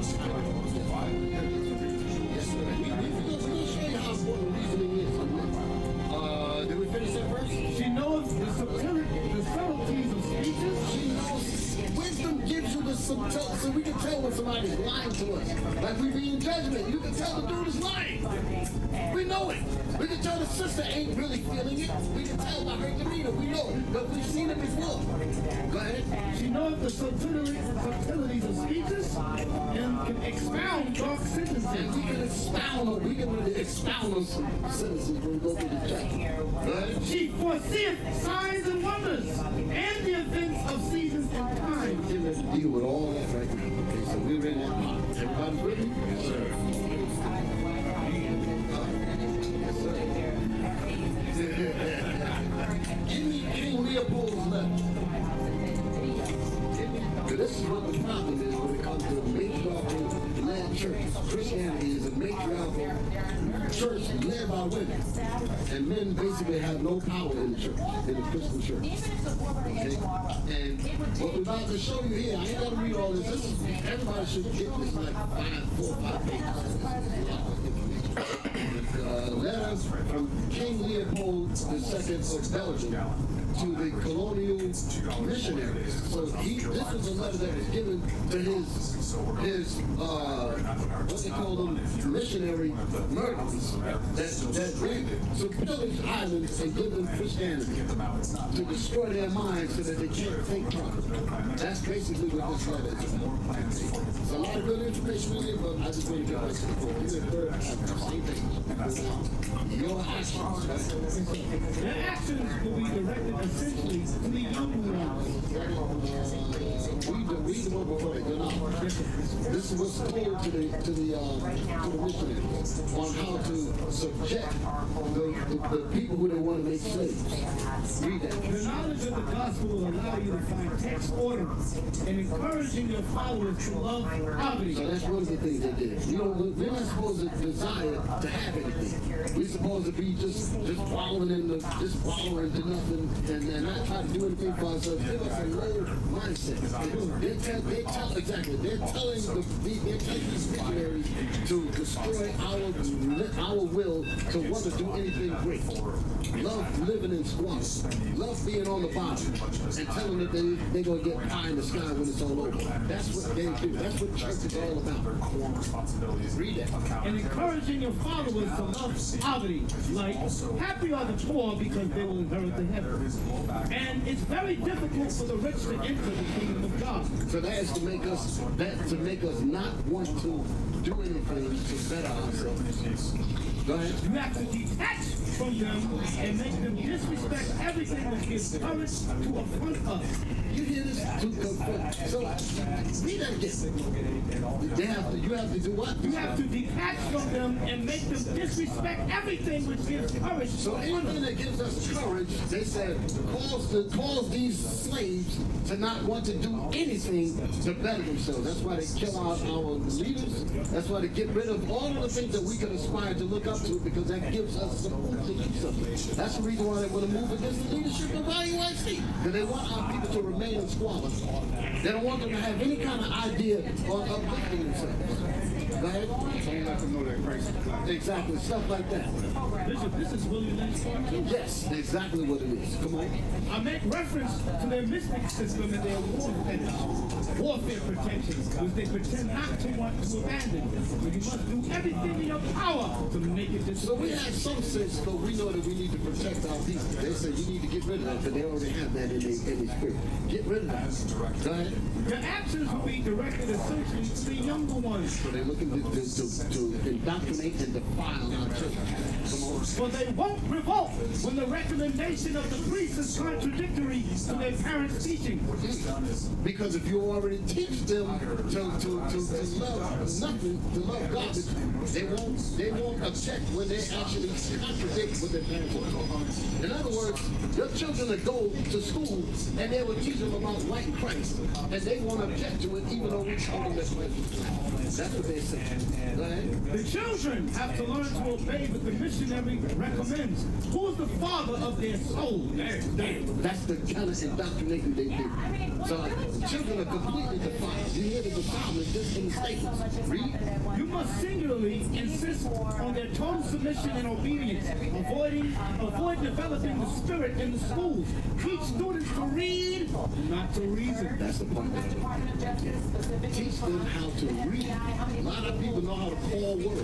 show you how important reasoning is. Did we finish that first? She knows the subtleties of speeches. She knows wisdom gives you the subtlety, so we can tell when somebody's lying to us. Like we be in judgment. You can tell the dude is lying. We know it. We can tell the sister ain't really feeling it. We can tell by her demeanor. We know it. But we've seen it before. Go ahead. She knows the subtleties of speeches and can expound dark sentences. And we can expound on some sentences when we go through the chapter. Right? She foreseeth signs and wonders and the events of seasons and times. We're getting ready to deal with all that right now. Okay, so we're ready. Everybody's ready? Yes, sir. Give me King Leopold's letter. This is what the problem is when it comes to matriarchal-led church. Christianity is a matriarchal church led by women. And men basically have no power in the church, in the Christian church. Okay? And what we're about to show you here, I ain't got to read all this. Everybody should get this like 4 or 5 pages. Letter from King Leopold II of Belgium to the colonial missionaries. So this was a letter that was given to his what they call them, missionary murderers that went to pillage islands and give them Christianity to destroy their minds so that they can't think properly. That's basically what this letter is. It's a lot of good information in here, but I just want to get back to the point. You have heard the same thing. Your actions. Their actions will be directed essentially to the young ones. Read the one before they get out. This is what's told to the missionaries on how to subject the people who they want to make slaves. Read that. The knowledge of the gospel will allow you to find text order and encouraging your followers to love poverty. So that's one of the things they did. We're not supposed to desire to have anything. We're supposed to be just wallowing into nothing and not try to do anything for ourselves. Give us a low mindset. They're telling these missionaries to destroy our will to want to do anything great. Love living in squalor. Love being on the bottom and telling them that they're going to get pie in the sky when it's all over. That's what they do. That's what church is all about. Read that. And encouraging your followers to love poverty. Like, happy are the poor because they will inherit the heaven. And it's very difficult for the rich to enter the kingdom of God. So that is to make us not want to do anything to better ourselves. Go ahead. You have to detach from them and make them disrespect everything that gives courage to affront us. You hear this? So read that again. You have to do what? You have to detach from them and make them disrespect everything which gives courage. So anything that gives us courage, they said, cause these slaves to not want to do anything to better themselves. That's why they kill our leaders. That's why they get rid of all of the things that we can aspire to look up to, because that gives us some to do something. That's the reason why they want to move against the leadership of IUIC. Because they want our people to remain in squalor. They don't want them to have any kind of idea on uplifting themselves. Go ahead. Exactly, stuff like that. This is William Lynch Part 2. Yes, exactly what it is. Come on. I make reference to their mystic system and their warfare protection, which they pretend not to want to abandon. But you must do everything in your power to make it disappear. So we have some sense, but we know that we need to protect our people. They say you need to get rid of that, but they already have that in their spirit. Get rid of that. Go ahead. Your actions will be directed essentially to the younger ones. So they're looking to indoctrinate and defile our church. Come on. For they won't revolt when the recommendation of the priest is contradictory to their parents' teaching. Because if you already teach them to love nothing, to love garbage, they won't object when they actually contradict what their parents are. In other words, your children will go to school and they will teach them about white Christ, and they won't object to it even though we told them that Christ. That's what they say. The children have to learn to obey what the missionary recommends. Who is the father of their soul? That's the kind of indoctrinating they do. So children are completely Fathers. You hear the defilement just in the statements. Read. You must singularly insist on their total submission and obedience, avoid developing the spirit in the schools. Teach students to read, not to reason. That's the point. Teach them how to read. A lot of people know how to call words.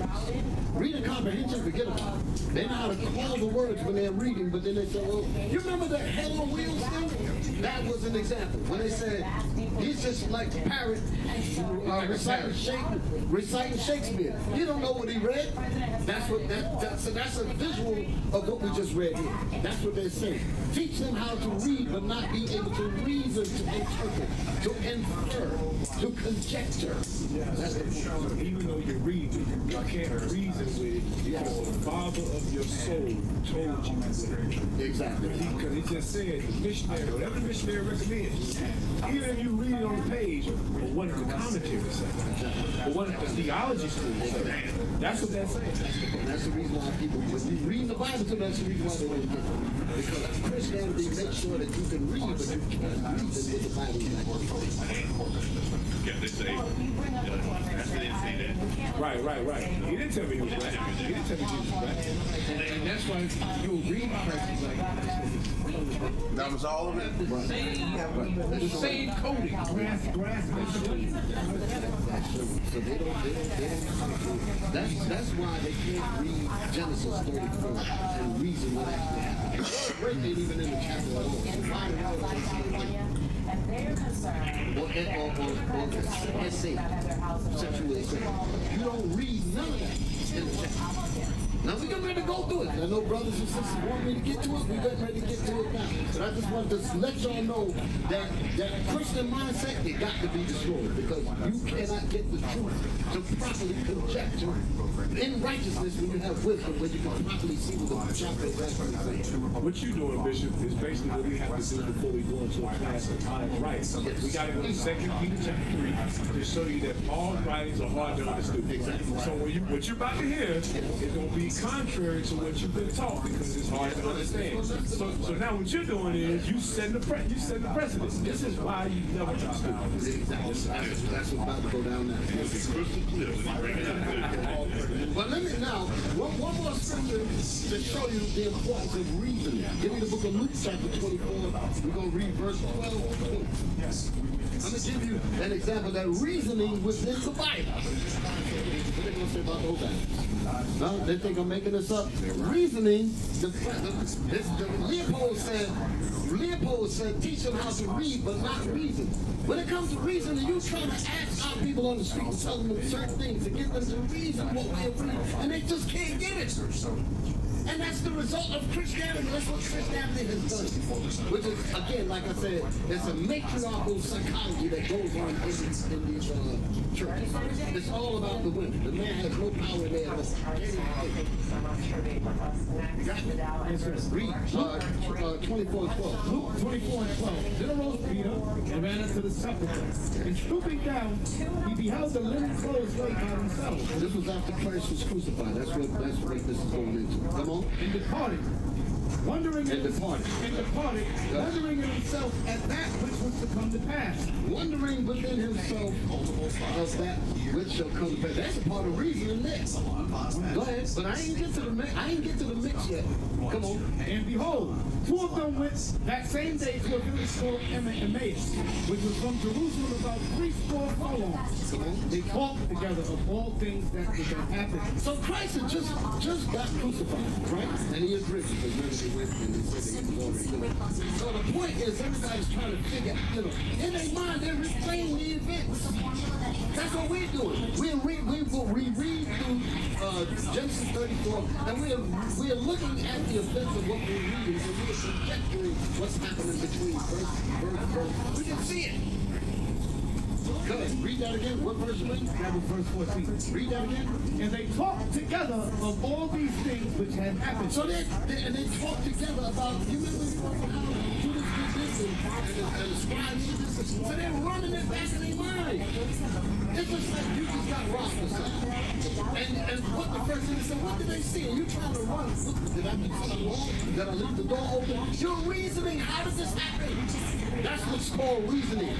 Reading comprehension, forget about it. They know how to call the words when they're reading, but then they say, well, you remember the head on wheels thing? That was an example. When they said, he's just like a parrot reciting Shakespeare. You don't know what he read. That's a visual of what we just read here. That's what they're saying. Teach them how to read, but not be able to reason, to interpret, to infer, to conjecture. That's the point. Even though you read, you can't reason with it because the Father of your soul told you to. Exactly. Because he just said, the missionary, whatever the missionary recommends, even if you read it on the page, or what does the commentary say? Or what does the theology school say? That's what they're saying. That's the reason why people, when you read the Bible to them, that's the reason why they don't get it. Because Christianity makes sure that you can read, but you can't read it with the Bible. Yeah, they say, after they say that. Right. He didn't tell me he was black. He didn't tell me he was black. And that's why you'll read verses like That was all of it. the same coding. Grass. So they don't. That's why they can't read Genesis 34 and reason what actually happened. Break it even in the chapter at all. And they're concerned Or essay, sexual essay. You don't read none of that in the chapter. Now we're getting ready to go through it. I know brothers and sisters want me to get to it. We're getting ready to get to it now. But I just want to let y'all know that Christian mindset, it got to be destroyed because you cannot get the truth to properly conjecture in righteousness when you have wisdom, where you can properly see what the chapter is actually saying. What you're doing, Bishop, is basically what we have to do before we go into a class of time rights. We got to go to 2 Peter chapter 3 to show you that Paul's writings are hard to understand. Exactly. So what you're about to hear is going to be contrary to what you've been taught because it's hard to understand. So now what you're doing is you set the precedent. This is why you never understood. Exactly. That's what's about to go down now. But let me now, one more scripture to show you the importance of reasoning. Give me the book of Luke chapter 24. We're going to read verse 12. I'm going to give you an example that reasoning was in the Bible. What are they going to say about those guys? No, they think I'm making this up. Reasoning, Leopold said, teach them how to read, but not reason. When it comes to reasoning, you try to ask our people on the street and tell them certain things to get them to reason what we're reading, and they just can't get it. And that's the result of Christianity. That's what Christianity has done. Which is, again, like I said, it's a matriarchal psychology that goes on in these churches. It's all about the women. The man has no power there. You got me? Read 24 and 12. Luke 24 and 12. Then arose Peter and ran into the sepulchre. And stooping down, he beheld the linen clothes laid by themselves. This was after Christ was crucified. That's what this is going into. Come on. And departed, wondering in himself at that which was to come to pass. Wondering within himself of that which shall come to pass. That's a part of reasoning there. Go ahead, but I ain't get to the mix yet. Come on. And behold, two of them went that same day to a village called Emmaus, which was from Jerusalem about 80 furlongs. Come on. They talked together of all things that happened. So Christ had just got crucified, right? And he is risen because they went and they said he was already dead. So the point is, everybody's trying to figure out, in their mind, they're replaying the events. That's what we're doing. We read through Genesis 34, and we're looking at the events of what we're reading, and we're conjecturing what's happening between verse. We can see it. Go ahead, read that again. What verse was it? That was verse 14. Read that again. And they talked together of all these things which had happened. So they talked together about, you remember how Judas did this and the scribes did this? So they're running it back in their mind. It's just like you just got robbed or something. And what the first thing they said, what did they see? And you trying to run. Did I do something wrong? Did I leave the door open? You're reasoning, how did this happen? That's what's called reasoning.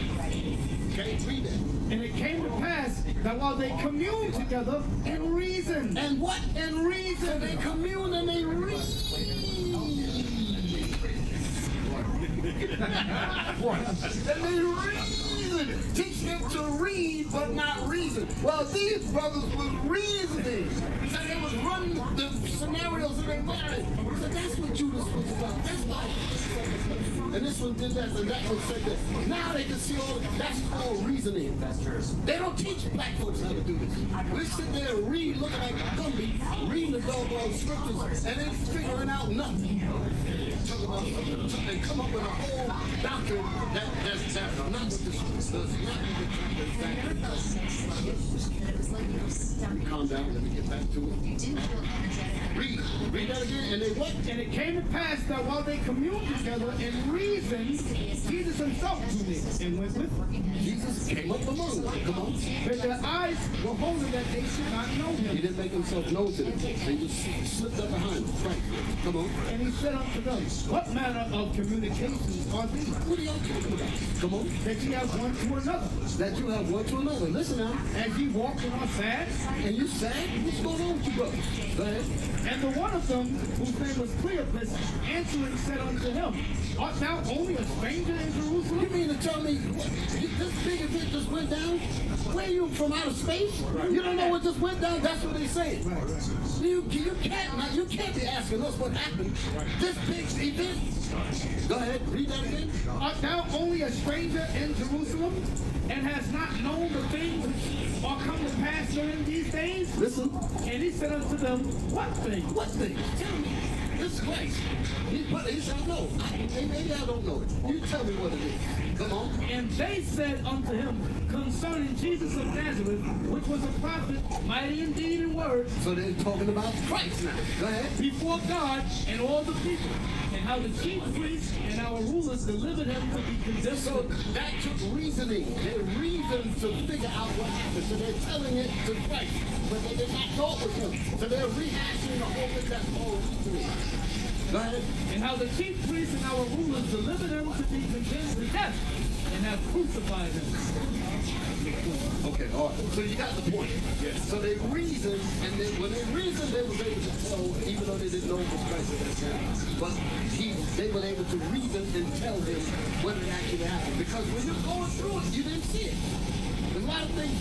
Okay? Read that. And it came to pass that while they communed together and reasoned. And what? And reasoned. They commune and they read. And they reason. Teach them to read, but not reason. Well, these brothers was reasoning. So they was running the scenarios in their mind. So that's what Judas was about. That's why. And this one did that, and that one said that. Now they can see all of that's called reasoning. They don't teach black folks how to do this. We sit there and read, looking like Gumby, reading the doggone scriptures, and then figuring out nothing. And come up with a whole doctrine that's not what the scriptures does. Calm down, let me get back to it. Read that again, and they what? And it came to pass that while they communed together and reasoned, Jesus himself drew near and went with them. Jesus came up among them. Come on. But their eyes were holy that they should not know He him. didn't make himself known to them. They just slipped up behind him. Right. Come on. And he said unto them, what manner of communications are these? What are y'all talking about? Come on. That ye have one to another. That you have one to another. Listen now. As ye walk and are sad. And you sad? What's going on with you, brother? Go ahead. And the one of them, whose name was Cleopas, answering said unto him, art thou only a stranger in Jerusalem? You mean to tell me this big event just went down? Where are you from, out of space? You don't know what just went down? That's what they say. You can't be asking us what happened. This big event. Go ahead, read that again. Art thou only a stranger in Jerusalem, and hast not known the things which are come to pass during these days? Listen. And he said unto them, what things? What things? Tell me. This is Christ. He said, no. Maybe I don't know it. You tell me what it is. Come on. And they said unto him concerning Jesus of Nazareth, which was a prophet, mighty indeed in word. So they're talking about Christ now. Go ahead. Before God and all the people, and how the chief priests and our rulers delivered him to be condemned. So that took reasoning. They reasoned to figure out what happened. So they're telling it to Christ, but they did not talk with him. So they're rehashing the whole thing. That's all reasoning. Go ahead. And how the chief priests and our rulers delivered him to be condemned to death, and have crucified him. Okay, all right. So you got the point. Yes. So they reasoned, and then when they reasoned, they was able to tell, even though they didn't know it was Christ at that time, but they were able to reason and tell him what had actually happened. Because when you're going through it, you didn't see it. There's a lot of things,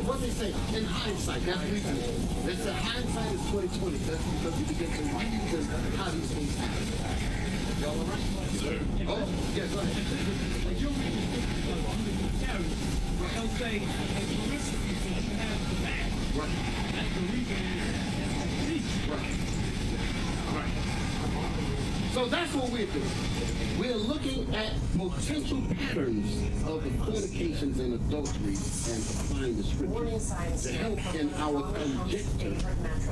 what they say, in hindsight, that's reasoning. They say hindsight is 20/20. That's because you begin to reason how these things happen. Y'all all right? Sir. Oh, yeah, go ahead. Like you'll read the scriptures of the carriers, they'll say, in Jerusalem, you have the back. Right. That's the reason it's Right. Right. So that's what we're doing. We're looking at potential patterns of the fornications and adultery and applying the scriptures to help in our conjecture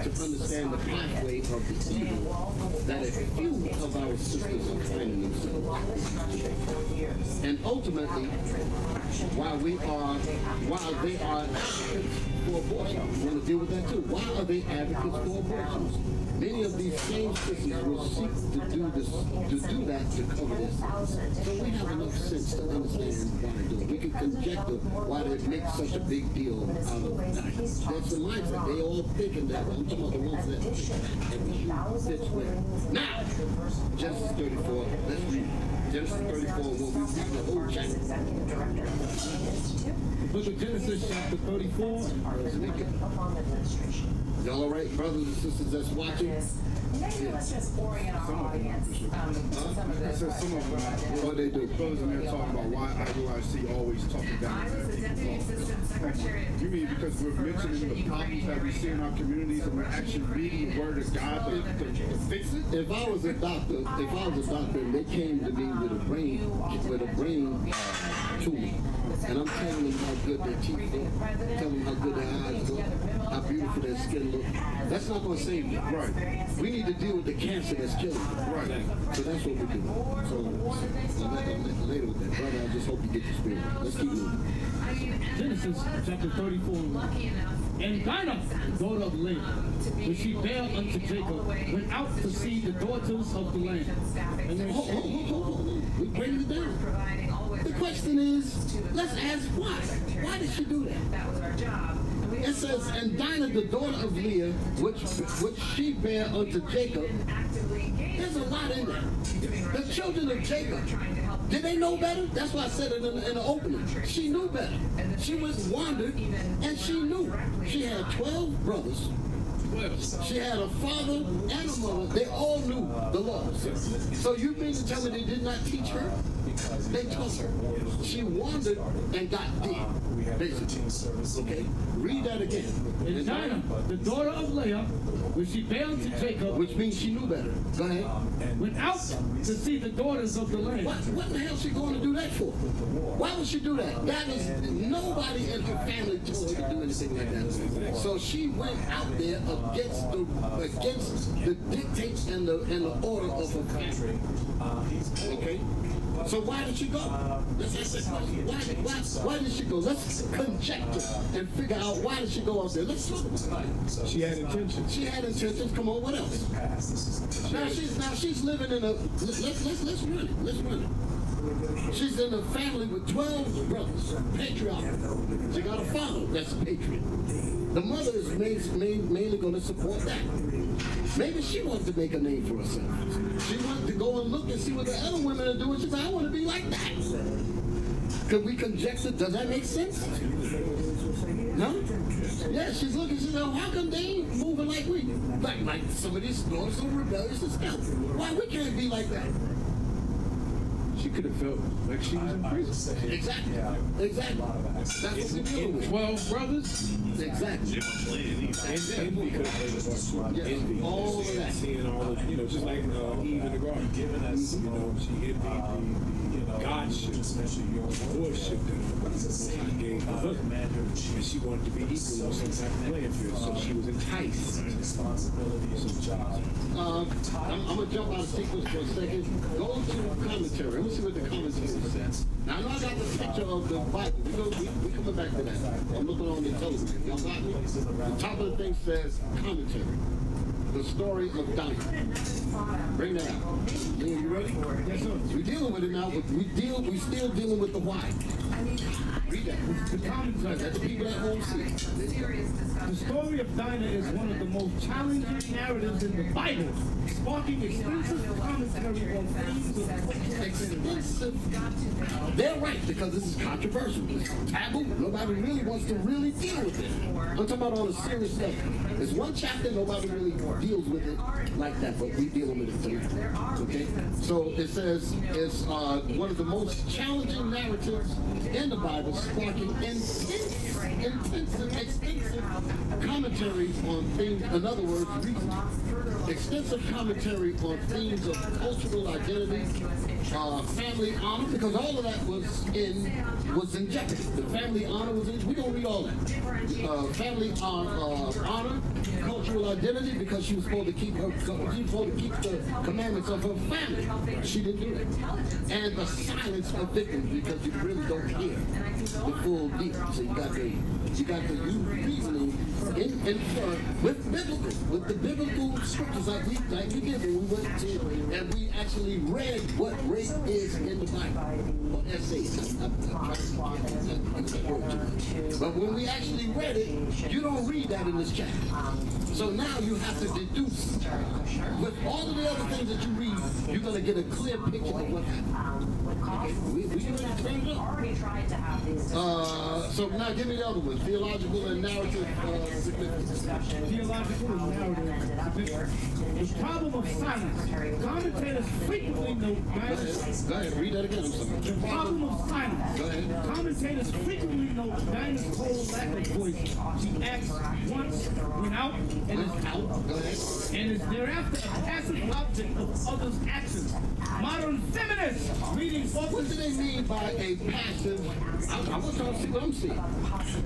to understand the pathway of the evil that a few of our sisters are finding themselves. And ultimately, while they are advocates for abortion, we want to deal with that too. Why are they advocates for abortions? Many of these same sisters will seek to do that to cover this. So we have enough sense to understand why they do it. We can conjecture why they make such a big deal out of that. That's the mindset. They all thinking that way. I'm talking about the ones that think this way. Now, Genesis 34, let's read Genesis 34, we'll read the whole chapter. Book of Genesis, chapter 34. Y'all all right, brothers and sisters that's watching? Maybe let's just orient our audience to some of the Some of them, What they do? brothers in there talking about why IUIC always talking down I was the Deputy Assistant Secretary of You mean because we're mentioning the problems that we see in our communities and we're actually reading the word of God to fix it? If I was a doctor, and they came to me with a brain tumor, and I'm telling them how good their teeth look, telling them how good their eyes look, how beautiful their skin look, that's not going to save them. Right. We need to deal with the cancer that's killing them. Right. So that's what we do. So I'll let them later with that. Brother, I just hope you get your spirit. Let's keep moving. Genesis, chapter 34. And Dinah, daughter of Laban, which she bare unto Jacob, went out to see the daughters of the land. And then Hold on. We're breaking it down. the question is, let's ask why. Why did she do that? That was our job. And we It says, and Dinah, the daughter of Leah, which she bare unto Jacob. actively engaged. There's a lot in that. The children of Jacob, did they know better? That's why I said it in the opening. She knew better. She went and wandered, and she knew. She had 12 brothers. She had a father and a mother. They all knew the laws. So you mean to tell me they did not teach her? They taught her. She wandered and got dead, basically. Okay? Read that again. And Dinah, the daughter of Leah, when she bare unto Jacob, Which means she knew better. Go ahead. went out to see the daughters of the land. What the hell is she going to do that for? Why would she do that? That is, nobody in her family told her to do anything like that. So she went out there against the dictates and the order of her family. Okay? So why did she go? That's the question. Why did she go? Let's conjecture and figure out why did she go out there. Let's look. She had intentions. She had intentions. Come on, what else? Now she's living in a. Let's run it. Let's run it. She's in a family with 12 brothers. Patriarch. She got a father that's a patriot. The mother is mainly going to support that. Maybe she wants to make a name for herself. She wants to go and look and see what the other women are doing. She said, I want to be like that. Could we conjecture? Does that make sense? No? Yeah, she's looking. She said, how come they ain't moving like we? Like some of these daughters are rebellious and stuff. Why we can't be like that? She could have felt like she was in prison. Exactly. Exactly. That's what we're dealing with. 12 brothers. Exactly. Envy could have played a part. Yes, Envy. all of that. Seeing all of, just like Eve in the garden. She envied the godship, worship that God gave her husband. And she wanted to be equal on some type of playing field, so she was enticed. I'm going to jump out of sequence for a second. Go to commentary. Let me see what the commentary says. Now, I know I got the picture of the Bible. We're coming back to that. I'm looking on the television. Y'all got me? The top of the thing says commentary. The story of Dinah. Bring that out. You ready? Yes, sir. We're dealing with it now, but we're still dealing with the why. Read that. The commentary. Let the people at home see. The story of Dinah is one of the most challenging narratives in the Bible, sparking extensive commentary on themes of Extensive. They're right, because this is controversial. It's taboo. Nobody really wants to really deal with it. I'm talking about on a serious level. There's one chapter nobody really deals with it like that, but we dealing with it tonight. Okay? So it says it's one of the most challenging narratives in the Bible, sparking intensive, extensive commentaries on things, in other words, extensive commentary on themes of cultural identity, family honor, because all of that was in jeopardy. The family honor was in, we don't read all that. Family honor, cultural identity, because she was supposed to keep the commandments of her family. She didn't do that. And the silence of victims, because you really don't hear the full deal. So you got the reasoning with the biblical scriptures like we did when we went to and we actually read what rape is in the Bible. Or essays. But when we actually read it, you don't read that in this chapter. So now you have to deduce. With all of the other things that you read, you're going to get a clear picture of what happened. Okay, we can really turn it up. So now give me the other one. Theological and narrative significance. theological and narrative. The problem of silence. Commentators frequently note Dinah's. Go ahead, read that again. I'm sorry. The problem of silence. Go ahead. Commentators frequently note Dinah's whole lack of voice. She acts once, went out, and is out, Go ahead. and is thereafter a passive object of others' actions. Modern feminists reading What do they mean by a passive? I want y'all to see what I'm seeing.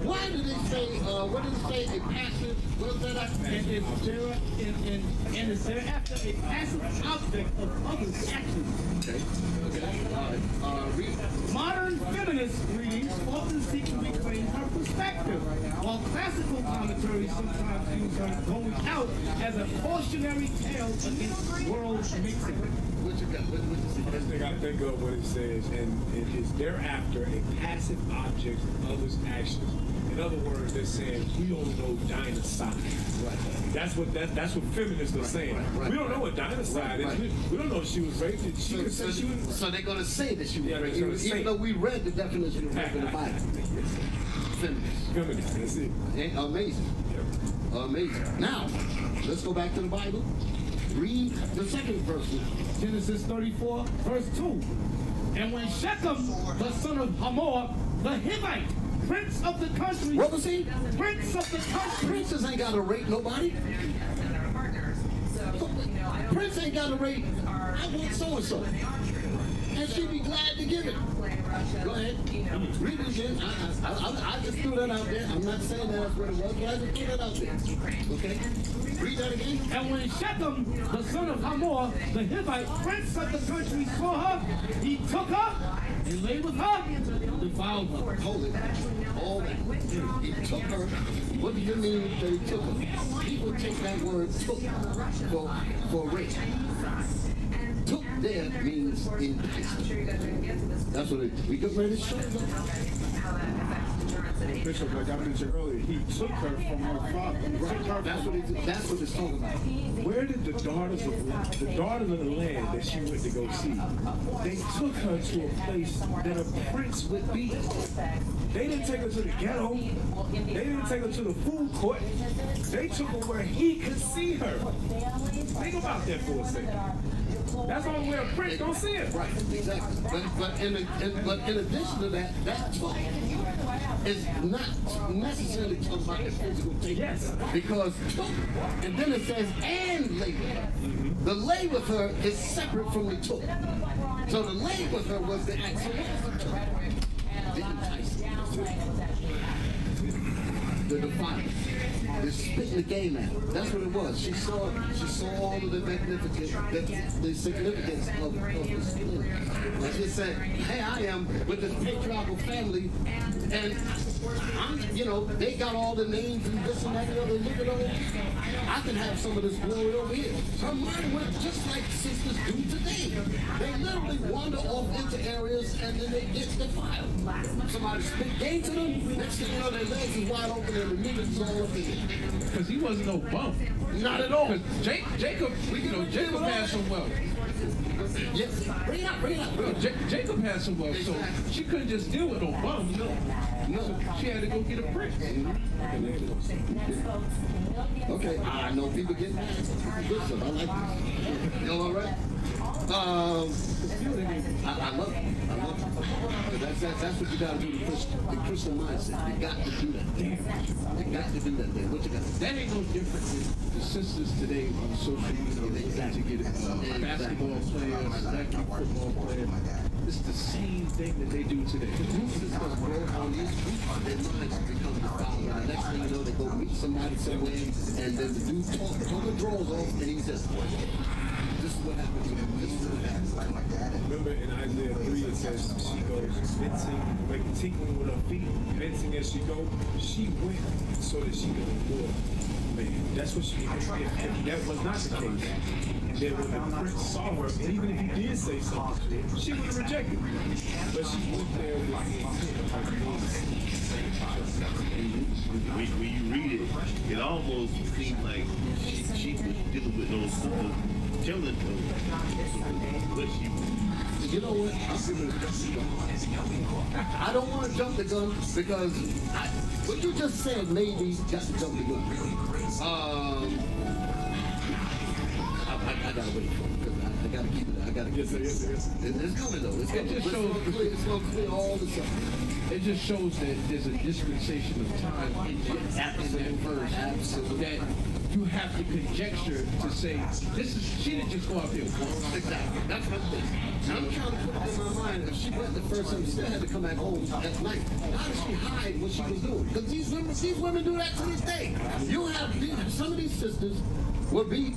Why do they say, what do they say, a passive, what is that? and is thereafter a passive object of others' actions. Okay. All right. Read. Modern feminist readings often seek to reclaim her perspective, while classical commentaries sometimes use her going out as a cautionary tale against world mixing. what you got? What you see? First thing I think of when it says, and it is thereafter a passive object of others' actions. In other words, they're saying we don't know genocide. Right. That's what feminists are saying. Right. We don't know what genocide is. We don't know if she was raped. She could say she was. So they're gonna say that she was raped, they're gonna say even though we read the definition of rape in the Bible. Feminist. Feminist. That's it. Ain't amazing. Yep. Amazing. Now, let's go back to the Bible. Read the second verse now. Genesis 34, verse 2. And when Shechem, the son of Hamor, the Hivite, prince of the country, What was he? prince of the country, Princes ain't gotta rape nobody. Prince ain't gotta rape. I want so and so. And she'd be glad to give it. Go ahead. Read it again. I just threw that out there. I'm not saying that's what it was, but I just threw that out there. Okay? Read that again. and when Shechem, the son of Hamor, the Hivite, prince of the country, saw her, he took her and lay with her, defiled her. Hold it. All that. He took her. What do you mean that he took her? People take that word took for rape. Took there means enticed. That's what it is. We get ready to show you. Bishop, like I mentioned earlier, he took her from her father. Right. That's what it's talking about. Where did the daughters of the land that she went to go see? They took her to a place that a prince would be. They didn't take her to the ghetto. They didn't take her to the food court. They took her where he could see her. Think about that for a second. That's only where a prince don't see it. Right, exactly. But in addition to that, that talk is not necessarily talking about the physical taking. Yes. Because took, and then it says and lay with her. The lay with her is separate from the took. So the lay with her was the act. So what was the took? The enticement. The defiance. They're spitting the game at her. That's what it was. She saw all of the the significance of the split. And she said, hey, I am with this patriarchal family, and I'm, they got all the names and this and that and the other. Look at all. I can have some of this glory over here. Her mind went just like sisters do today. They literally wander off into areas and then they get defiled. Somebody spit game to them. Next thing you know, their legs is wide open and the niggas is all up in it. Because he wasn't no bum. Not at all. Because Jacob had some wealth. Yes. Bring it up. Jacob had some wealth, so she couldn't just deal with no bum. No. She had to go get a prince. Okay, I know people get mad. Good stuff. I like this. You all right? I love it. That's what you gotta do, the Christian mindset. You got to do that. You got to do that thing. What you got to do? That ain't no different than the sisters today on social media to get a basketball player, a football player. It's the same thing that they do today. Sisters grow on these streets, their minds become defiled. And the next thing you know, they go meet somebody somewhere, and then the dude pull the drawers off, and he's just, this is what happened to him. This is what happened. Remember in Isaiah 3 it says she goes fencing, like tinkling with her feet, fencing as she goes. She went so that she could endure. Man, that's what she did. If that was not the case, then when the prince saw her, and even if he did say something, she would have rejected him. But she went there with the intent of her When you read it, it almost seems like she was dealing with those telling what she was. You know what? I'm giving it a gun. I don't want to jump the gun because what you just said made me just jump the gun. I gotta wait for it because I gotta keep it. I gotta keep it. It's coming though. It's coming. It's gonna clear all the stuff. It just shows that there's a dispensation of time in that verse that you have to conjecture to say, she didn't just go out there once. Exactly. That's my thing. And I'm trying to put it in my mind. If she went the first time, she still had to come back home at night. How did she hide what she was doing? Because these women do that to this day. You have some of these sisters will be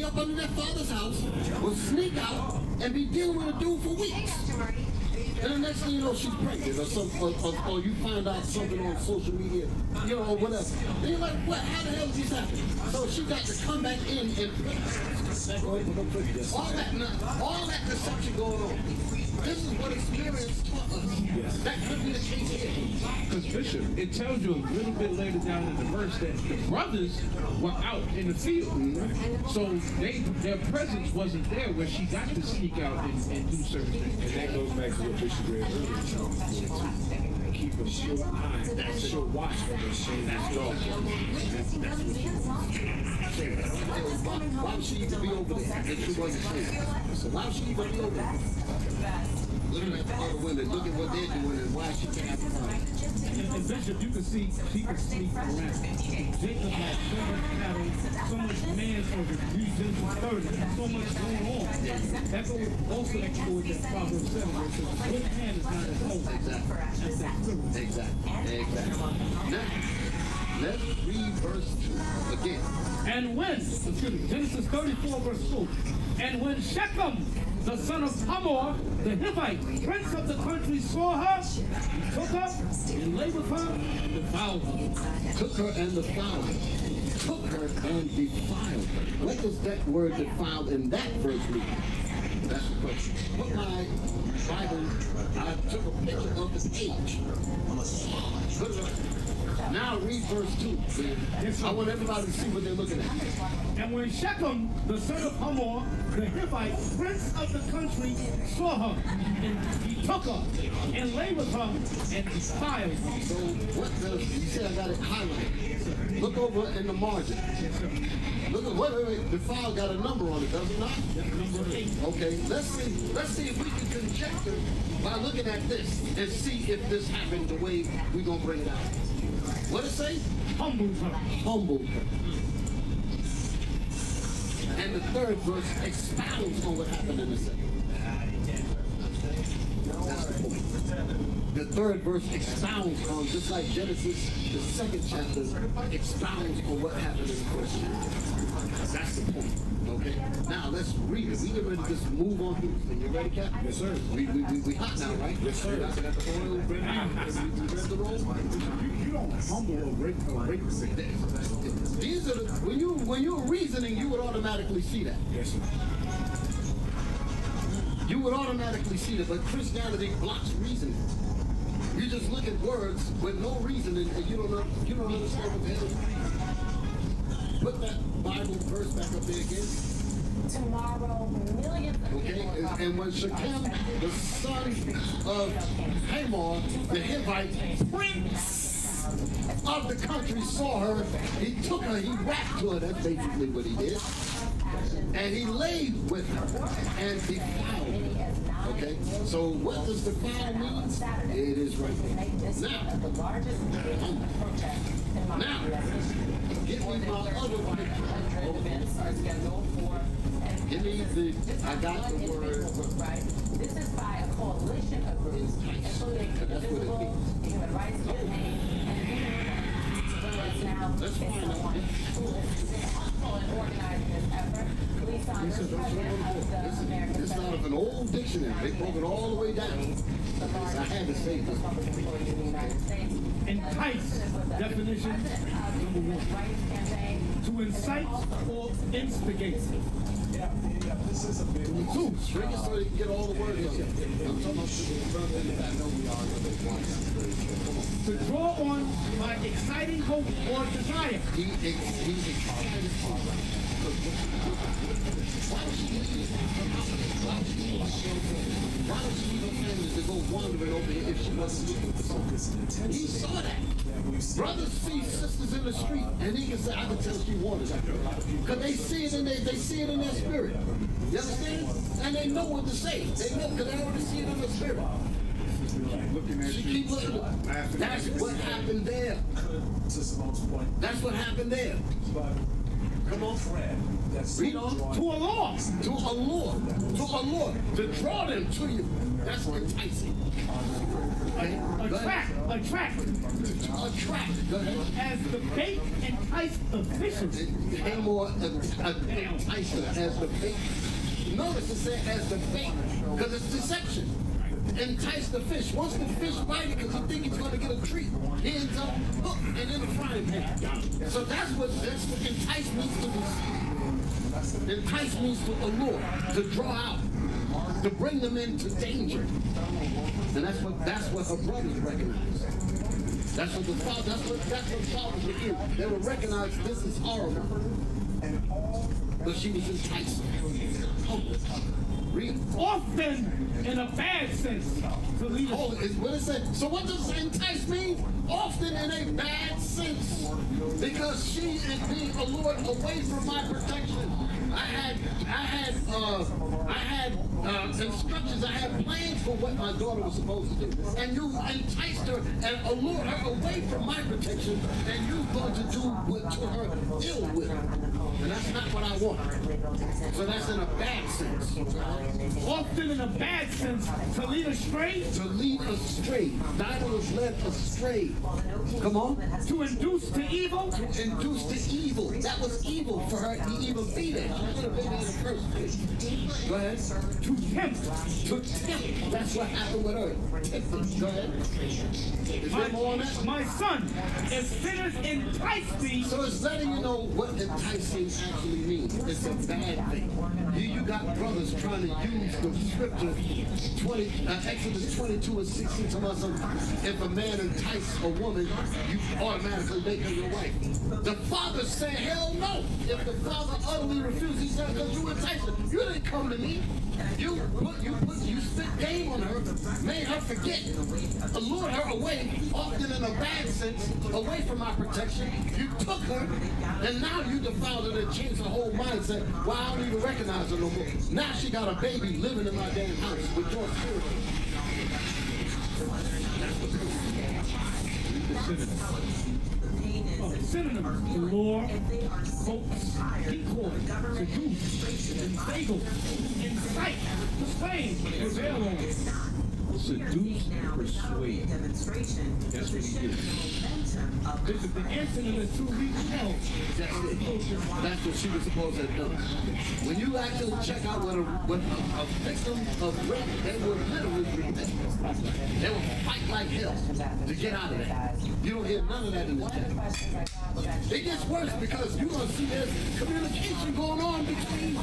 up under their father's house, will sneak out and be dealing with a dude for weeks. And the next thing you know, she's pregnant, or you find out something on social media, you know, or whatever. Then you're like, what? How the hell did this happen? So she got to come back in and all that deception going on. This is what experience taught us. That could be the case here. Because Bishop, it tells you a little bit later down in the verse that the brothers were out in the field. So their presence wasn't there where she got to sneak out and do certain things. And that goes back to what Bishop read earlier. Keep a sure eye, that's a sure watch for the shame. That's all. Why would she even be over there if she wasn't sure? So why would she even be over there? Looking at the other women, look at what they're doing and why she can't have a problem. And Bishop, you can see she can sneak around. Jacob had so much cattle, so much man service, Genesis 30, so much going on. That goes also towards that Proverbs 7 where it says, a good hand is not as holy. Exactly. Now, let's read verse 2 again. And when, Genesis 34 verse 2, and when Shechem, the son of Hamor, the Hivite, prince of the country, saw her, he took her and lay with her and defiled her. Took her and defiled her. Took her and defiled her. What does that word defiled in that verse mean? That's the question. Put my Bible, I took a picture of the page. Put it up. Now read verse 2. I want everybody to see what they're looking at. And when Shechem, the son of Hamor, the Hivite, prince of the country, saw her, and he took her and lay with her and defiled her. So what does, you see I got it highlighted. Look over in the margin. Look at, wait, defile got a number on it, does it not? Number 8. Okay, let's see if we can conjecture by looking at this and see if this happened the way we're going to bring it out. What does it say? Humbled her. Humbled her. And the third verse expounds on what happened in the second. That's the point. The third verse expounds on, just like Genesis, the second chapter, expounds on what happened in the first chapter. That's the point. Okay? Now let's read it. We get ready to just move on through this thing. You ready, Captain? Yes, sir. We hot now, right? Yes, sir. We got the oil ready. We read the roll. You don't humble or break These are the, when you're reasoning, you would automatically see that. Yes, sir. You would automatically see that, but Christianity blocks reasoning. You just look at words with no reasoning, and you don't understand what the hell it means. Put that Bible verse back up there again. Tomorrow, millions of Okay, and when Shechem, the son of Hamor, the Hivite, prince of the country, saw her, he took her, he rapped to her. That's basically what he did. And he laid with her and defiled her. Okay, so what does defile mean? It is right there. Now, give me my other picture. Give me I got the word. This is by a coalition of groups, including the Human Rights Campaign, and now is the one who is responsible in organizing this effort. Lee Saunders, president of the American This is out of an old dictionary. They broke it all the way down. I had to say this. Entice, definition, number 1. To incite or instigate. Two, shrink it so they can get all the words on it. I'm talking about the brother that I know we are. To draw on by exciting hope or desire. He's excited for it. Why would she leave her house? Why would she leave her children? Why would she leave her family to go wandering over here if she wasn't looking for something? He saw that. Brothers see sisters in the street, and he can say, I can tell she wanted it. Because they see it in their spirit. You understand? And they know what to say. They know because they already see it in their spirit. She keep looking. That's what happened there. That's what happened there. Come on. Read on. To allure. To allure. To allure. To draw them to you. That's enticing. Attract. Attract. Go ahead. As the bait entice the fishes. Hamor entice her as the bait. Notice it said as the bait, because it's deception. entice the fish. Once the fish bite it because he thinks he's going to get a treat, he ends up hooked and in the frying pan. So that's what entice means to deceive. Entice means to allure, to draw out, to bring them into danger. And that's what her brothers recognized. That's what the fathers would do. They would recognize this is horrible. But she was enticed. Oh, read. Often in a bad sense to lead us. Oh, what it said. So what does entice mean? Often in a bad sense. Because she is being allured away from my protection. I had instructions, I had plans for what my daughter was supposed to do. And you enticed her and allured her away from my protection, and you're going to do what to her ill will. And that's not what I want. So that's in a bad sense. Often in a bad sense to lead astray. To lead astray. Dinah was led astray. Come on. To induce to evil. To induce to evil. That was evil for her to even be there. She could have been there in the first place. Go ahead. To tempt. To tempt. That's what happened with her. Tempted. Go ahead. Is there more on that? My son, if sinners entice thee. So it's letting you know what enticing actually means. It's a bad thing. You got brothers trying to use the scripture, Exodus 22:16 to us. If a man entices a woman, you automatically make her your wife. The father said, hell no. If the father utterly refused, he said, because you enticed her. You didn't come to me. You spit game on her, made her forget, allured her away, often in a bad sense, away from my protection. You took her, and now you defiled her and changed her whole mindset. Well, I don't even recognize her no more. Now she got a baby living in my damn house with your spirit. Synonyms: allure, coax, decoy, seduce, inveigle, incite, persuade, prevail on. Seduce and persuade. That's what he did. This is the incident of 2 weeks ago. That's it. That's what she was supposed to have done. When you actually check out what a victim of rape, they will literally repent. They will fight like hell to get out of that. You don't hear none of that in this chapter. It gets worse because you're going to see there's communication going on between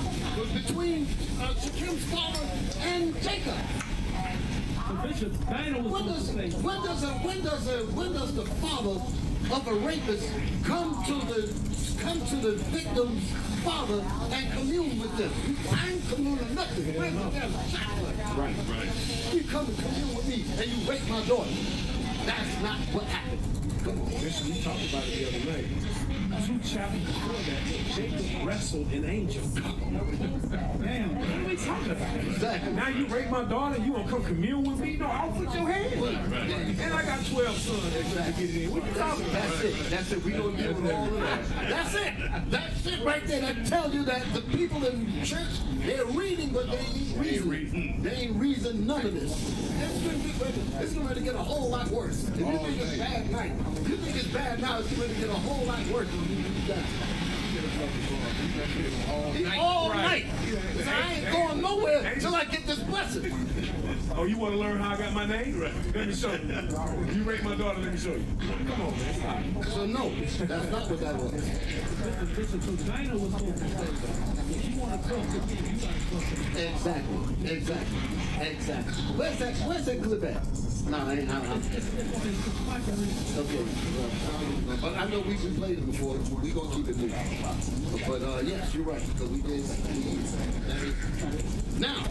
Shechem's father and Jacob. Bishop Dinah was When does the father of a rapist come to the victim's father and commune with them? I ain't communing nothing. Where's the damn chocolate? Right. You come and commune with me and you rape my daughter. That's not what happened. Come on. Listen, we talked about it the other night. 2 chapters before that, Jacob wrestled an angel. Damn, what are we talking about? Exactly. Now you rape my daughter, you gonna come commune with me? No, I'll put your hand. And I got 12 sons that get it in. What you talking about? That's it. We don't deal with all of that. That's it. That's it right there. That tells you that the people in church, they're reading, but they ain't reasoning. They ain't reason none of this. It's going to get a whole lot worse. If you think it's bad night, you think it's bad now, it's going to get a whole lot worse. All night. So I ain't going nowhere until I get this blessing. Oh, you want to learn how I got my name? Let me show you. You rape my daughter, let me show you. Come on, man. So no, that's not what that was. Listen, so Dinah was supposed to say, if you want to talk to me, you got to talk to me. Exactly. Where's that clip at? No, I ain't. Okay. But I know we've played it before. We're going to keep it moving. But yes, you're right. Because we did. Now,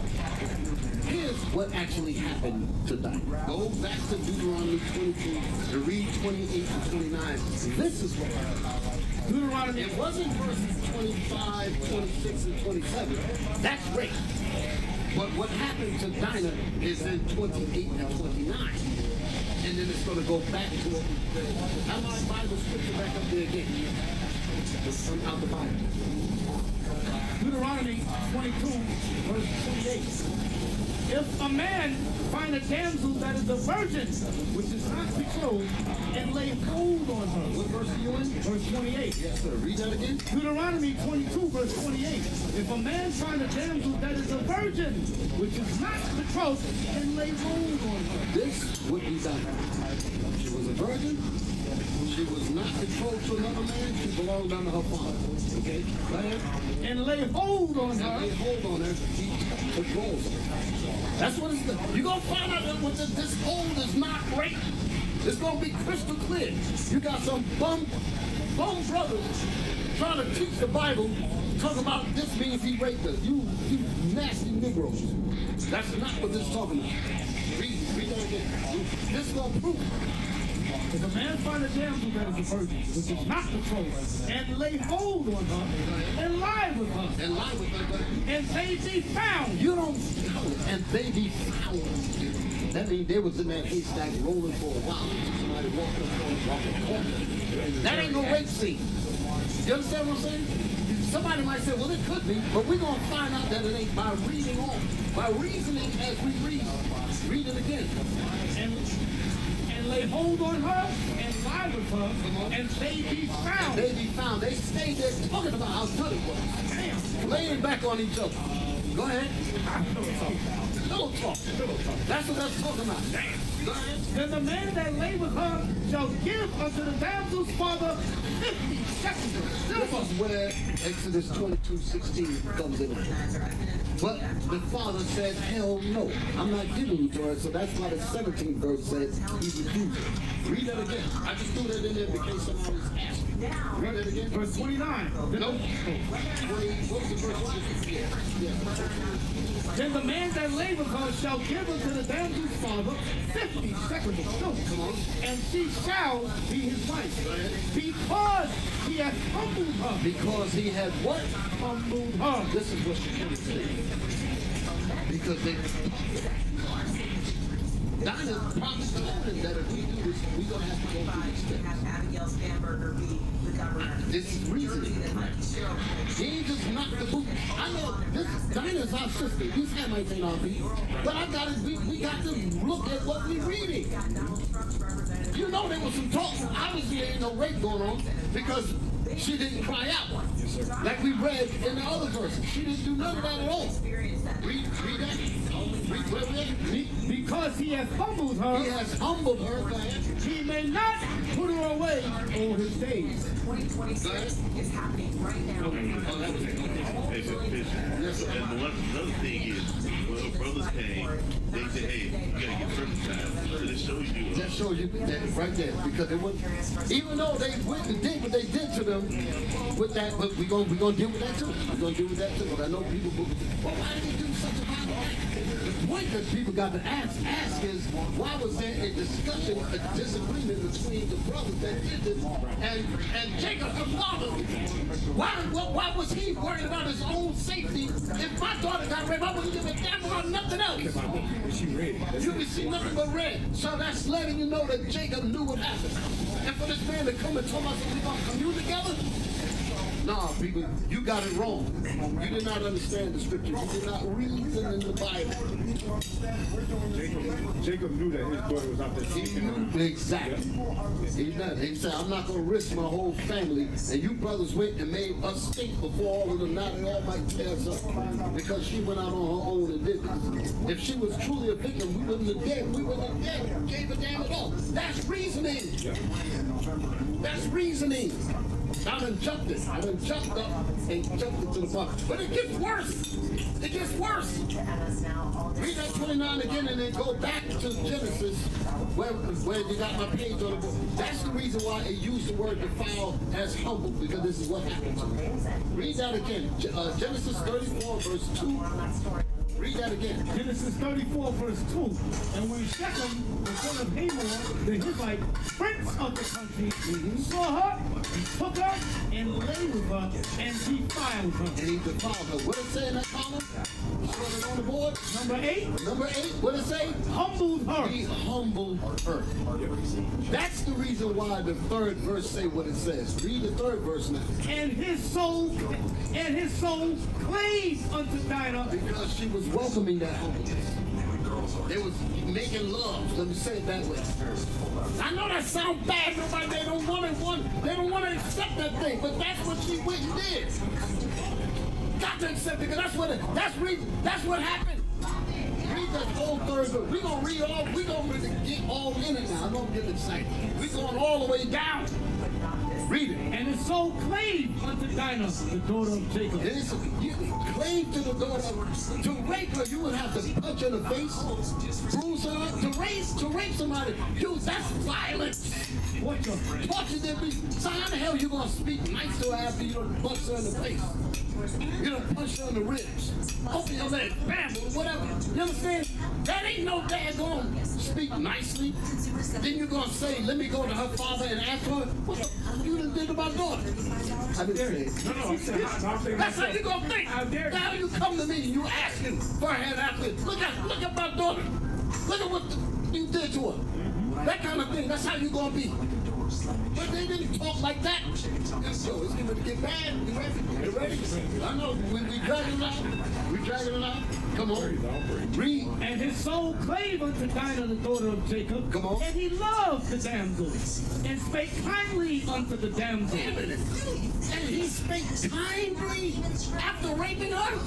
here's what actually happened to Dinah. Go back to Deuteronomy 22 and read 28 to 29. This is what happened. Deuteronomy, it wasn't verses 25, 26, and 27. That's rape. But what happened to Dinah is in 28 and 29. And then it's going to go back to what we read. I'm going to Bible scripture back up there again. Just come out the Bible. Deuteronomy 22, verse 28. If a man find a damsel that is a virgin, which is not betrothed, and lay hold on her. What verse are you in? Verse 28. Yes, sir. Read that again. Deuteronomy 22, verse 28. If a man find a damsel that is a virgin, which is not betrothed, and lay hold on her. This would be done. She was a virgin. She was not betrothed to another man. She belonged under her father. Okay? Go ahead. And lay hold on And her. lay hold on her. He controls her. That's what it's done. You're going to find out that this hold is not rape. It's going to be crystal clear. You got some bum brothers trying to teach the Bible, talking about this means he raped us. You nasty Negroes. That's not what this is talking about. Read that again. This is going to prove it. If a man find a damsel that is a virgin, which is not betrothed, and lay hold on her, and lie with her, And lie with her, but and they be found. you don't, and they be found. That means they was in that haystack rolling for a while. Somebody walking. That ain't no rape scene. You understand what I'm saying? Somebody might say, well, it could be, but we're going to find out that it ain't by reading on. By reasoning as we read. Read it again. And lay hold on her, and lie with her, and they be found. They be found. They stayed there talking about how good it was. Damn. Laying back on each other. Go ahead. Pillow talk. That's what that's talking about. Go ahead. Then the man that lay with her shall give unto the damsel's father 50 shekels of This silver. is where Exodus 22:16 comes in. But the father said, hell no, I'm not giving you to her. So that's why the 17th verse says he refused it. Read that again. I just threw that in there in case someone was asking. Read that again. Verse 29. No. What was the verse? Yeah. Then the man that lay with her shall give unto the damsel's father 50 shekels of silver, and she shall be his wife, because he hath humbled her. Because he had what? Humbled her. This is what she can say. Because they Dinah probably told him that if we do this, we're going to have to go through these steps. Abigail Spanberger be the governor. This is reasoning. He ain't just knocked the boot. I know this Dinah's our sister. These Hamites ain't our people. But we got to look at what we're reading. You know there was some talk. Obviously there ain't no rape going on because she didn't cry out. Like we read in the other verses. She didn't do none of that at all. Read that. Because he hath humbled He her, has humbled her. Go ahead. he may not put her away all his days. 2026 is happening right now. Hey, Yes, sir. and another thing is, when her brothers came, they said, hey, you gotta get circumcised. So this shows you. That shows you that right there, because it was, even though they went and did what they did to them with that, but we're gonna deal with that too. We're gonna deal with that too. But I know people, well, why did they do such a violent act? The point that people got to ask is, why was there a discussion, a disagreement between the brothers that did this and Jacob, the father? Why was he worried about his own safety? If my daughter got raped, I wouldn't give a damn about nothing else. She read it. You can see nothing but red. So that's letting you know that Jacob knew what happened. And for this man to come and tell us that we're going to commune together? Nah, people, you got it wrong. You did not understand the scriptures. You did not reason in the Bible. Jacob knew that his daughter was out there He sleeping. knew exactly. He said, I'm not going to risk my whole family. And you brothers went and made us stink before all of them. Now they all might tear us up. Because she went out on her own and did this. If she was truly a victim, we wouldn't have dead. We wouldn't have dead. Gave a damn at all. That's reasoning. That's reasoning. I done jumped it. I done jumped up and jumped it to the bottom. But it gets worse. It gets worse. Read that 29 again and then go back to Genesis where you got my page on the book. That's the reason why it used the word defile as humble, because this is what happened to me. Read that again. Genesis 34 verse 2. Read that again. Genesis 34, verse 2. And when Shechem, the son of Hamor, the Hivite, prince of the country, saw her, he took her and lay with her and defiled her. And he defiled her. What did it say in that column? Put it on the board. Number 8, Number 8. What did it say? humbled her. He humbled her. That's the reason why the third verse say what it says. Read the third verse now. And his soul clave unto Dinah. Because she was welcoming that humbleness. They was making love. Let me say it that way. I know that sounds bad. Nobody, they don't want to accept that thing, but that's what she went and did. Got to accept it, because that's what happened. Read that whole third book. We're gonna read all. We're gonna get all in it now. Don't get excited. We're going all the way down. Read it. And his soul clave unto Dinah, the daughter of Jacob. You clave to the daughter. To rape her, you would have to punch her in the face, bruise her up. To rape somebody, dude, that's violence. What your Torture them. So how the hell you gonna speak nice to her after you don't punch her in the face? You don't punch her in the ribs. Open your leg, bam, or whatever. You understand? That ain't no daggone speak nicely. Then you're gonna say, let me go to her father and ask her, what the fuck you done did to my daughter? I didn't say it. No. That's how you gonna think. Now you come to me and you asking for her head after. Look at my daughter. Look at what you did to her. That kind of thing. That's how you gonna be. But they didn't talk like that. So it's going to get bad. You ready? You ready? I know. We dragging it out. We dragging it out. Come on. Read. And his soul clave unto Dinah, the daughter of Jacob. Come on. And he loved the damsel, and spake kindly unto the damsel. Wait a minute. And he spake kindly after raping her?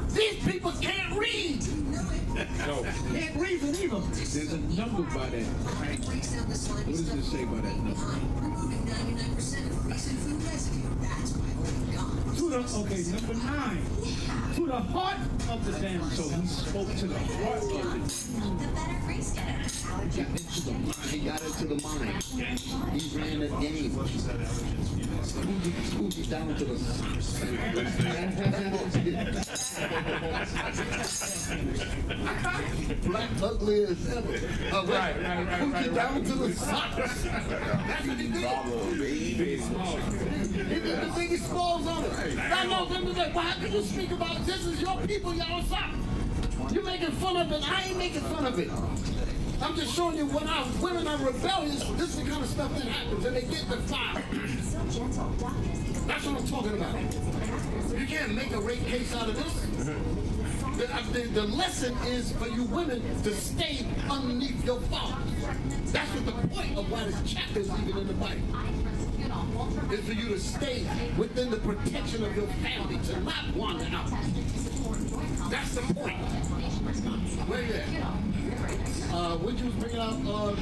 These people can't read. No. Can't reason either. There's a number by that. What does it say by that number? Number 9. To the heart of the damsel. So he spoke to the heart of it. He got into the mind. He ran the game. Scooted down to the black ugly as ever. Right. Down to the socks. That's what he did. The thing is falls on it. I know them to say, well, how can you speak about this is your people, y'all stop. You're making fun of it. I ain't making fun of it. I'm just showing you when our women are rebellious, this is the kind of stuff that happens, and they get defiled. That's what I'm talking about. You can't make a rape case out of this. The lesson is for you women to stay underneath your father. That's what the point of why this chapter is even in the Bible. Is for you to stay within the protection of your family, to not wander out. That's the point. Where you at? What you was bringing out, Elon?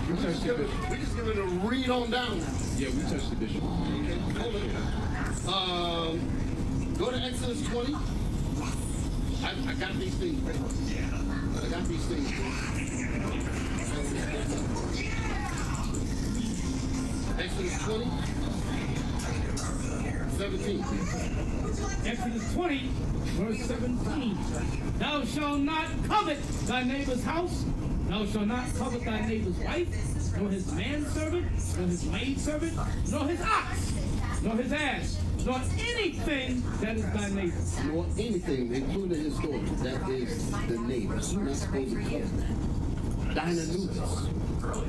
We just give it a read on down now. Yeah, we touched the bishop. Okay, hold it. Go to Exodus 20. I got these things ready. I got these things ready. Exodus 20, 17. Exodus 20, verse 17. Thou shalt not covet thy neighbor's house. Thou shalt not covet thy neighbor's wife, nor his manservant, nor his maidservant, nor his ox, nor his ass, nor anything that is thy neighbor. Nor anything, including his daughter. That is the neighbor. You're not supposed to covet that. Dinah knew this.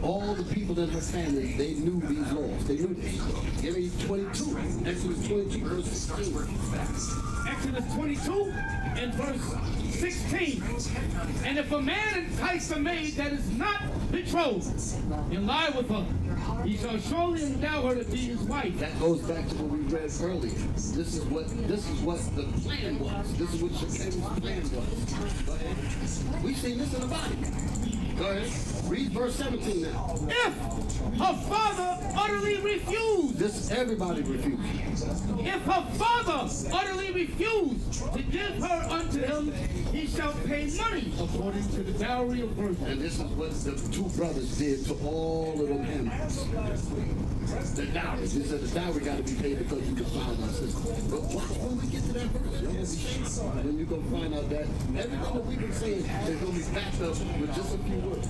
All the people in her family, they knew these laws. They knew this. Give me 22. Exodus 22, verse 16. Exodus 22 and verse 16. And if a man entice a maid that is not betrothed and lie with her, he shall surely endow her to be his wife. That goes back to what we read earlier. This is what the plan was. This is what Shekem's plan was. Go ahead. We've seen this in the Bible. Go ahead. Read verse 17 now. If her father utterly refused. This everybody refused. If her father utterly refused to give her unto him, he shall pay money according to the dowry of virgin. And this is what the two brothers did to all of them handmaids. The dowry. They said the dowry got to be paid because you defiled our sister. But watch when we get to that verse. You're going to be shocked when you're going to find out that everything that we've been saying is going to be backed up with just a few words.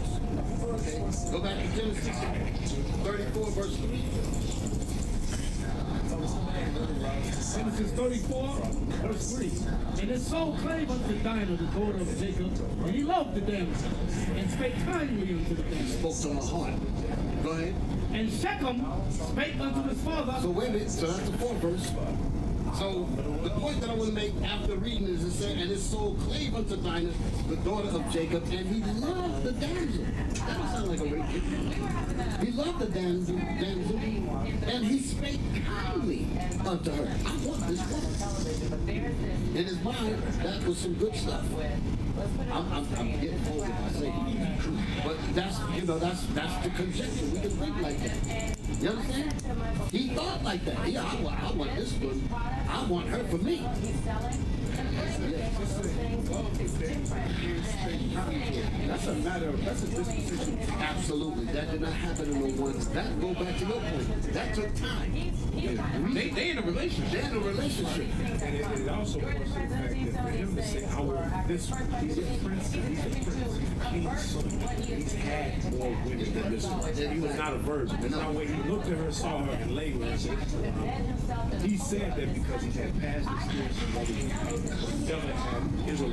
Okay? Go back to Genesis 34, verse 3. Genesis 34, verse 3. And his soul clave unto Dinah, the daughter of Jacob, and he loved the damsel, and spake kindly unto the damsel. Spoke to her heart. Go ahead. And Shechem spake unto his father. So wait a minute. So that's the fourth verse. So the point that I want to make after reading this is saying, and his soul clave unto Dinah, the daughter of Jacob, and he loved the damsel. That don't sound like a rape. He loved the damsel, and he spake kindly unto her. I want this woman. In his mind, that was some good stuff. I'm getting old if I say it. But that's the conjecture. We can think like that. You understand? He thought like that. Yeah, I want this one. I want her for me. That's a disposition. Absolutely. That did not happen in no one. That go back to your point. That took time. They in a relationship. They're in a relationship. And it also points to the fact that for him to say, I want this one, he's a prince, he's had more women than this one. He was not a virgin. That's not where he looked at her, saw her, and laid with her and said, he said that because he had past experience with other women. Devil had Israel.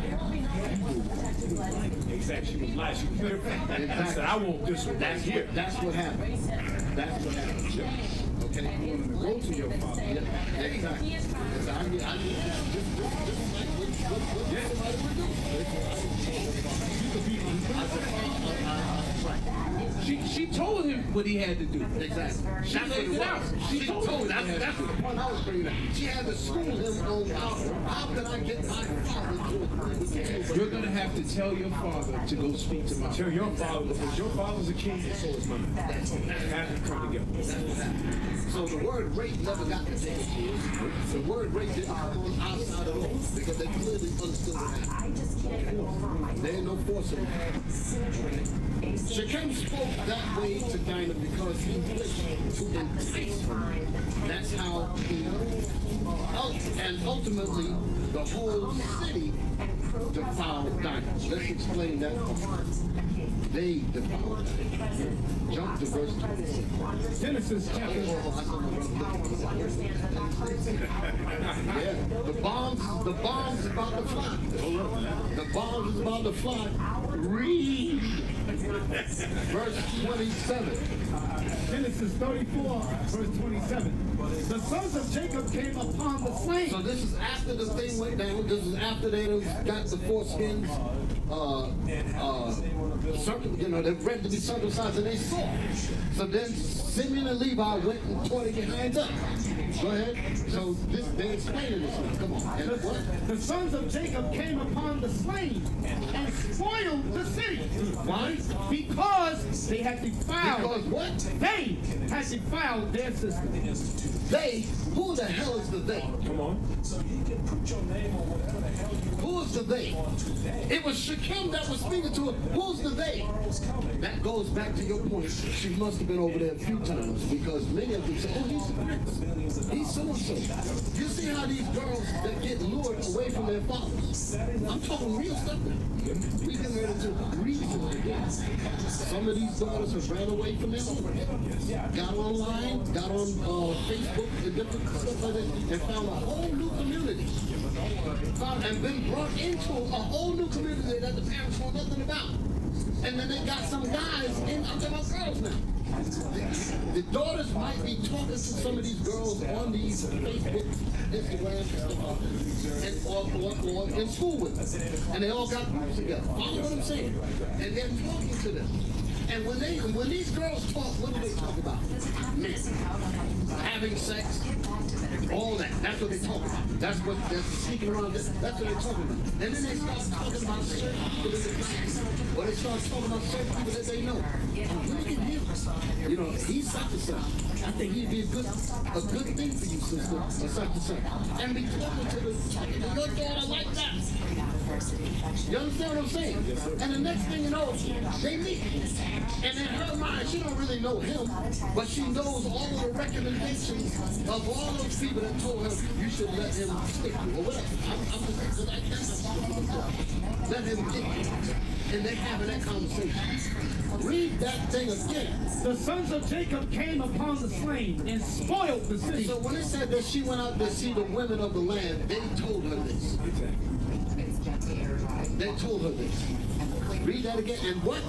Exactly. She was light. She was different. And I said, I want this one. That's here. That's what happened. That's what happened. Yep. Okay. Go to your father. Yeah, exactly. Just like what somebody would do. She told him what he had to do. Exactly. She laid it out. She told him. That's the point I was bringing up. She had to school him on how can I get my father to agree with me. You're gonna have to tell your father to go speak to my Tell your father, because your father's a king, and so is mine. Have to come together. So the word rape never got to take it. The word rape didn't come on our side at all because they clearly understood what happened. There ain't no force in it. Shechem spoke that way to Dinah because he wished to entice her. That's how he, and ultimately the whole city defiled Dinah. Let's explain that. They defiled Dinah. Jump to verse 26. Genesis chapter 1. Yeah, the bombs is about to fly. The bombs is about to fly. Read verse 27. Genesis 34, verse 27. The sons of Jacob came upon the slain. So this is after the thing went down. This is after they got the foreskins, they're ready to be circumcised, and they saw. So then Simeon and Levi went and tore their hands up. Go ahead. So they're explaining this now. Come on. And what? The sons of Jacob came upon the slain and spoiled the city. Why? Because they had defiled. Because what? They had defiled their sister. They? Who the hell is the they? Come on. Who is the they? It was Shechem that was speaking to her. Who's the they? That goes back to your point. She must have been over there a few times because many of them say, oh, he's the prince. He's so-and-so. You see how these girls that get lured away from their fathers. I'm talking real stuff now. We can ready to reason again. Some of these daughters have ran away from their owners. Got online, got on Facebook and different stuff like that, and found a whole new community. And been brought into a whole new community that the parents know nothing about. And then they got some guys in, I'm talking about girls now. The daughters might be talking to some of these girls on these Facebook, Instagram, and or in school with them. And they all got groups together. Follow what I'm saying? And they're talking to them. And when these girls talk, what do they talk about? Men. Having sex. All that. That's what they talk about. That's what they're sneaking around. That's what they're talking about. And then they start talking about certain people that they know. Or they start talking about certain people that they know. Look at him. You know, he's such and such. I think he'd be a good thing for you, sister, or such and such. And be talking to your daughter like that. You understand what I'm saying? And the next thing you know, they meet. And in her mind, she don't really know him, but she knows all of the recommendations of all those people that told her you should let him stick you or whatever. Let him get you. And they're having that conversation. Read that thing again. The sons of Jacob came upon the slain and spoiled the city. So when it said that she went out to see the women of the land, they told her this. They told her this. Read that again. And what?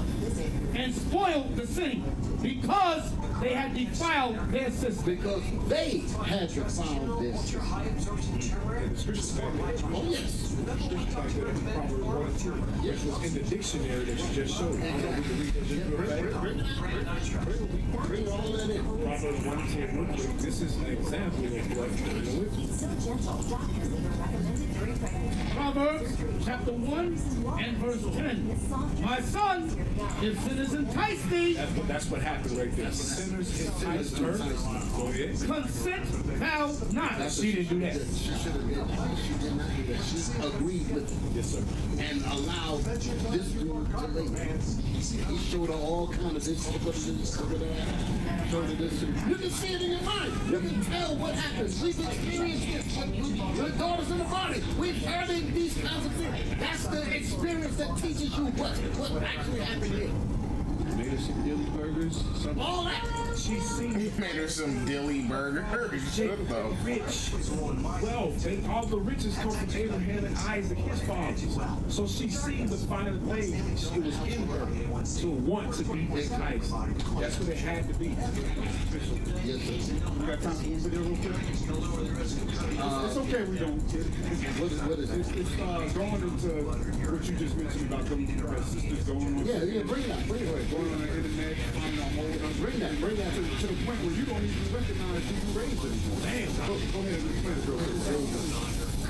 And spoiled the city because they had defiled their system. Because they had defiled their system. And the scriptures back that. Oh, yes. The scriptures back that in Proverbs 1 and 2, which was in the dictionary that you just showed. I don't know if we can read that just real fast. Bring all that in. Proverbs 1 and 10 real quick. This is an example of what Proverbs chapter 1 and verse 10. My son, if sinners entice thee, that's what happened right there. Sinners enticed her. Go ahead. consent thou not. She didn't do that. She should have been. She did not do that. She agreed with it. Yes, sir. And allowed this dude to lay. He showed her all kind of this, look at this, look at that. Showed her this. You can see it in your mind. You can tell what happens. We've experienced this with daughters in the body. We've heard these kinds of things. That's the experience that teaches you what actually happened here. Made us some dilly burgers. Something. All that. She's seen He made her some dilly burgers. Good though. rich. Well, all the riches come from Abraham and Isaac, his fathers. So she seen the finer thing. It was in her to want to be enticed. That's what it had to be. Yes, sir. We got time for one video real quick? It's okay we don't. What is it? It's going into what you just mentioned about the sisters going on. Yeah, bring that. Bring it. Going on the internet, finding out more. Bring that. To the point where you don't even recognize who you raised anymore. Damn. Go ahead and explain it real quick.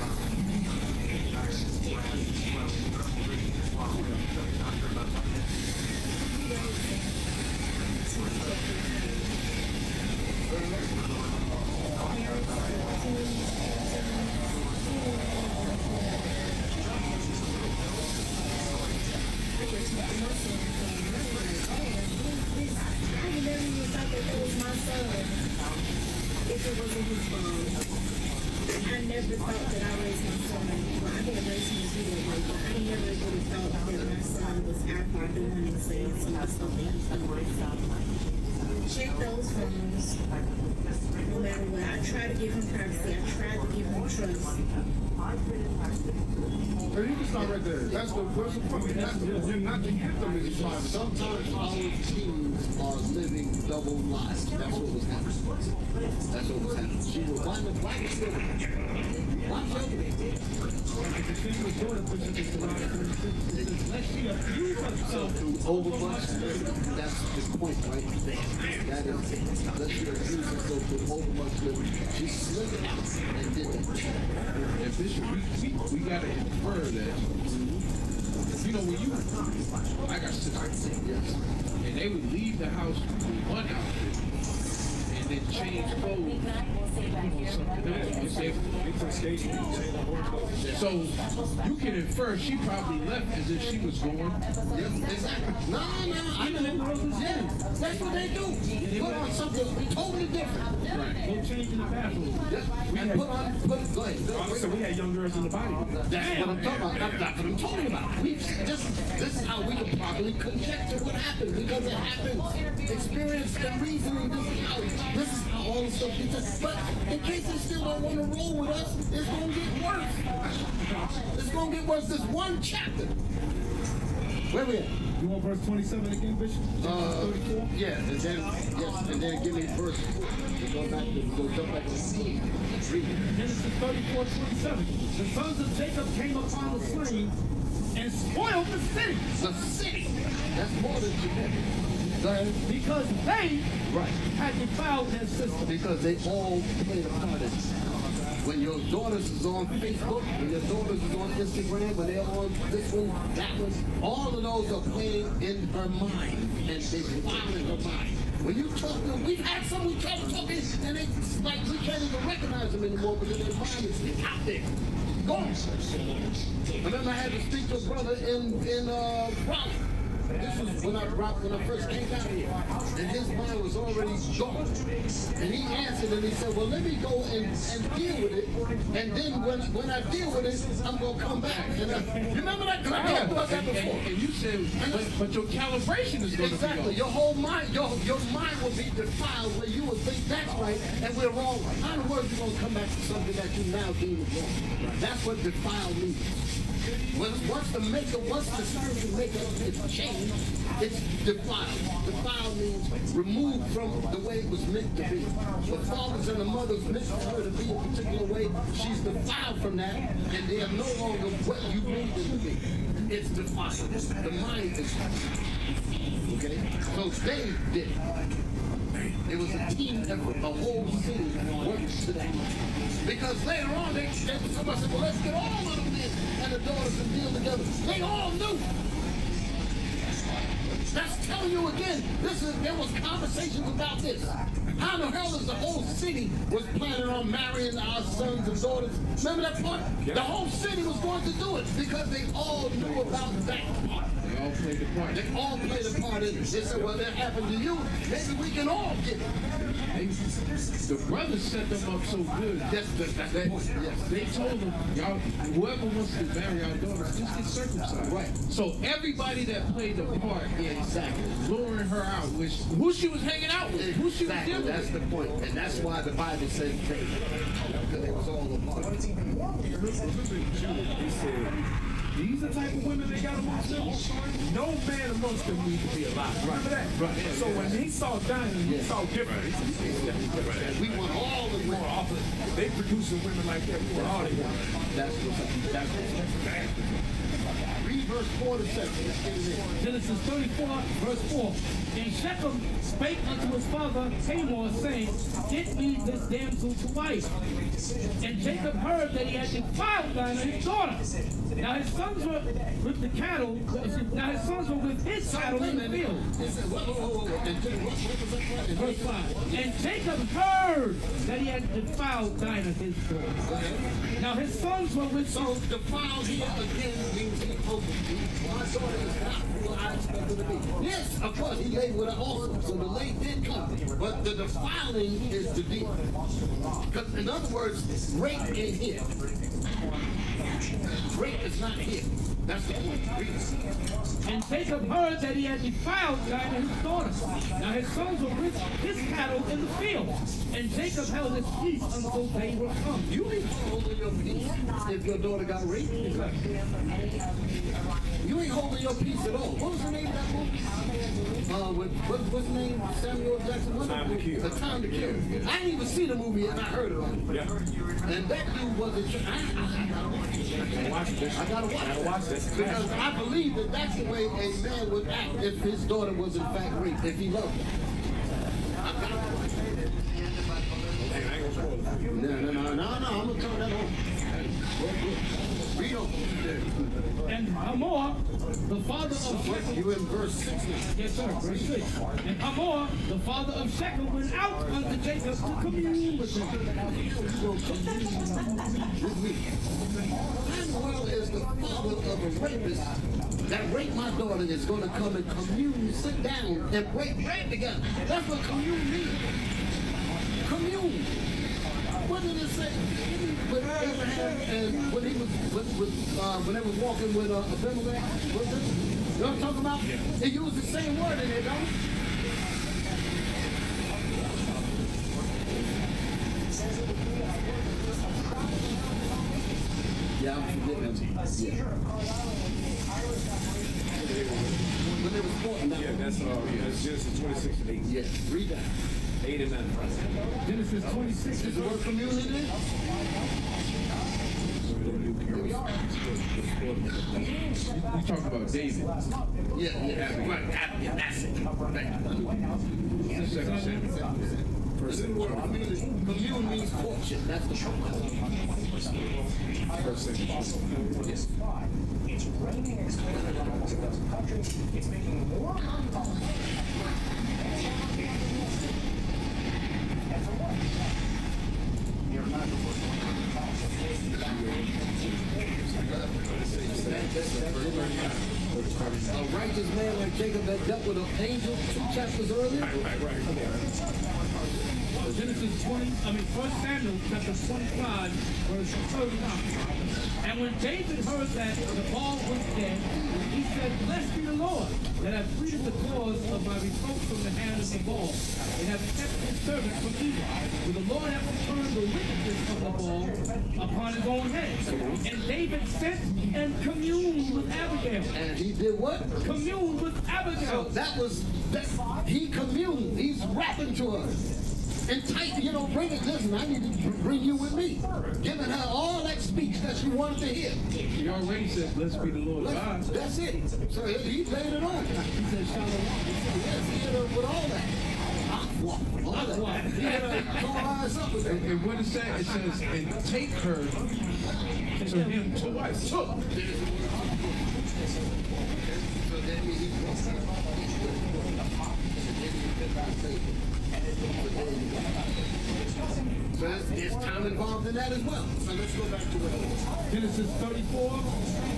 I never even thought that was my son. If it wasn't his fault. I never thought that I raised my son. Well, I didn't raise him either way, but I never really thought that my son was out there doing and saying some of the stuff that he's doing. Check those phones. No matter what. I try to give him privacy. I try to give him trust. Hey, you can start right there. That's the point. You're not the victim in this life. Sometimes our teens are living double lives. That's what was happening. That's what was happening. She was violent, black still. Watch out. So through overmuch, that's the point right there. That is it. Let's she abused herself through overmuch living. She slid out and did that. And Bishop, we gotta infer that, you know, when you, I got sisters, Yes. and they would leave the house with one outfit, and then change clothes, you know, something else. So you can infer she probably left as if she was going. Yes, exactly. No, I know. Yeah, that's what they do. Put on something totally different. Right. Go change in the bathroom. And go ahead. So we had young girls in the body. That's what I'm talking about. That's what I'm talking about. This is how we can properly conjecture what happened, because it happens. Experience and reasoning. This is how all the stuff gets. But in case they still don't want to roll with us, it's gonna get worse. It's gonna get worse. This one chapter. Where we at? You want verse 27 again, Bishop? 34? Yeah, and then give me verse 4. We'll jump back to the scene. Genesis 34:27. The sons of Jacob came upon the slain and spoiled the city. The city. That's more than genetic. Go ahead. Because they Right. had defiled their system. Because they all played a part in it. When your daughters is on Facebook, when your daughters is on Instagram, when they're on this one, that one, all of those are playing in her mind, and they defile in her mind. When you talk to them, we've had some we try to talk in, and it's like we can't even recognize them anymore because their mind is out there. Gone. And then I had to speak to a brother in Raleigh. This was when I first came down here, and his mind was already gone. And he answered and he said, well, let me go and deal with it, and then when I deal with it, I'm going to come back. And you remember that? Because I talked about that before. And you said, but your calibration is going to Exactly. be Your whole mind, your mind will be defiled where you will think that's right and we're wrong. How in the world you going to come back to something that you now deem is wrong? That's what defile means. Once the spiritual makeup is changed, it's defiled. Defiled means removed from the way it was meant to be. The fathers and the mothers meant for her to be a particular way. She's defiled from that, and they are no longer what you made them to be. It's defiled. The mind is defiled. Okay? So they did it. It was a team effort, a whole city worked to that. Because later on, somebody said, well, let's get all of them men and the daughters and deal together. They all knew. That's telling you again, there was conversations about this. How in the hell is the whole city was planning on marrying our sons and daughters? Remember that part? The whole city was going to do it because they all knew about that part. They all played the part. They all played a part in it. They said, well, that happened to you. Maybe we can all get it. The brothers set them up so good. That's the point. Yes. They told them, y'all, whoever wants to marry our daughters, just get circumcised. Right. So everybody that played the part, Exactly. luring her out, who she was hanging out with, who she was Exactly. dealing That's with. the point. And that's why the Bible says they. Because they was all a part. He said, these are the type of women they got amongst them. No man amongst them needs to be alive. Remember that? Right. So when he saw Dinah, he saw different. We want all the women. They producing women like that. We want all the women. That's what's Read verse 4 to 7. Let's get it in. Genesis 34, verse 4. And Shechem spake unto his father Hamor, saying, get me this damsel to wife. And Jacob heard that he had defiled Dinah his daughter. Now his sons were with the cattle. Now his sons were with his cattle in the field. It says, what was that? Verse 5. And Jacob heard that he had defiled Dinah his daughter. Now his sons were with. So defiled here again means he opened. My daughter is not who I expected to be. Yes, of course, he laid with her also. So the lay did come. But the defiling is the deal. Because in other words, rape ain't here. Rape is not here. That's the point. Read it. And Jacob heard that he had defiled Dinah his daughter. Now his sons were with his cattle in the field. And Jacob held his peace until they were come. You ain't holding your peace if your daughter got raped. You ain't holding your peace at all. What was the name of that movie? What's the name? Samuel Jackson? What's Time to Kill. The Time to Kill. I didn't even see the movie and I heard about it. Yeah. And that dude wasn't. I gotta watch it. Because I believe that that's the way a man would act if his daughter was in fact raped, if he loved her. I gotta watch it. No, I'm gonna turn that on. Read on. And Hamor, the father of Shechem. You in verse 6 now. Yes, sir, verse 6. And Hamor, the father of Shechem, went out unto Jacob to commune with him. With me. Samuel is the father of a rapist that raped my daughter is going to come and commune, sit down and pray together. That's what commune means. Commune. What did it say? With Abraham and when he was when they was walking with Abimelech, what's it? You know what I'm talking about? They used the same word in there, don't it? Yeah, I'm forgetting. Yeah. When they was courting that. Yeah, that's Genesis 26 and 8. Yeah, read that. 8 and 9. Genesis 26. Is the word communion in it? You talking about David. Yeah, right. Yeah, that's it. Right. Second Samuel. The word commune means courtship. That's the short code. First Samuel. It's raining explosives on most of those countries. It's making more contact. And for what? You're not A righteous man like Jacob that dealt with an angel 2 chapters earlier. Genesis 1 Samuel chapter 25, verse 39. And when David heard that the ball was dead, he said, blessed be the Lord, that have pleaded the cause of my reproach from the hand of the ball, and have kept his servant from evil. For the Lord hath returned the wickedness of the ball upon his own head. And David sent and communed with Abigail. And he did what? Communed with So Abigail. he communed. He's rapping to her. And tight, bring it. Listen, I need to bring you with me. Giving her all that speech that she wanted to hear. He already said, blessed be the Lord God. That's it. So he laid it on. He said, Shalom. Yes, he hit her with all that. All that. He hit her, tore her ass up with that. And what it says, it says, and take her to him to wife. Took. So then he So there's time involved in that as well. So let's go back to what Genesis 34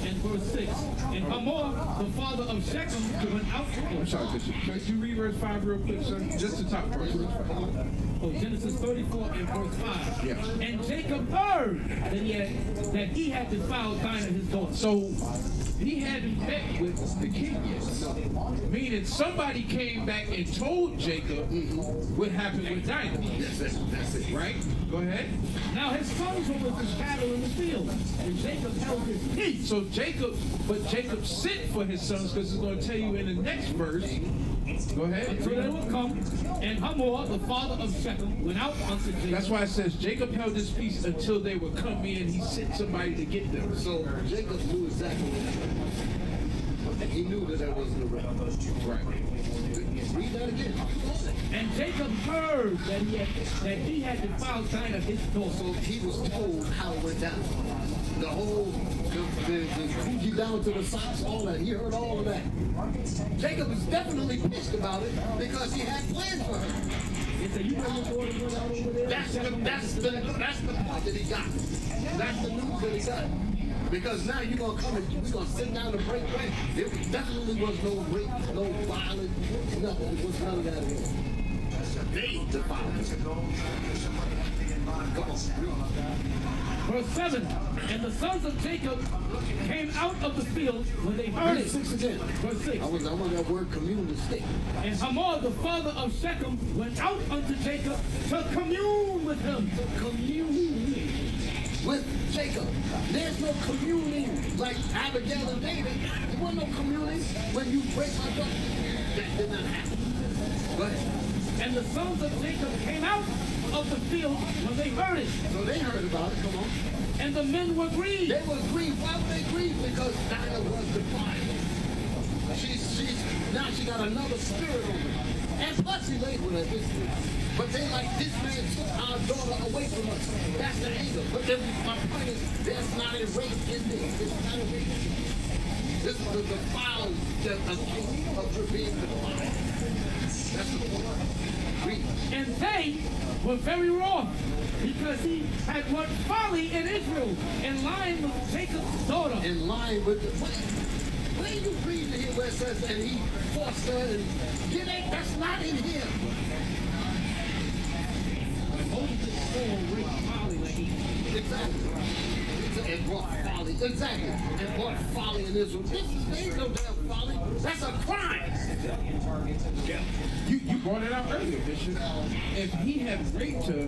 and verse 6. And Hamor, the father of Shechem, went out. I'm sorry, Bishop. Could you read verse 5 real quick, son? Just the top part. Oh, Genesis 34 and verse 5. Yeah. And Jacob heard that he had defiled Dinah his daughter. So he hadn't met with the king yet. Meaning somebody came back and told Jacob what happened with Dinah. That's it. Right? Go ahead. Now his sons were with his cattle in the field, and Jacob held his peace. So Jacob sent for his sons because it's going to tell you in the next verse. Go ahead. So they would come, and Hamor, the father of Shechem, went out unto Jacob. That's why it says Jacob held his peace until they would come in. He sent somebody to get them. So Jacob knew exactly what happened. He knew that there wasn't a record. Right. Read that again. And Jacob heard that he had defiled Dinah his daughter. So he was told how it went down. The whole, the Fuji down to the socks, all that. He heard all of that. Jacob was definitely pissed about it because he had plans for her. He said, you know your daughter went out over there? That's the point that he got. That's the news that he got. Because now you're going to come and we're going to sit down and break bread. There definitely was no rape, no violence, nothing. It was none of that here. They defiled Come on. Verse 7. And the sons of Jacob came out of the field when they heard it. 6 again. Verse 6. I want that word commune to stick. And Hamor, the father of Shechem, went out unto Jacob to commune with him. Commune with Jacob. There's no communing like Abigail and David. There wasn't no communing when you break my daughter. That did not happen. Go ahead. And the sons of Jacob came out of the field when they heard it. So they heard about it. Come on. And the men were grieved. They were grieved. Why were they grieved? Because Dinah was defiled. Now she got another spirit on her. And plus she laid with her history. But they like, this man took our daughter away from us. That's the anger. But then my point is, there's not a rape in this. It's not a rape in this. This is the defiled of her being defiled. That's the point. Read. And they were very wroth, because he had worked folly in Israel, in line with Jacob's daughter. In line with the... Where you reading here where it says that he forced her and... That's not in here. Exactly. And brought folly. Exactly. And brought folly in Israel. This ain't no damn folly. That's a crime. Yeah. You brought it out earlier, Bishop. If he had raped her,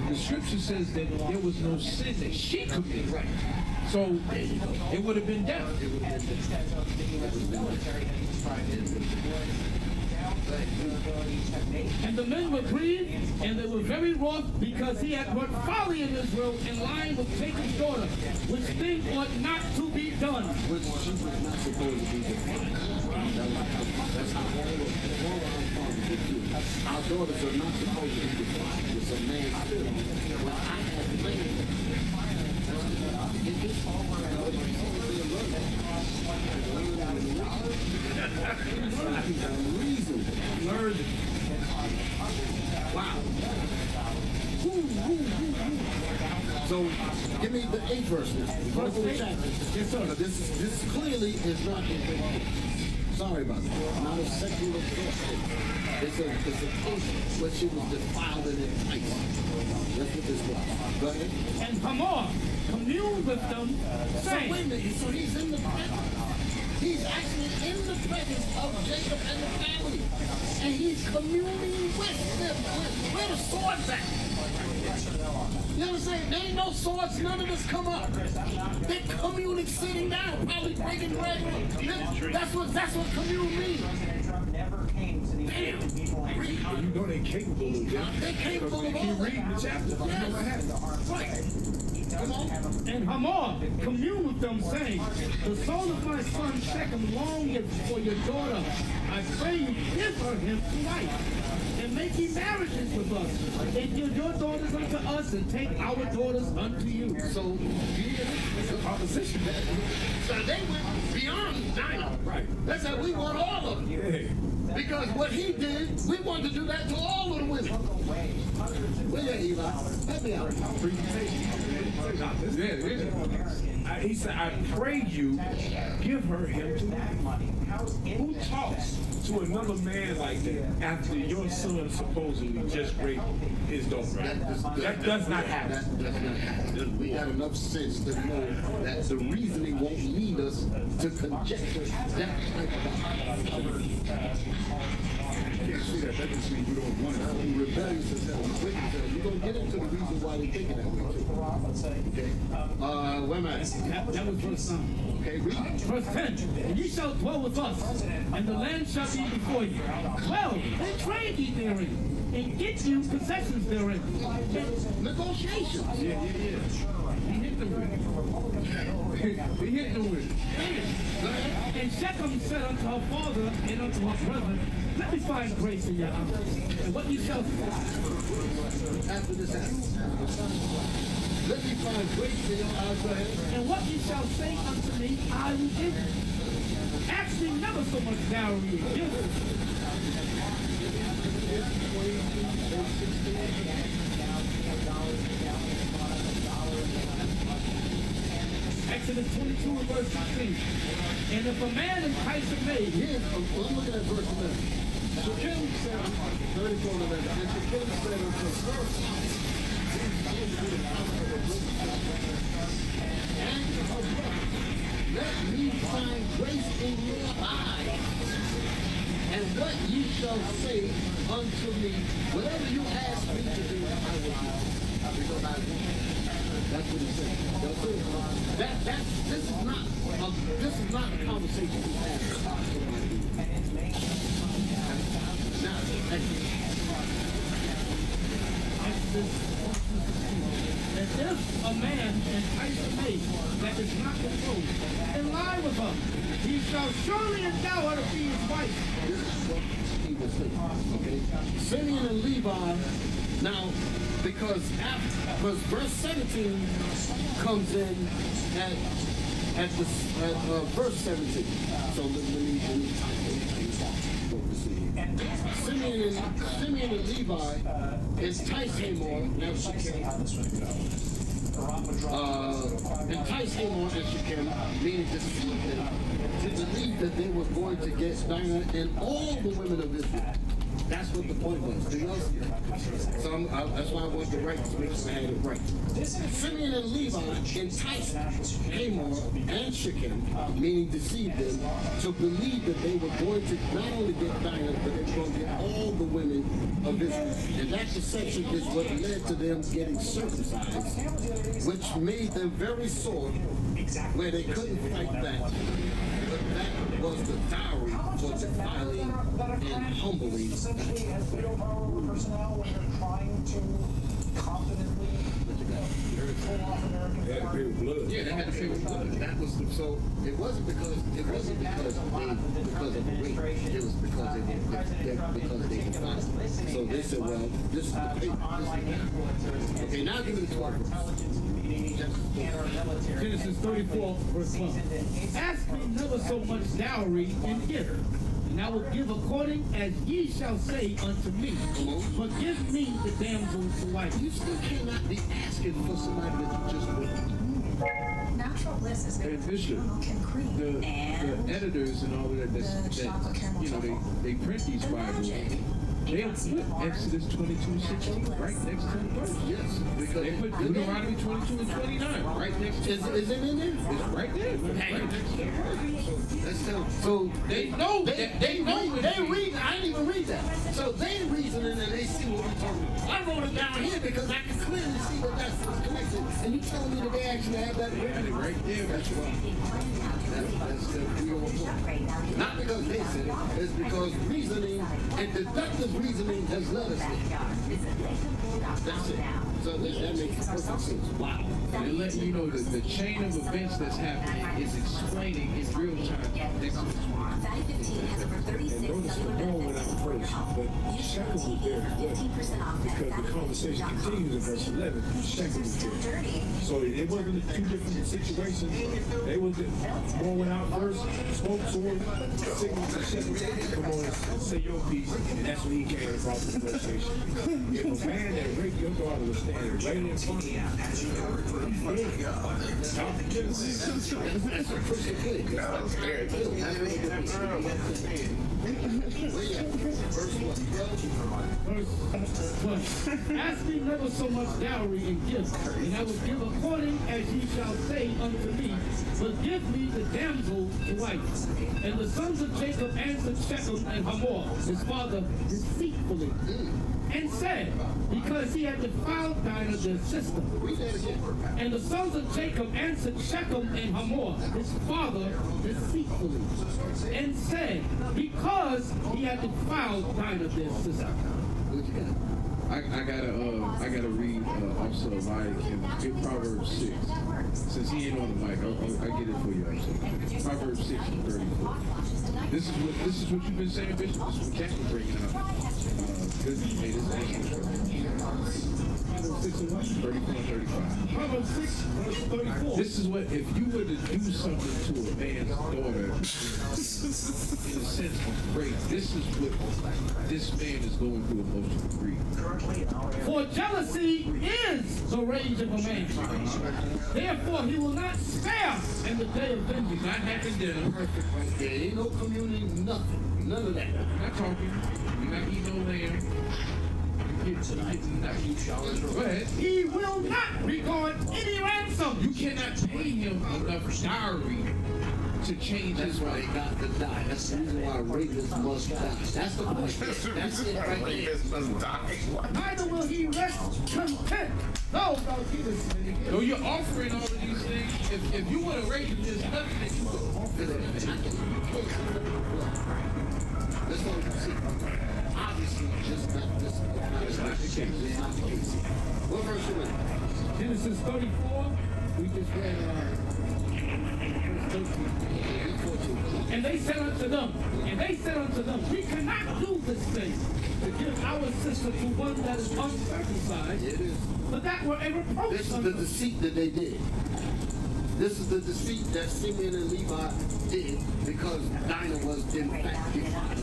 the scripture says that there was no sin that she committed. Right. So it would have been death. And the men were grieved, and they were very wroth, because he had worked folly in Israel, in line with Jacob's daughter, which thing ought not to be done. Which she was not supposed to be defined. That's how all our fathers do. Our daughters are not supposed to be defined. It's a man's spirit. Well, I have plans. Reason. Learn. Wow. So, give me the 8th verse now. Verse 8. Yes, sir. Now, this clearly is not sorry about that. Not a sexual assault. It's a case where she was defiled and enticed. That's what this was. Go ahead. And Hamor communed with them, So saying, wait a minute. So he's in the He's actually in the presence of Jacob and the family. And he's communing with them. Where the swords at? You know what I'm saying? There ain't no swords, none of this come up. They're communing sitting down, probably breaking bread. That's what commune means. Damn. You know they're capable of that. They're capable of all Keep reading the chapter. You know what happens. Right. Come on. And Hamor commune with them, saying, the soul of my son Shechem longeth for your daughter. I pray you give her him to wife, and make ye marriages with us, and give your daughters unto us, and take our daughters unto you. So, it's a proposition. So they went beyond Dinah. Right. They said, we want all of them. Yeah. Because what he did, we wanted to do that to all of the women. Where you, Eli? Let me out. He said, I pray you give her him to wife. Who talks to another man like that after your son supposedly just raped his daughter? That does not happen. That does not happen. We got enough sense to know that the reasoning won't lead us to conjecture that type of You can't see that. That just means you don't want it. rebellious as hell, wicked as hell. You're going to get into the reason why they're thinking that way too. Okay. Where am I? That was verse 9. Okay, read. Verse 10, and ye shall dwell with us, and the land shall be before you. Well, and trade ye therein, and get you possessions therein. Negotiations. Yeah. He hit them with it. He hit them with it. And Shechem said unto her father and unto her brethren, let me find grace in your house. And what ye shall After this happens. Let me find grace in your eyes. Go ahead. and what ye shall say unto me, I will give you. Ask me never so much dowry and give. Exodus 22 and verse 16. And if a man entice a maid, I'm looking at verse 11. Shechem said, 34:11, and Shechem said unto her house, and to her brother, let me find grace in your eyes, and what ye shall say unto me, whatever you ask me to do, I will do. Because I will. That's what he said. This is not a conversation we have about somebody. Now, and if a man entice a maid that is not betrothed, and lie with her, he shall surely endow her to be his wife. this is what he was saying. Okay? Simeon and Levi, now, because verse 17 comes in at verse 17. So let me Simeon and Levi entice Hamor, now Shechem. Entice Hamor and Shechem, meaning deceive them, to believe that they were going to get Dinah and all the women of Israel. That's what the point was. Do you know? So that's why I wanted to write to make sure I had it right. Simeon and Levi enticed Hamor and Shechem, meaning deceived them, to believe that they were going to not only get Dinah, but they were going to get all the women of Israel. And that deception is what led to them getting circumcised, which made them very sore, where they couldn't fight back. But that was the dowry for defiling and humbling. Essentially, as veto power over personnel when they're trying to confidently pull off American They had to pay with blood. Yeah, they had to pay with blood. That was so. It wasn't because of the rape. It was because they defied. So they said, well, this is the pay. Okay, now give me the 12 verse. Genesis 34, verse 12. Ask me never so much dowry and gift, and I will give according as ye shall say unto me. But give me the damsel to wife. You still cannot be asking for somebody that you just with. Natural bliss is And Bishop, the editors and all of that, they print these Bibles, They put Exodus 22:16 right next to the verse. Yes, because They put Deuteronomy 22 and 29 right next to it. is it in there? It's right there. Right next to the verse. That's them. So They know that. They know what they it means. read. I didn't even read that. So they reasoning and they see what I'm talking about. I wrote it down here because I can clearly see what that's connected. And you telling me that they actually have that written Right there. That's why. That's the real point. Not because they said it, it's because reasoning and deductive reasoning has led us there. That's it. So that makes perfect sense. Wow. And it let you know that the chain of events that's happening is explaining in real time. Exodus 22. And notice the wrong went out first, but Shechem was there as well. Because the conversation continues in verse 11. Shechem was there. So it wasn't two different situations. They was one went out first, spoke to him, signaled to Shechem, come on, say your piece, and that's when he came and brought the negotiation. If a man that raped your daughter was standing right in front of you, That's a crystal clear. That was scary. Verse what? Verse 12. Ask me never so much dowry and gifts, and I will give according as ye shall say unto me. But give me the damsel to wife. And the sons of Jacob answered Shechem and Hamor, his father, deceitfully, and said, because he had defiled Dinah their sister. And the sons of Jacob answered Shechem and Hamor, his father, deceitfully, and said, because he had defiled Dinah their sister. What you got? I gotta read also get Proverbs 6. Since he ain't on the mic, I get it for you also. Proverbs 6 and 34. This is what you've been saying, Bishop. This is what Cat was bringing out. Good. Hey, this is excellent. Proverbs 6 and what? 34 and 35. Proverbs 6, verse 34. This is what, if you were to do something to a man's daughter, in a sense of grace, this is what this man is going through emotional grief. For jealousy is the rage of a man. Therefore he will not spare in the day of vengeance. Not having dinner. There ain't no communing, nothing. None of that. We're not talking. We're not eating no lamb. Go ahead. He will not regard any ransom. You cannot pay him enough dowry to change That's his why they life. got to die. That's the reason why rapists must die. That's the point. That's it right there. Rapist must die. Neither will he rest content. No, So you're offering all of these things. If you want to rape him, there's nothing that you can offer that. Let's go see. Obviously, just not this. It's not the case. It's not the case. What verse you in? Genesis 34, we just read verse 13. And they said unto them, we cannot do this thing to give our sister to one that is uncircumcised, It is. but that were a reproach This is unto the us. deceit that they did. This is the deceit that Simeon and Levi did because Dinah was in fact defiled.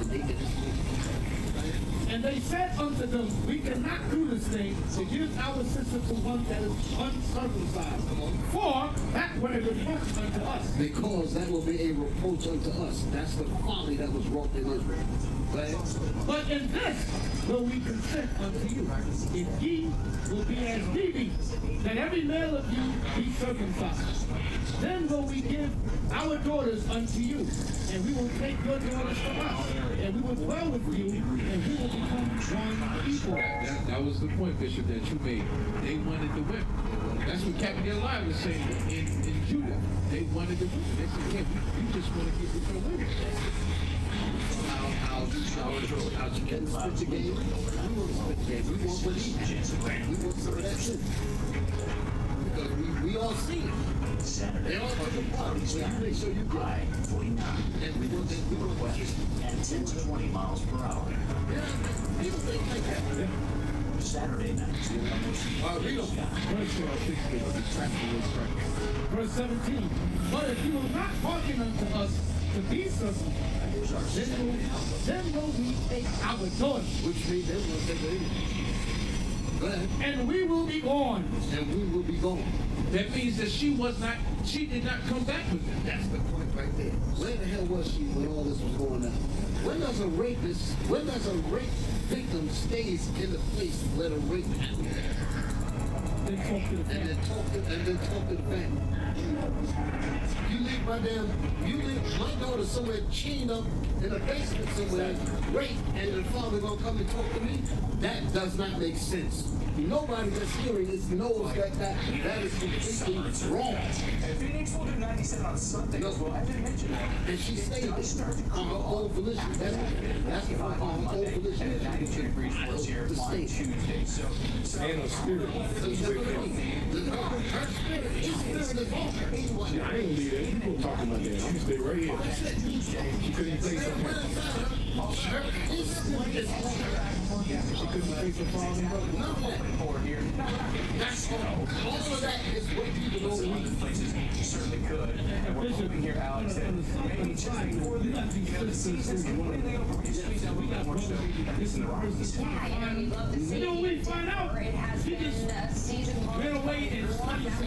And they did it. And they said unto them, we cannot do this thing to give our sister to one that is uncircumcised, for that were a reproach unto us. Because that will be a reproach unto us. That's the folly that was wrought in Israel. Right? But in this will we consent unto you, if ye will be as we be, that every male of you be circumcised. Then will we give our daughters unto you, and we will take your daughters from us, and we will dwell with you, and we will become one people. That was the point, Bishop, that you made. They wanted the women. That's what Captain Eli was saying in Judah. They wanted the women. They said, yeah, we just want to get with your women. How you can split the game? We want to split the game. We won't believe that. We want some of that too. Because we all see it. They all took a part. So you make sure you get it. And we want that. At 10 to 20 miles per hour. Yeah, people think like that. Saturday night. Read them. Verse 17. But if you will not hearken unto us to be circumcised, then will we take our daughters, Which means they will take it in. Go ahead. and we will be gone. And we will be gone. That means that she did not come back with them. That's the point right there. Where the hell was she when all this was going on? when does a rape victim stays in the place where the rape happened? They talk to the And then talk to the family. You leave my daughter somewhere chained up in a basement somewhere, raped, and the father gonna come and talk to me? That does not make sense. Nobody that's hearing this knows that is completely wrong. And Phoenix will do 97 on Sunday as well. I didn't mention that. And she stayed on her own volition. That's on her own volition. 92 degrees for us here on Tuesday. So And her spirit. Her spirit is on her. I ain't gonna leave that. You gonna talk about that. You stay right here. She couldn't say something. She couldn't face her father and brother. None of that. That's all. All of that is what people don't read. places certainly could. And we're hoping here, Alex, that maybe just before the season's completely over, we squeeze out a little more stuff in the Rockies. Yeah, you'd love to see. You know, we find out. It has She been just season long. ran away and That's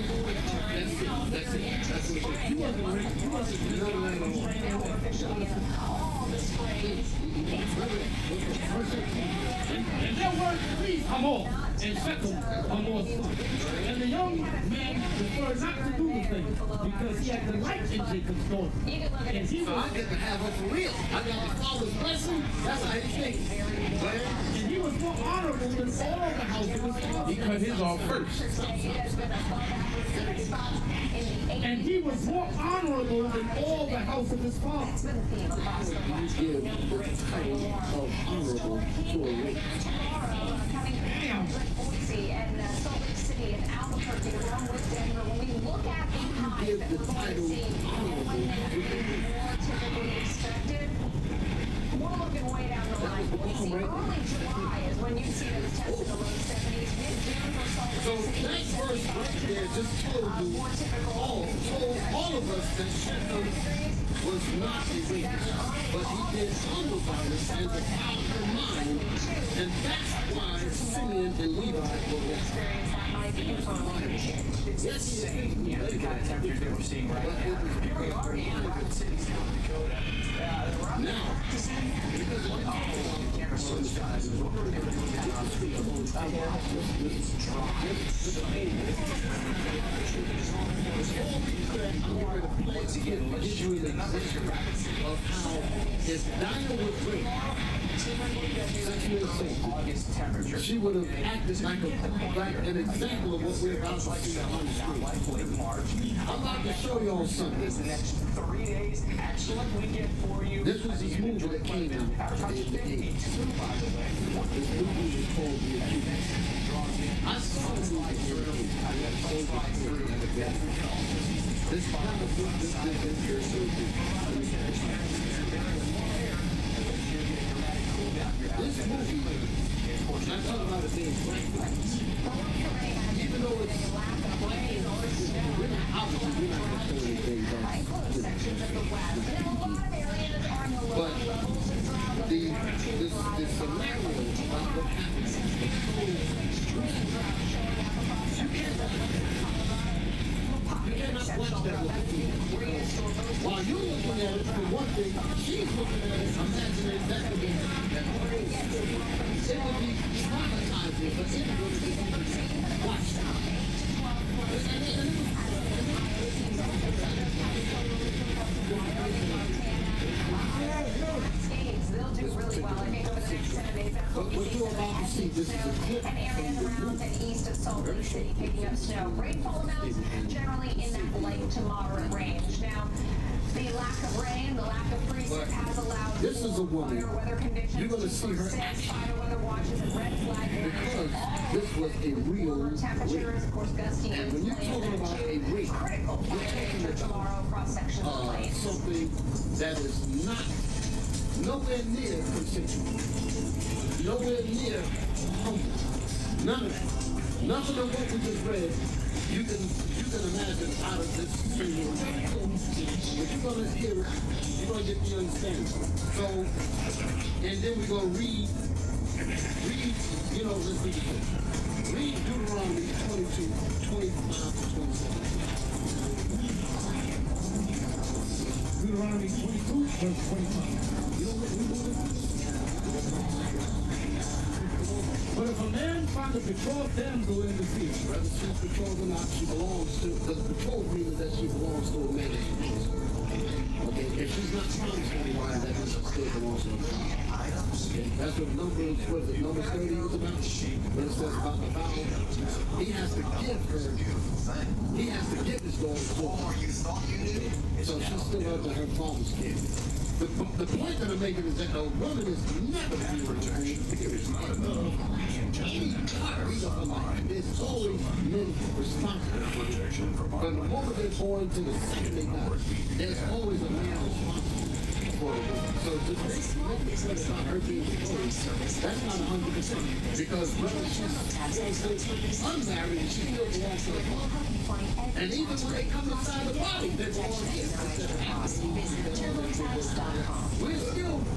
it. you wasn't raped. You wasn't Now we're officially in all the sprays. And their word please come on. And second, come on. And the young man preferred not to do the thing because he had the light engine control. You can look at And it. he So I was get to have her for real. I got the father's blessing. That's how he thinks. and he was more honorable than all the house of his father. He cut his off first. It has been above average spots in the 80s. And he was more honorable than all the house of his father. That's been the theme across the West. Give the title of honorable to a rape. Tomorrow, coming from Boise and Salt Lake City and Albuquerque, along with Denver, when we look at the highs Give that the we're going to title see, and honorable when to they're a rape. more typically expected, we're looking way down the line. Boise, early July is when you see those tests in the low 70s. Mid-June for Salt So Lake City, that verse right there just told you more typical. all of us that Sheffield was not a rapist, but he did humble violence and defiled her mind, and that's why Simeon and Levi were wrong. Yes, he is. Yeah, the kind of temperatures that we're seeing right now. Here we are in Rapid City, South Dakota. Now, because of Camera switch guys. once again, let's give you an example of how if Dinah was raped, sexually assaulted, August temperature. she would have acted like an example of what we're about to see on the screen. I'm about to show you all something. The next 3 days, excellent weekend for you. This was this movie that came out in the 80s. This movie is called The Accused. I saw the movie here. This kind of book, this movie, I'm talking about it being black. Even though it's obviously we're not going to show anything but the scenario about what happened is so you cannot watch that with the TV. While you're looking at it for one thing, she's looking at it, imagining that could be that crazy. It would be traumatizing, but it would be watched. They'll do really well, I think, over the next 7 days. But what you're about to see, this is a clip An area around and east of Salt Lake City picking up snow. Rainfall amounts generally in that light to moderate range. Now, the lack of rain, the lack of freezing has allowed This is a woman. fire weather conditions You're gonna see her persist. action. Fire weather watches and red flag areas. because this was a real Cooler rape. temperatures, of course, gusty And when you're winds talking about a rape, critical you're fire talking danger about tomorrow across sections of the plains. something that is not nowhere near consensual, nowhere near humble. None of that. Nothing of what we just read. You can imagine out of this film. But you're gonna hear it, you're gonna get the understanding. So, and then we're gonna read, let's read the thing. Read Deuteronomy 22, 25 to 27. Deuteronomy 22, verse 25. You know what we do? But if a man finds a betrothed damsel in the field, Whether she's betrothed or not, she belongs to, because betrothed means that she belongs to a man. Okay, if she's not promised to anyone, that means she still belongs to a man. Okay, that's what Numbers 30 was about. When it says about the vow, he has to give her, he has to give his daughter to her. So she's still under her father's care. The point that I'm making is that a woman is never free of There's always men responsible for protection. From the moment they're born to the second they die, there's always a man responsible for it. So to make it about her being that's not 100%. Because whether she's unmarried, she still belongs to her father. And even when they come inside the body, they belong here.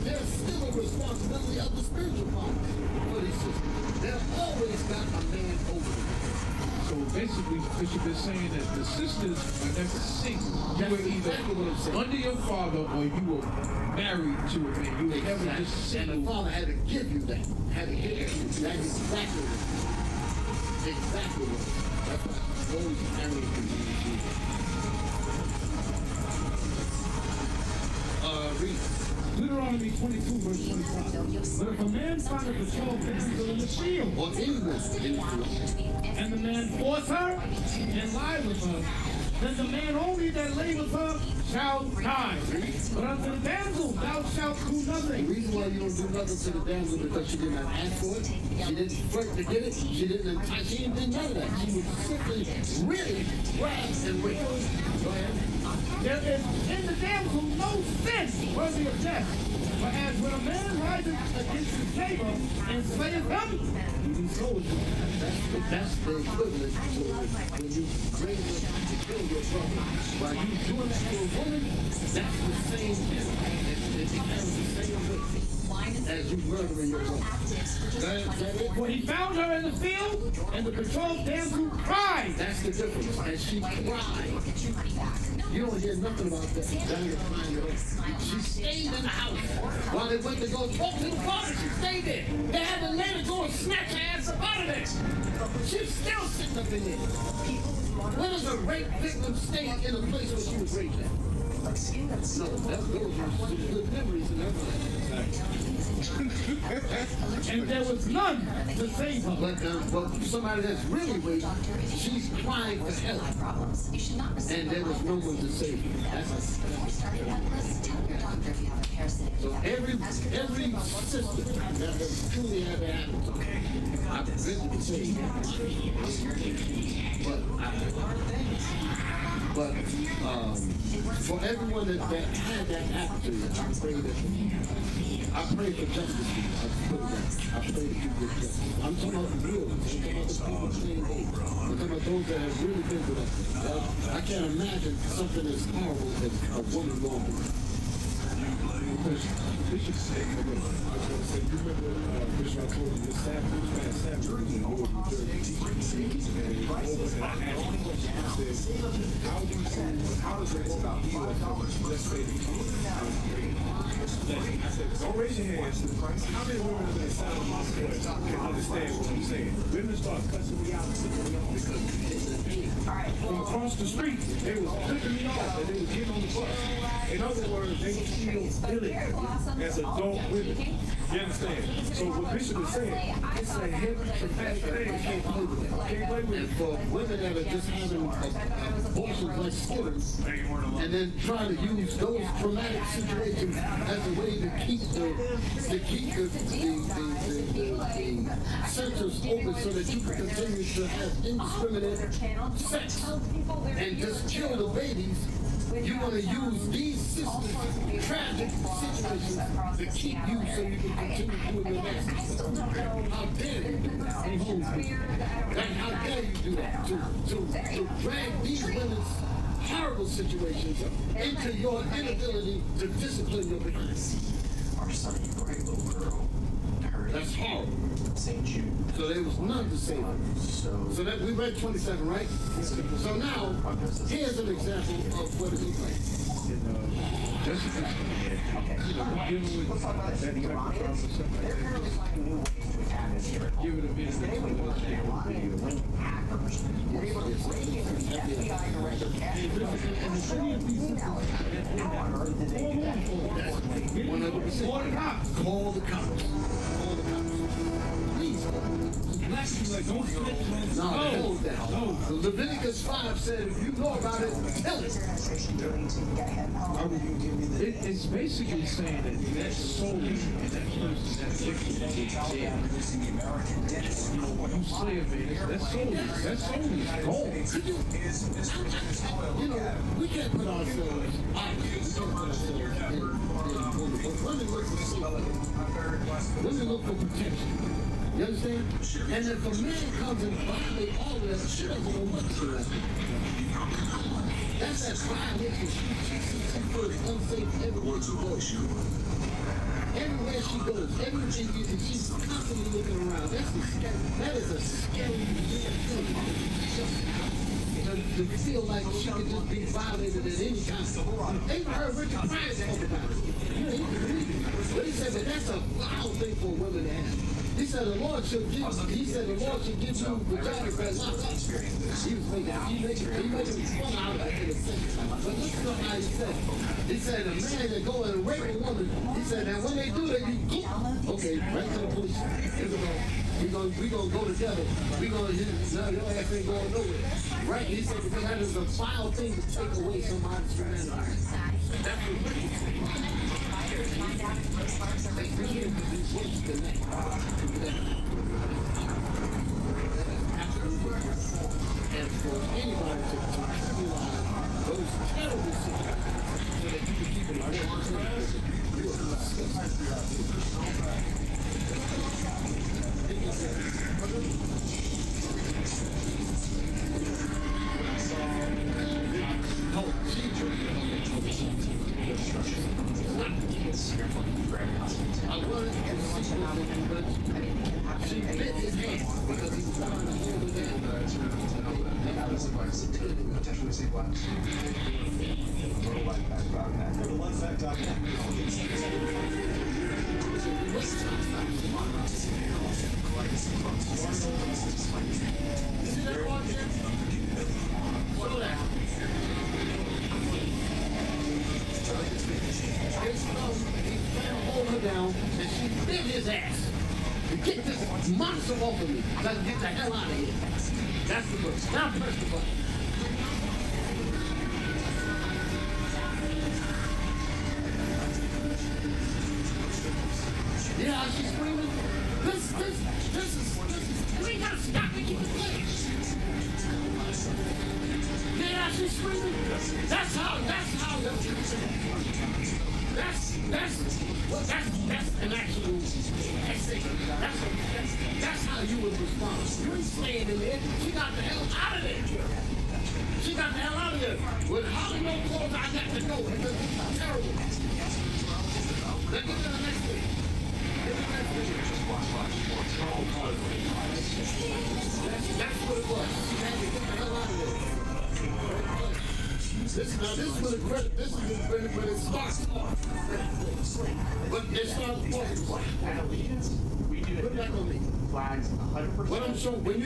There's still a responsibility of the spiritual father for these sisters. They've always got a man over them. So basically, Bishop is saying that the sisters are never single. You were either under your father or you were married to a man. You were never just single. And the father had to give you that. Had to give you that. That's exactly what it is. Exactly what it is. That's why always married to read. Deuteronomy 22, verse 25. But if a man find a betrothed damsel in the field, Or anyone, and the man force her and lie with her, then the man only that lay with her shall die. But unto the damsel thou shalt do the nothing. reason why you don't do nothing to the damsel because she did not ask for it. She didn't flirt to get it. She didn't entice. She didn't do none of that. She was simply really grab and wait. Go ahead. There is in the damsel no sin worthy of death. For as when a man rises against his neighbor and slayeth him, he sold him. That's the equivalent to when you bring her to kill your brother. While you doing that to a woman, that's the same thing. It becomes the same way as you murdering your brother. That it? For he found her in the field, and the betrothed damsel cried. That's the difference. And she cried. You don't hear nothing about that. She stayed in the house while they went to go talk to the father. She stayed there. They had to let her go and snatch her ass up out of there. She's still sitting up in there. When does a rape victim stay in a place where she was raped at? No, those are some good memories and everything. And there was none to save her. But somebody that's really raped, she's crying for help. And there was no one to save her. So every sister that has truly had that happen to her, I've visited saved but for everyone that had that happen to you, I pray for justice. I pray that you get justice. I'm talking about the real ones. I'm talking about the people saying, hey, I'm talking about those that have really been through that. I can't imagine something as horrible as a woman going through. Bishop said, I was going to say, you remember Bishop, I told you this Saturday was in Louisville, New Jersey. And I asked the question, I said, how does it about heal let's say the I said, don't raise your hands. How many women in the South can understand what I'm saying? Women start cussing me out because from across the street, they was flipping me off and they was getting on the bus. In other words, they were still dealing as adult women. You understand? So what Bishop is saying, it's a heavy traumatic thing. Can't play with that. Can't play with it. And for women that are just having abortions like skitters, and then trying to use those traumatic situations as a way to keep the centers open so that you can continue to have indiscriminate sex and just kill the babies. You want to use these sisters' tragic situations to keep you so you can continue doing your next. How dare you do that? How dare you do that? To drag these women's horrible situations into your inability to discipline your behind. Our son, you great little girl. That's horrible. St. Jude. So there was none to save her. So that we read 27, right? So now, here's an example of what it looks like. Jessica's, we dealing with that type of trauma or something like that. Give it a minute to understand the video. Call the cops. Call the cops. Please call the cops. No. Leviticus 5 said if you know about it, tell it. It's basically saying that soul and that person, that victim is dead. You slay a man, that soul is gone. You know, we can't put ourselves women look for safety. Women look for protection. You understand? And if a man comes and violates all of that, she doesn't know what to do. That's that violation. She feels unsafe everywhere she goes. Everywhere she goes, everything, she's constantly looking around. That is a scary thing. To feel like she could just be violated at any time. Even her Richard Pryor spoke about it. You can believe it. But he said that that's a foul thing for women to have. He said the Lord should give you vaginas that lock up. He making fun out of it in a sense. But listen to how he said. He said a man that go and rape a woman, he said, and when they do that, you okay, right to the police. We gonna go together. Your ass ain't going nowhere. Right? He said because that is a vile thing to take away somebody's humanity. That's what and for anybody to realize those terrible situations so that you can keep it away from I wanted to see him, but she bit his hand because he was trying to hold it down. Potentially say what? The one fact I See that one there? Slow down. He's trying to hold her down, and she bit his ass. To get this monster off of me. Let's get the hell out of here. That's the book. Now press the button. Yeah, she's screaming. This is, you ain't gotta stop and keep it playing. Yeah, she's screaming. That's an actual essay. That's how you would respond. You ain't staying in there. She got the hell out of there. She got the hell out of there. With hardly no clothes, I got to go. This is terrible. Let's get to the next thing. That's what it was. She had to get the hell out of there. This is when it starts off. But it starts off. Put that on me. What I'm showing, when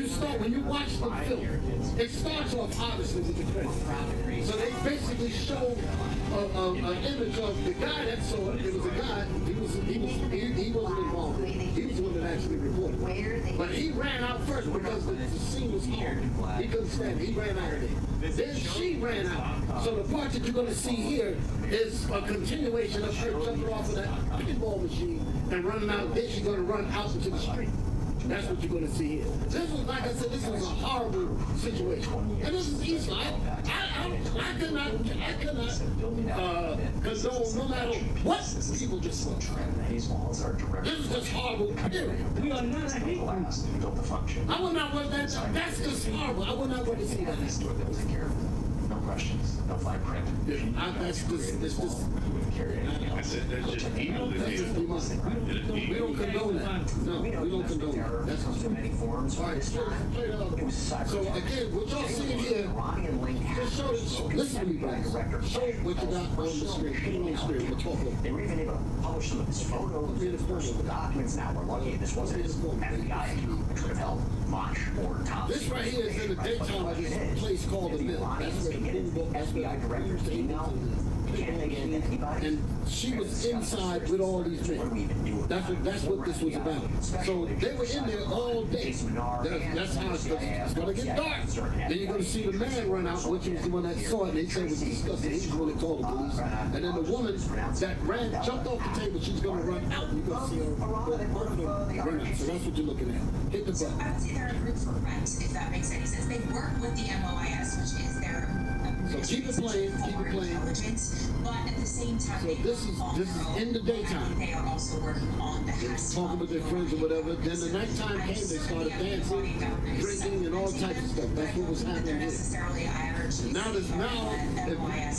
you watch the film, it starts off obviously with the credits. So they basically show an image of the guy that saw it. It was a guy. He wasn't involved. He was the one that actually reported. But he ran out first because the scene was hard. He couldn't stand it. He ran out of there. Then she ran out. So the part that you're going to see here is a continuation of her jumping off of that pinball machine and running out. Then she's going to run out into the street. That's what you're going to see here. This was, like I said, this was a horrible situation. And this is easy. I cannot condone no matter what people just saw. This is just horrible, period. We are not a hate group. I would not want that. That's just horrible. I would not want to see that. questions. No fine print. That's just That's just evil. that's just demonic. We don't condone that. No, we don't condone that. That's comes in many forms. all right. So again, what y'all seeing here, just show it. Listen to me, guys. Show what you got on the screen. Put it on the screen. We'll talk over. They were even able to publish some of his photos and personal documents. Now we're lucky this wasn't his FBI account, which would have held much more top. This right here is in the daytime of this place called the Mill. That's where the pool book, that's where FBI director's email. Can't they get anybody? and she was inside with all these men. That's what this was about. So they were in there all day. That's how it's gonna get dark. Then you're gonna see the man run out, which was the one that saw it, and they said it was disgusting. He's the one that called the police. And then the woman that jumped off the table, she's gonna run out, and you're gonna see her both of them run out. So that's what you're looking at. Hit the button. I would say they're a group for rent, if that makes any sense. They work with the MOIS, which is their So keep it playing, keep it playing. intelligence, but at the same time, So they this is in the daytime. They are also working on the They hash was talking with their friends or whatever. Then the nighttime came, they started dancing, drinking, and all types of stuff. That's what was happening here.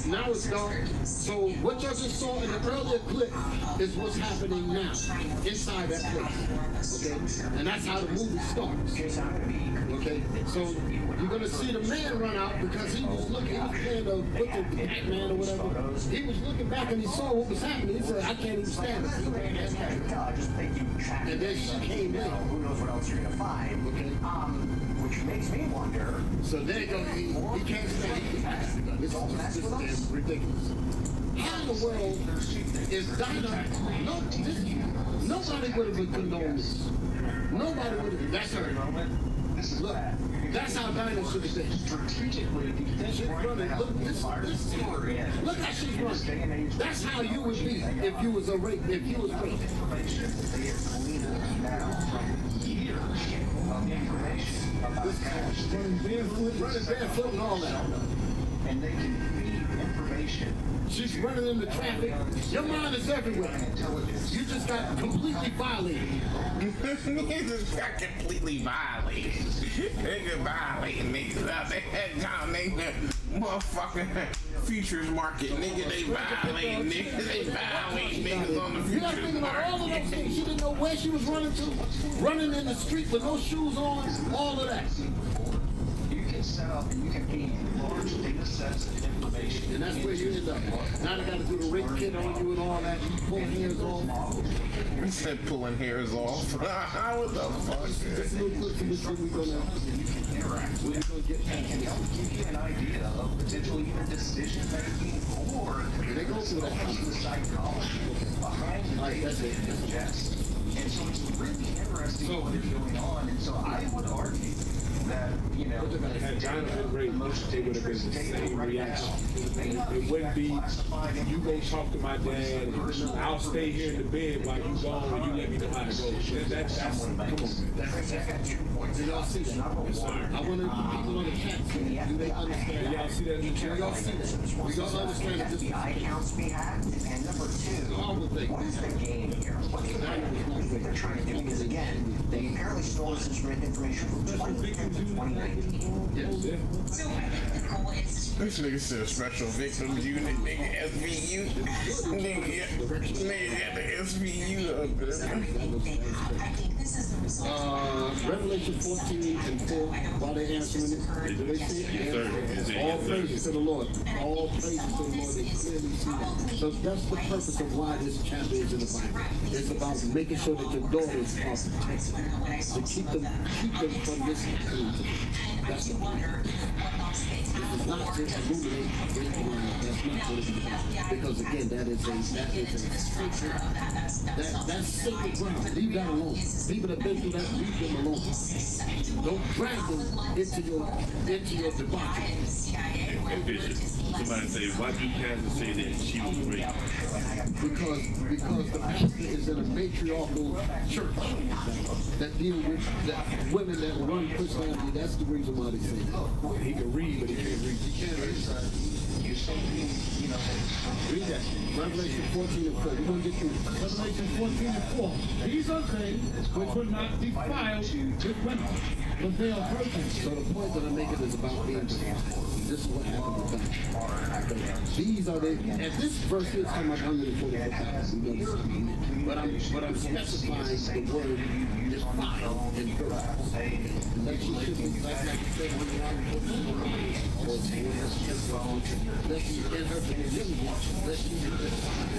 Now it's dark. So what y'all just saw in the earlier clip is what's happening now inside that place. Okay, and that's how the movie starts. Okay, so you're gonna see the man run out because he was looking. He was playing the Batman or whatever. He was looking back and he saw what was happening. He said, "I can't even stand it." I just think you track And then she came in. Who knows what else you're gonna find? Okay. Which makes me wonder. So there you go. He can't stand it. This is damn ridiculous. How in the world is Dinah? Nobody would have condoned this. Nobody would have. That's her. Look, that's how Dinah should have been. She's running. Look how she's running. That's how you would be if you was raped. Running barefoot and all that. And they can feed information. She's running into traffic. Your mind is everywhere. You just got completely violated. You just got completely violated. Nigga violating niggas out there. Nigga, motherfucking futures market. Nigga, they violate niggas. They violate niggas on the You gotta think futures about all of those market. things. She didn't know where she was running to. Running in the street with no shoes on. All of that. You can set up and you can feed large data sets of information. And that's where you end up. Now they gotta do the rape kit on you and all that. You pulling hairs off. He said pulling hairs off. What the fuck? This little clip from this thing we're gonna get past And this. help give you an idea of potentially even decision making or They go through that. the psychology behind the Alright, data that's it. they ingest. And so it's really interesting what is going on. And so I would argue that, you know, Had Dinah been raped, it would have been the same reaction. It wouldn't be, you go talk to my dad, and I'll stay here in the bed while you gone, and you let me know how to go. That's come on, man. Did y'all see that? Yes, sir. I want to people on the chat. Do they understand? Y'all see that in the Do chat? y'all see that? We gotta understand that this is FBI accounts be hacked, and number two, all the things. what is the game here? What they're trying to do is, again, they apparently stole this information from 2010 to 2019. Yes. So I think the goal is This nigga said special victims unit, nigga, SVU. Nigga got the SVU up there. I think this is the result. Revelation 14 and 4, while they're answering it, do they see it? All praises to the Lord. All praises to the Lord. They clearly see that. So that's the purpose of why this chapter is in the Bible. It's about making sure that your daughters are protected. To keep them from this. That's the plan. It's not to illuminate great mind. That's not what it's about. Because again, that's sacred ground. Leave that alone. People that been through that, leave them alone. Don't drag them into your debauchery. Bishop, somebody say, why do Pastor say that she was raped? Because the pastor is in a matriarchal church that deal with that women that run Christianity. That's the reason why they say that. He can read, but he can't read. He can't read. Read that. Revelation 14 and 4. We're going to get through it. Revelation 14 and 4. These are things which will not defile with women. but they are virgins. So the point that I'm making is about being defiled. This is what happened with them. These are the, at this verse here, it's talking about 144,000. But I'm specifying the word defiled in verse. That you should be like you said when you're out of the or that you in her religion, that you be defiled.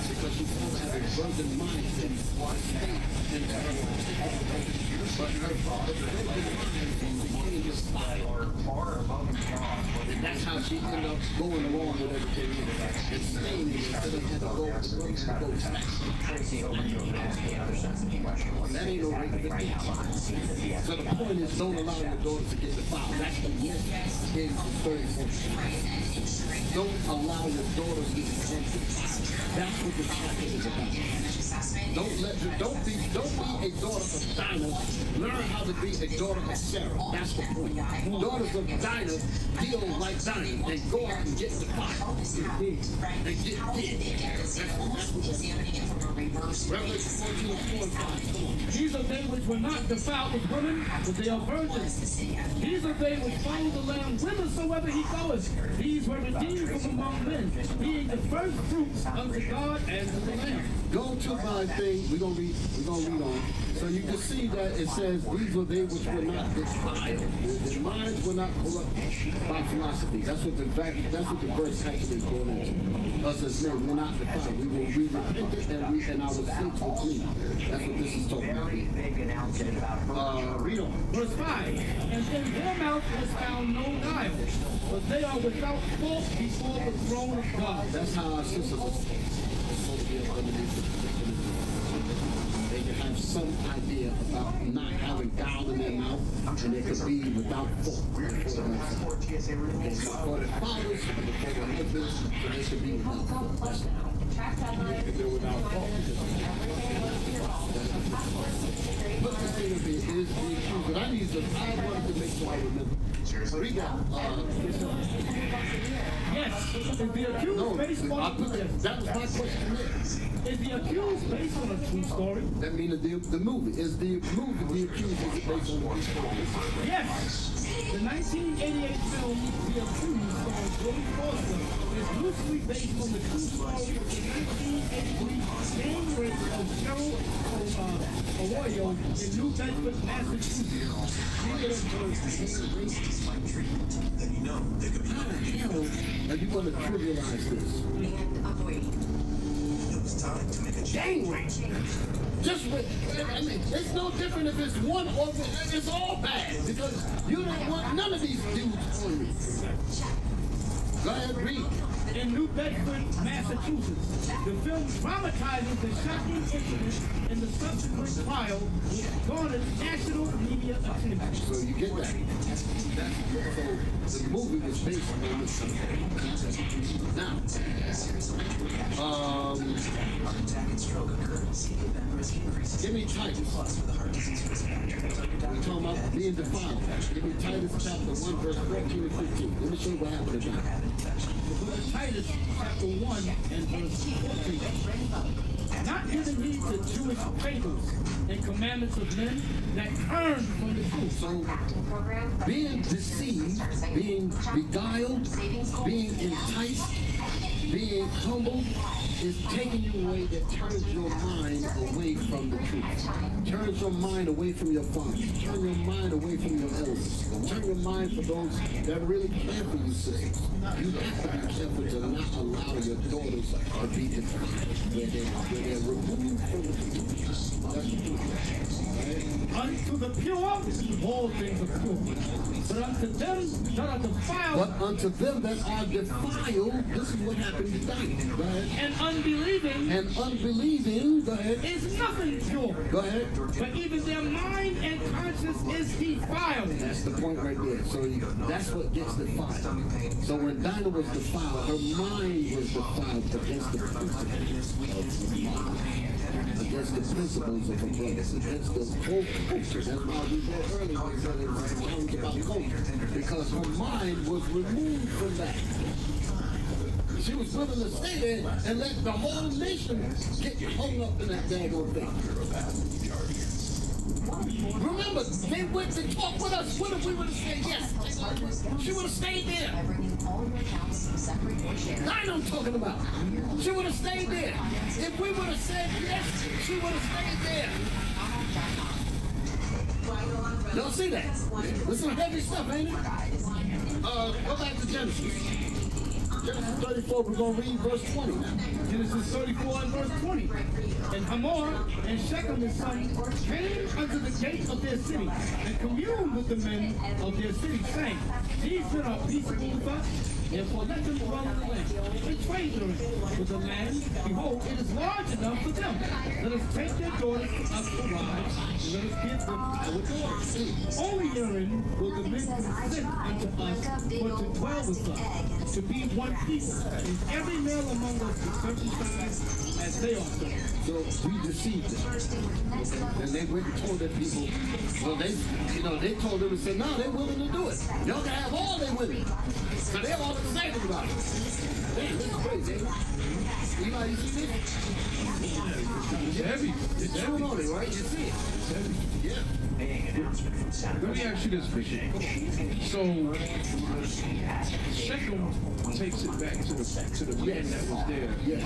Because you don't have a virgin mindset into her. But her virgin mind became defiled. And that's how she ended up going along with everything and staying instead of having to go back. That ain't no regular. So the point is, don't allow your daughter to get defiled. That's the message in the 34. Don't allow your daughter to get defiled. That's what the chapter is about. Don't be a daughter of Dinah. Learn how to be a daughter of Sarah. That's the point. Daughters of Dinah deal like Dinah and go out and get defiled and get dead. Revelation 14:4. These are they which were not defiled with women, but they are virgins. These are they which follow the Lamb whithersoever he goeth. These were redeemed from among men, being the first fruits unto God and to the Lamb. Go to my thing. We're gonna read on. So you can see that it says these were they which were not defiled. Their minds were not corrupted by philosophy. That's what the verse actually is going into. Us as men, we're not defiled. We repented and our sins were clean. That's what this is talking about. Read on. Verse 5. And in their mouth was found no guile, but they are without fault before the throne of God. That's how our sisters are supposed to be underneath the they can have some idea about not having guile in their mouth, and they could be without fault before themselves. For the fathers, for the husbands, so they could be without fault. That's the point. If they're without fault. But the thing of it is the accused. But I wanted to make sure I remember. We got, yes, is the accused based on that was my question there. Is the accused based on a true story? That means the movie. Is the movie the accused is based on a true story? Yes. The 1988 film The Accused starring Jodie Foster is loosely based on the true story of the 1983 gang rape of Cheryl Arroyo in New Bedford, Massachusetts. How you going to trivialize this? Gang rape. Just with, I mean, it's no different if it's one or it's all bad because you don't want none of these dudes on you. Go ahead, read. In New Bedford, Massachusetts, the film dramatizes the shocking incident and the subsequent trial, which garnered national media attention. So you get that. So the movie was based on this. Now, give me Titus. We're talking about being defiled. Give me Titus chapter 1, verse 14 and 15. Let me show you what happened to that. Titus chapter 1 and verse 14. Not giving heed to Jewish fables and commandments of men that turn from the truth. So, being deceived, being beguiled, being enticed, being humbled is taking you away that turns your mind away from the truth. Turns your mind away from your father. Turn your mind away from your elders. Turn your mind for those that really care for you, sisters. You have to be careful to not allow your daughters to be defiled where they're removed from the truth. That's the truth. Unto the pure, all things are pure. But unto them that are defiled, but unto them that are defiled, this is what happened to Dinah. Go ahead. And unbelieving, go ahead, is nothing pure. Go ahead. But even their mind and conscience is defiled. That's the point right there. So that's what gets defiled. So when Dinah was defiled, her mind was defiled against the principles of her brothers, against the whole culture. That's why we read earlier when we said it was about culture. Because her mind was removed from that. She was willing to stay there and let the whole nation get hung up in that daggone thing. Remember, they went to talk with us. What if we would have said yes? She would have stayed there. I know I'm talking about. She would have stayed there. If we would have said yes, she would have stayed there. Y'all see that? This some heavy stuff, ain't it? Go back to Genesis. Genesis 34, we're going to read verse 20 now. Genesis 34 and verse 20. And Hamor and Shechem his son came unto the gate of their city and communed with the men of their city, saying, These men are peaceable with us, therefore let them dwell in the land, and trade therein with the land. Behold, it is large enough for them. Let us take their daughters to us for wives, and let us give them our daughters. Only therein will the men consent unto us for to dwell with us, to be one people, and every male among us is circumcised as they are circumcised. So we deceived them. And they went and told their people, well, they told them and said, no, they're willing to do it. Y'all can have all their women. So they're all excited about it. Damn, this is crazy. Eli, you see this? It's heavy. It's heavy. On it, right? You see it. It's heavy. Yeah. Let me ask you this, Bishop. So Shechem takes it back to the man that was there. Yes.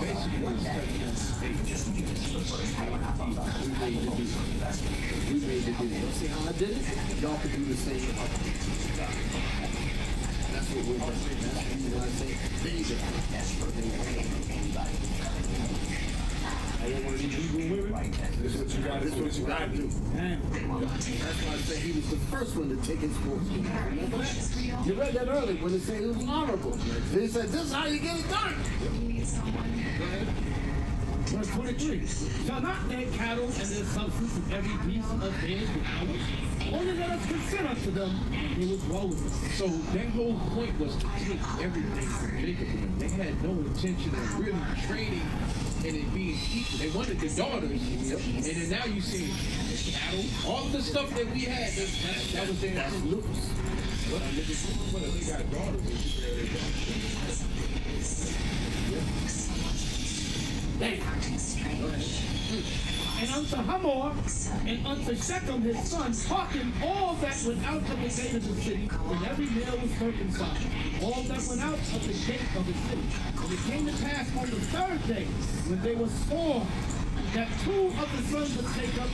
Basically, it's telling him, hey, we made the deal. You see how I did it? Y'all can do the same. That's what we're doing. That's what I say. Baby. I don't want to be Hebrew women. This is what you got. This is what you got to do. That's why I say he was the first one to take his course. Remember that? You read that earlier when it said it was honorable. They said this is how you get it done. Go ahead. Verse 23. Shall not their cattle and their substance and every piece of theirs be ours? Only let us consent unto them, and they will dwell with us. so their whole point was to take everything from Jacob. They had no intention of really training and it being equal. They wanted the daughters, and then now you see cattle, all the stuff that we had. That was their intention. What if they got daughters? And unto Hamor and unto Shechem his son hearkened all that went out of the gate of the city, and every male was circumcised. All that went out of the gate of the city. And it came to pass on the third day, when they were sworn, that two of the sons of Jacob,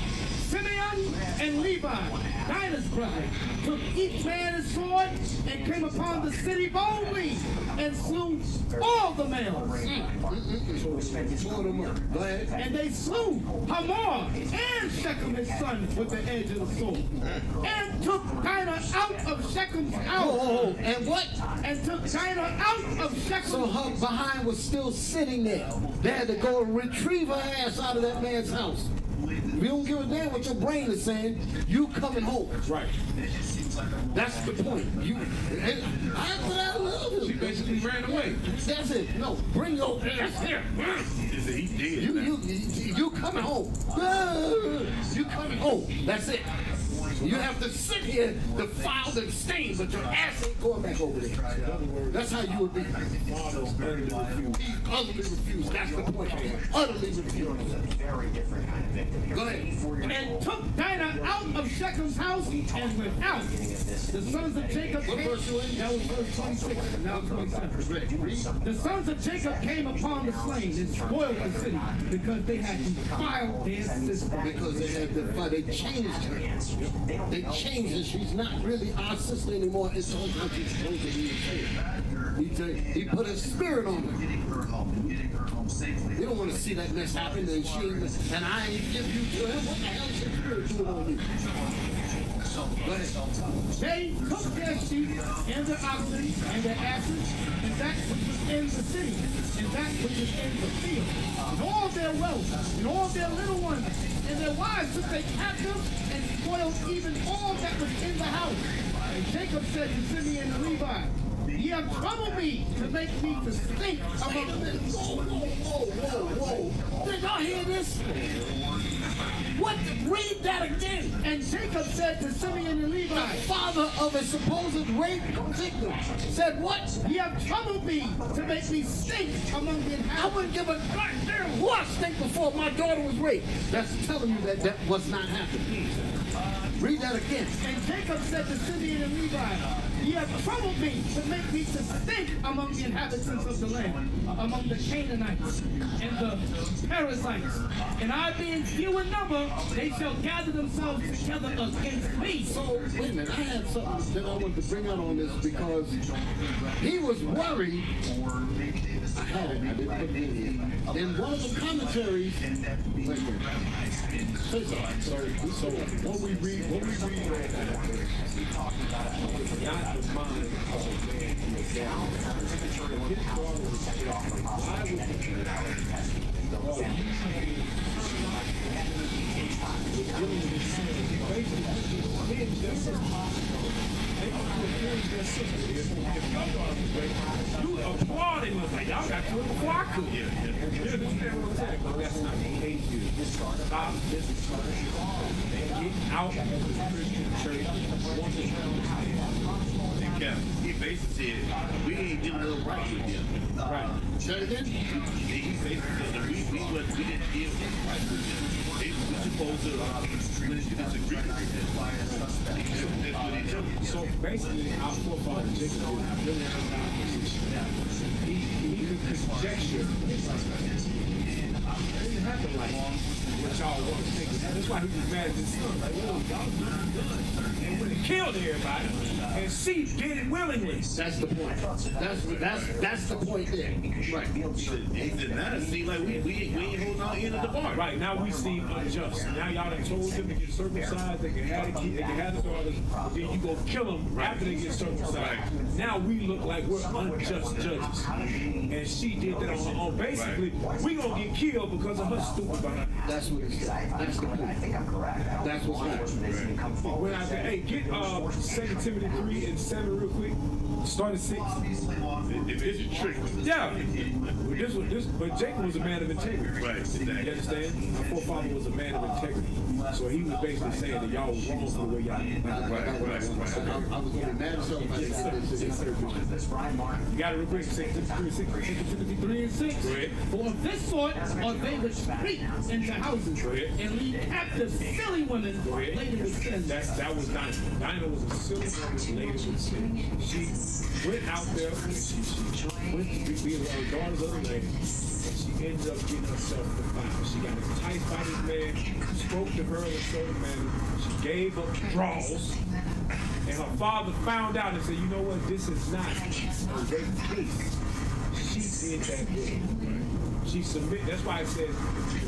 Simeon and Levi, Dinah's brother, took each man his sword and came upon the city boldly and slew all the males. Go ahead. And they slew Hamor and Shechem his son with the edge of the sword. And took Dinah out of Shechem's house. And what? And took Dinah out of Shechem's So her behind was still sitting there. They had to go retrieve her ass out of that man's house. We don't give a damn what your brain is saying. You coming home. Right. That's the point. After that, She basically ran away. that's it. No, bring your ass here. He did. You coming home. You coming home. That's it. You have to sit here defiled and stained, but your ass ain't going back over there. That's how you would be. He's utterly refused. That's the point. Utterly refused. Go ahead. and took Dinah out of Shechem's house and went out. The sons of Jacob came. That was verse 26 and now 27. The sons of Jacob came upon the slain and spoiled the city because they had defiled their sister. Because they had they changed her. They changed her. She's not really our sister anymore. It's all how she's supposed to be. He put a spirit on her. You don't want to see that mess happen, and I ain't give you to him. What the hell is your spirit doing on you? Go ahead. They took their sheep and their oxen and their asses and that which was in the city and that which was in the field and all their wealth and all their little ones and their wives took they captive and spoiled even all that was in the house. And Jacob said to Simeon and Levi, ye have troubled me to make me to stink among them. Whoa. Did y'all hear this? What? Read that again. And Jacob said to Simeon and Levi, The father of a supposed rape victim said what? ye have troubled me to make me stink among the I inhabitants. wouldn't give a goddamn horse stink before my daughter was raped. That's telling you that that was not happening. Read that again. And Jacob said to Simeon and Levi, ye have troubled me to make me to stink among the inhabitants of the land, among the Canaanites and the Perizzites. And I being few in number, they shall gather themselves together against me. So, wait a minute, I had something that I wanted to bring out on this because he was worried. I had it, I didn't put it in here. In one of the commentaries, wait a minute. Say something. So what we read not the mind of a man who is down. His daughter was why would You applauding was like, y'all got to it before I could. you understand what I'm saying? But that's not behavior. Stop this. Get out of the Christian church. He basically said, we ain't dealing with right with them. Right. Say it again. He basically said that we didn't deal with right with them. We supposed to disagree with them. That's what he told me. So basically, our forefather Jacob did not really have an opposition. He could conjecture. It didn't happen like what y'all want to think. That's why he was mad at his son. Like, oh, y'all doing good. And when he killed everybody, and she did it willingly. That's the point. That's the point there. Right. He said, now it seems like we ain't holding our end of the bar. Right, now we seem unjust. Now y'all done told them to get circumcised, they can have the kid, they can have the daughters, but then you go kill them after they get circumcised. Now we look like we're unjust judges. And she did that on her own. Basically, we gonna get killed because of her stupid behind. That's what it is. That's the point. That's what's happening. When I say, hey, get 2 Timothy 3 and 7 real quick. Start at 6. If it's a trick. Yeah. But Jacob was a man of integrity. Right, exactly. You understand? My forefather was a man of integrity. So he was basically saying that y'all was wrong for the way y'all. Right. I was really mad at somebody. Yes, sir. You got it real quick. 2 Timothy 3 and 6. Go ahead. For of this sort are they which creep into houses and lead captive silly women laden with sin. That was Dinah. Dinah was a silly woman laden with sin. She went out there and she went to be with her daughters of the land, and she ended up getting herself defiled. She got enticed by this man, spoke to her in a certain manner, she gave up draws, and her father found out and said, you know what, this is not a rape case. She did that with him. She submitted. That's why it says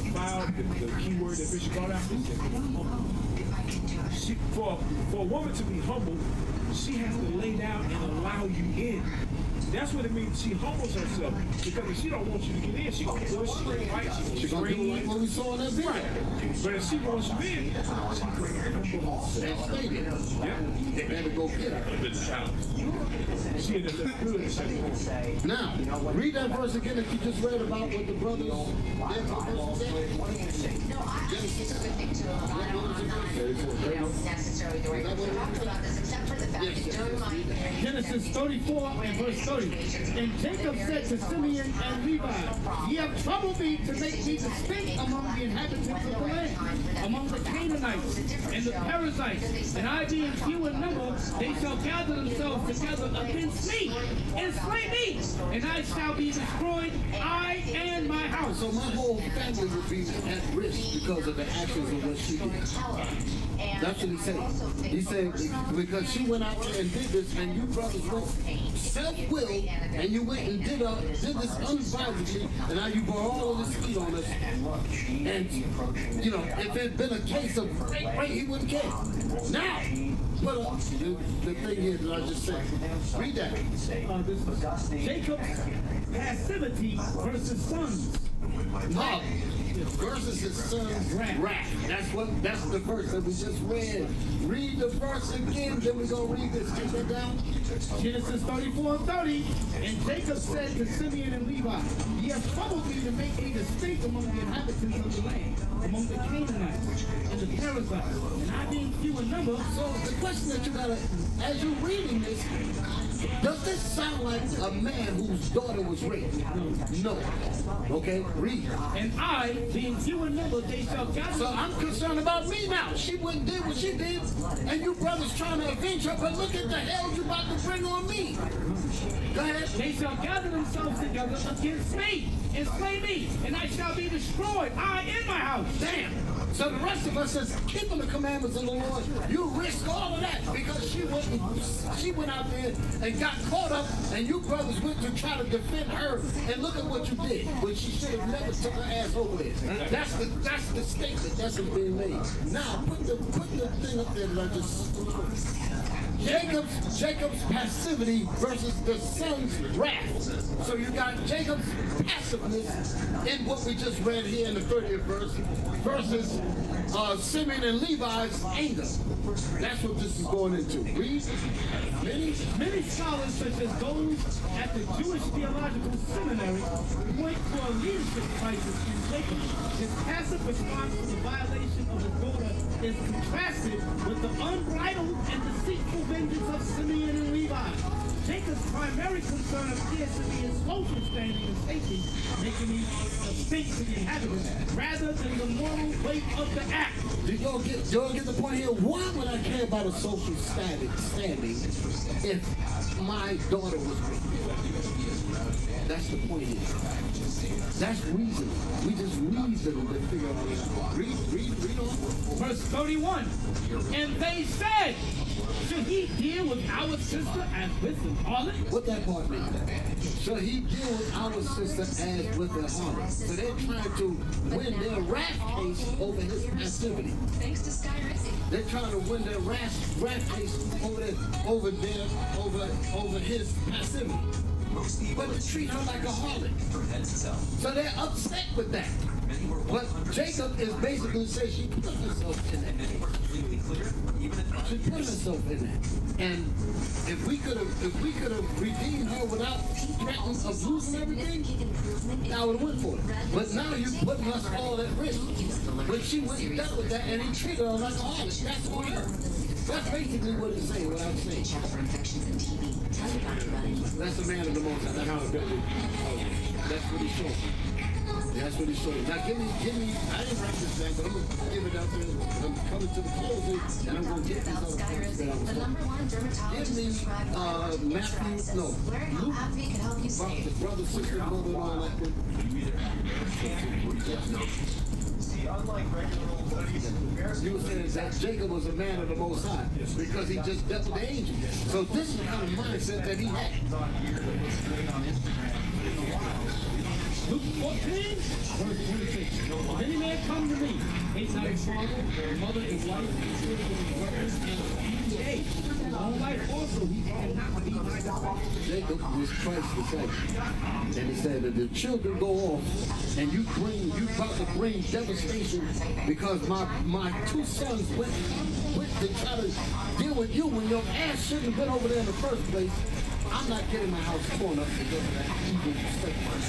defiled, the key word that Bishop brought out, it says humble. For a woman to be humble, she has to lay down and allow you in. That's what it means. She humbles herself because if she don't want you to get in, she gonna push, she gonna fight, she She's gonna do like what we saw in that video. Right. But if she wants you in, she gonna humble herself. And stay there. Yeah. They better go get her. She ended up good. Now, read that verse again that you just read about what the brothers. No, I think it's a good thing to allow necessarily the right to talk about this, except for the fact that during my Genesis 34 and verse 30. And Jacob said to Simeon and Levi, ye have troubled me to make me to stink among the inhabitants of the land, among the Canaanites and the Perizzites, and I being few in number, they shall gather themselves together against me and slay me, and I shall be destroyed, I and my house. So my whole family would be at risk because of the actions of what she did. That's what he said. He said, because she went out there and did this, and you brothers went self-willed, and you went and did this unadvisedly, and now you brought all of this heat on us. And, you know, if it had been a case of rape, he wouldn't care. Now, but the thing here that I just said, read that. Jacob's passivity versus sons. No, versus his son's wrath. That's the verse that we just read. Read the verse again, then we're gonna read this. Take that down. Genesis 34:30. And Jacob said to Simeon and Levi, ye have troubled me to make me distinct among the inhabitants of the land, among the Canaanites and the Perizzites, and I being few in number. So the question that you gotta, as you're reading this, does this sound like a man whose daughter was raped? No. Okay, read. And I, being few in number, they shall gather. So I'm concerned about me now. She wouldn't did what she did, and you brothers trying to avenge her, but look at the hell you about to bring on me. Go ahead. They shall gather themselves together against me and slay me, and I shall be destroyed, I in my house. Damn. So the rest of us is keeping the commandments of the Lord. You risk all of that because she went out there and got caught up, and you brothers went to try to defend her, and look at what you did, when she should have never took her ass over there. That's the statement that's being made. Now put the thing up there that I just. Jacob's passivity versus the son's wrath. So you got Jacob's passiveness in what we just read here in the 30th verse versus Simeon and Levi's anger. That's what this is going into. Read. Many scholars, such as those at the Jewish Theological Seminary, point to a leadership crisis in Jacob. His passive response to the violation of his daughter is contrasted with the unbridled and deceitful vengeance of Simeon and Levi. Jacob's primary concern appears to be his social standing and safety, making him distinct to the inhabitants, rather than the moral weight of the act. Do y'all get the point here? Why would I care about a social standing if my daughter was raped? That's the point here. That's reason. We just reason to figure out this. Read on. Verse 31. And they said, should he deal with our sister as with an harlot? What that part mean? Should he deal with our sister as with a harlot? So they're trying to win their wrath case over his passivity. Thanks to Sky Racing. They're trying to win their wrath case over his passivity. But to treat her like a harlot. So they're upset with that. But Jacob is basically saying she put herself in that. She put herself in that. And if we could have redeemed her without threatening of losing everything, I would have went for it. But now you're putting us all at risk. But she went and dealt with that, and he treated her like a harlot. That's on her. That's basically what it's saying, what I'm saying. That's the man of the most accountability. That's what he's showing. That's what he's showing. Now give me, I didn't write this down, but I'm gonna give it out there. I'm coming to the closing, and I'm gonna get these other points that I was talking. Give me Matthew, no, Luke, about the brother, sister, mother, and all that. You were saying that Jacob was a man of the Most High because he just dealt with the angel. So this is the kind of mindset that he had. Luke 14, verse 26. If any man come to me, hate not his father, mother, his wife, his children, his brothers, and yea, his own life also, he cannot be my disciple. Jacob was Christ's disciple. And he said that the children go off and you about to bring devastation because my two sons went to try to deal with you when your ass shouldn't have been over there in the first place. I'm not getting my house torn up because of that evil stepmother.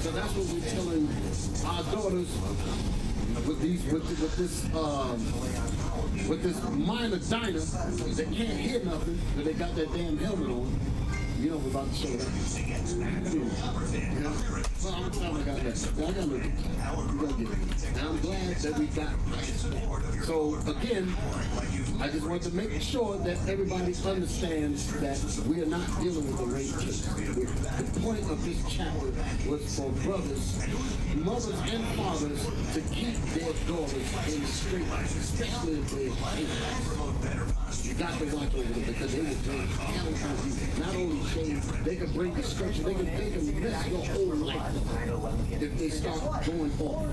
So that's what we're telling our daughters with this minor diner that can't hear nothing, but they got that damn helmet on. You know we're about to show that. Well, I'm telling you, I got look. You gotta get it. And I'm glad that we got it. So again, I just want to make sure that everybody understands that we are not dealing with a rape case. The point of this chapter was for brothers, mothers, and fathers to keep their daughters in the straight line, especially if they're parents. You got to watch over them because they will bring hell on you. Not only shame, they can bring destruction. They can mess your whole life if they start going off.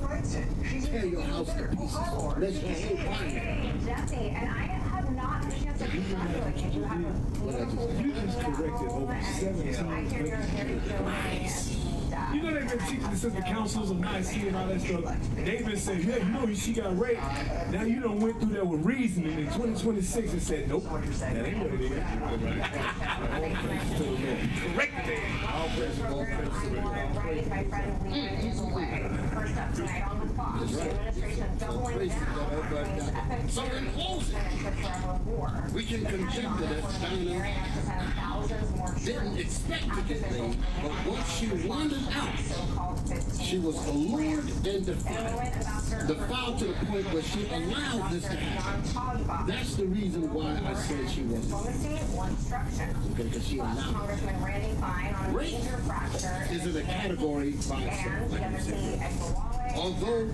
Tear your house to pieces. Mess your whole body. Exactly, and I have not had a chance to congratulate you. You just corrected over 17 I hear you're very You know they've been teaching this since the councils of Nicaea and all that stuff. They've been saying, yeah, you know she got raped. Now you done went through that with reasoning in 2026 and said, nope, that ain't what it is. Correct it. My friend Leland is away. First up tonight on the Fox, the administration doubling down on Ukraine's epic So in closing, forever war. we can conjecture that China didn't expect to get laid, but once she wandered out, she was allured and defiled to the point where she allowed this to happen. That's the reason why I said she wasn't. Okay, because she allowed it. Rape is in a category by itself, like I said. Although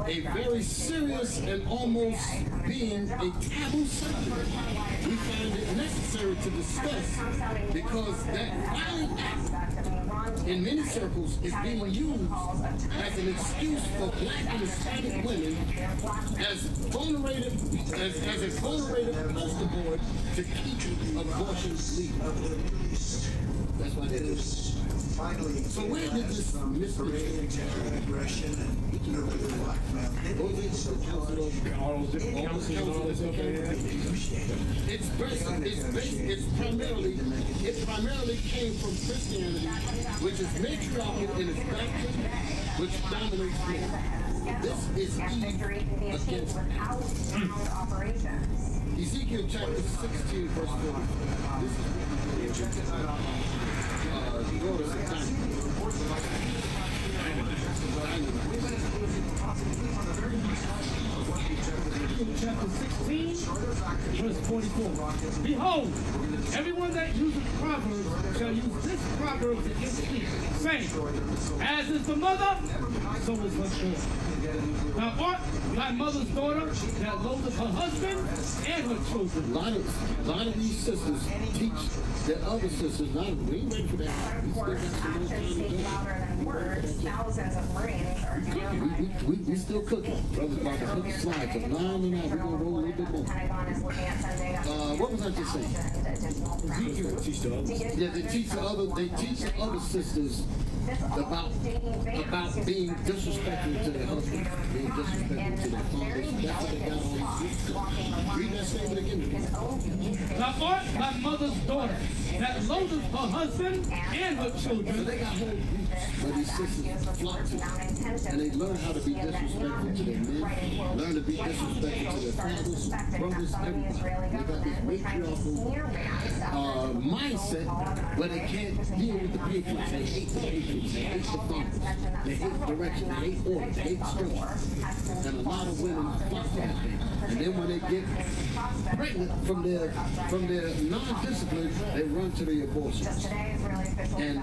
a very serious and almost being a taboo subject, we find it necessary to discuss because that violent act in many circles is being used as an excuse for black and Hispanic women as a vulnerable poster board to keep abortion legal. That's why they do it. So where did this aggression and nuclear blackmail? It primarily came from Christianity, which is matriarchal in its doctrine, which dominates men. This is Eve against Ezekiel chapter 16, verse 40. This is Chapter 16, verse 44. Behold, everyone that uses proverbs shall use this proverb against me, saying, as is the mother, so is her children. Thou art thy mother's daughter that loatheth her husband and her children. A lot of these sisters teach their other sisters, we ain't ready for that. We still cooking. Brothers about to cook slides of 9 and 9. We're going to roll a little bit more. What was I just saying? Yeah, they teach the other sisters about being disrespectful to their husbands, being disrespectful to their fathers. That's what they got on these. Read that statement again. Thou art thy mother's daughter that loatheth her husband and her children. So they got whole groups where these sisters flock to, and they learn how to be disrespectful to their men, learn to be disrespectful to their fathers, brothers, everybody. They got this matriarchal mindset where they can't deal with the patriots. They hate the patriots. They hate the fathers. They hate direction. They hate order. They hate structure. And a lot of women flock to that thing. And then when they get pregnant from their non-discipline, they run to the abortions. And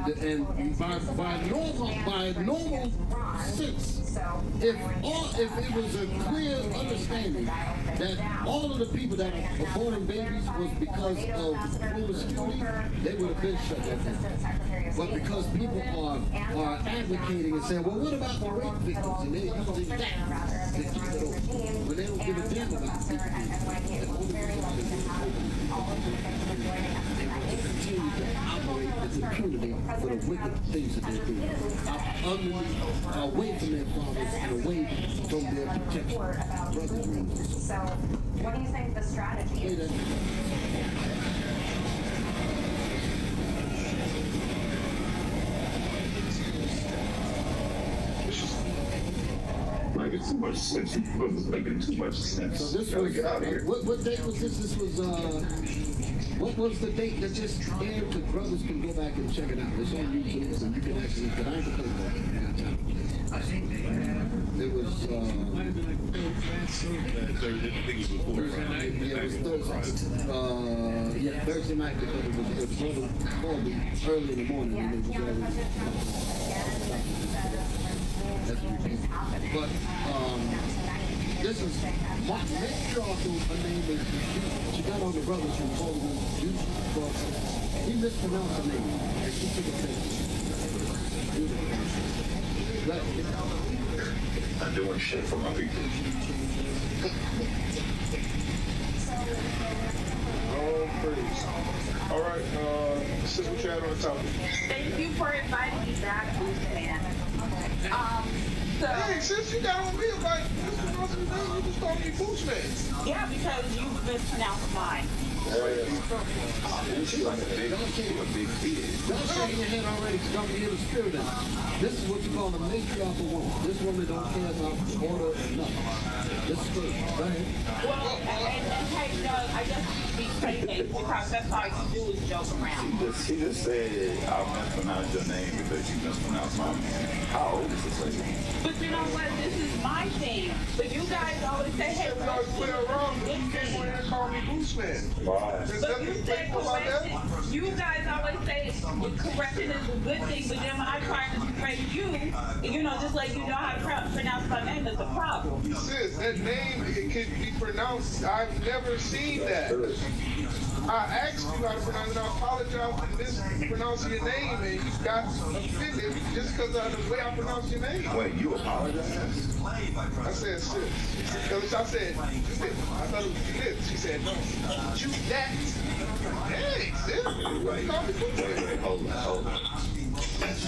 by normal sense, if it was a clear understanding that all of the people that are aborting babies was because of promiscuity, they would have been shut down. But because people are advocating and saying, well, what about the rape victims? And they're using that to keep it open. But they don't give a damn about the people. They want to continue to operate with impunity for the wicked things that they're doing. Away from their fathers and away from their protection. Brothers and sisters. So, what do you think the strategy is? Making too much sense. Making too much sense. So this was, what date was this? This was, what was the date that just aired? Because brothers can go back and check it out. It's on YouTube, so you can actually, but I have to play that. It was, Thursday night. yeah, it was Thursday. Yeah, Thursday night because it was brother called me early in the morning and it was already. That's ridiculous. But this is my matriarchal. Her name is. She got on the brothers from calling him Juice, but he mispronounced her name and she took offense. I'm doing shit for my people. Oh, praise. All right. we chat on the topic. Thank you for inviting me back, man. Hey, since you got on me about this pronouncing your name, you just call me Boostman. Yeah, because you mispronounced mine. She's like a big kid. Don't shake your head already because I'm hear the spirit in it. This is what you call a matriarchal woman. This woman don't care about order or nothing. This is good. Go ahead. Well, and hey, Doug, I just be placated because that's all you do is joke around. She just said, I'll mispronounce your name because you mispronounced my name. How old is this lady? But you know what? This is my thing. But you guys always say, hey, You always put it wrong, but you came on here and called me Boostman. Why? There's But nothing you said faithful about that. correction. You guys always say correction is a good thing, but then when I try to correct you know, just like you know how to pronounce my name, that's a problem. Sis, that name, it can be pronounced. I've never seen that. I asked you how to pronounce it. I apologize for mispronouncing your name, and you got offended just because of the way I pronounce your name. Wait, you apologize? I said sis. Because I said, I thought it was sis. She said, no, you that. Hey, sis. Wait, hold on.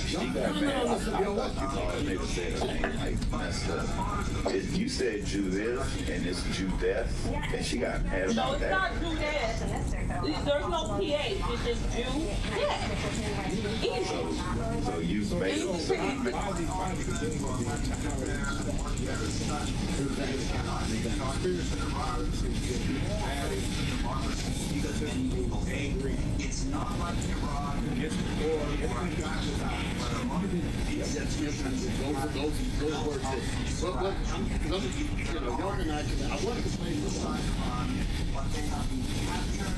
She got mad. I thought you called her nigga said her name like messed up. You said Judith and it's Judith, and she got mad No, about it's that. not Judith. There's no PH. It's just Judith. Easy. So you made angry. It's not like Iran. It's war. Those words. But York and I wanted to play this song.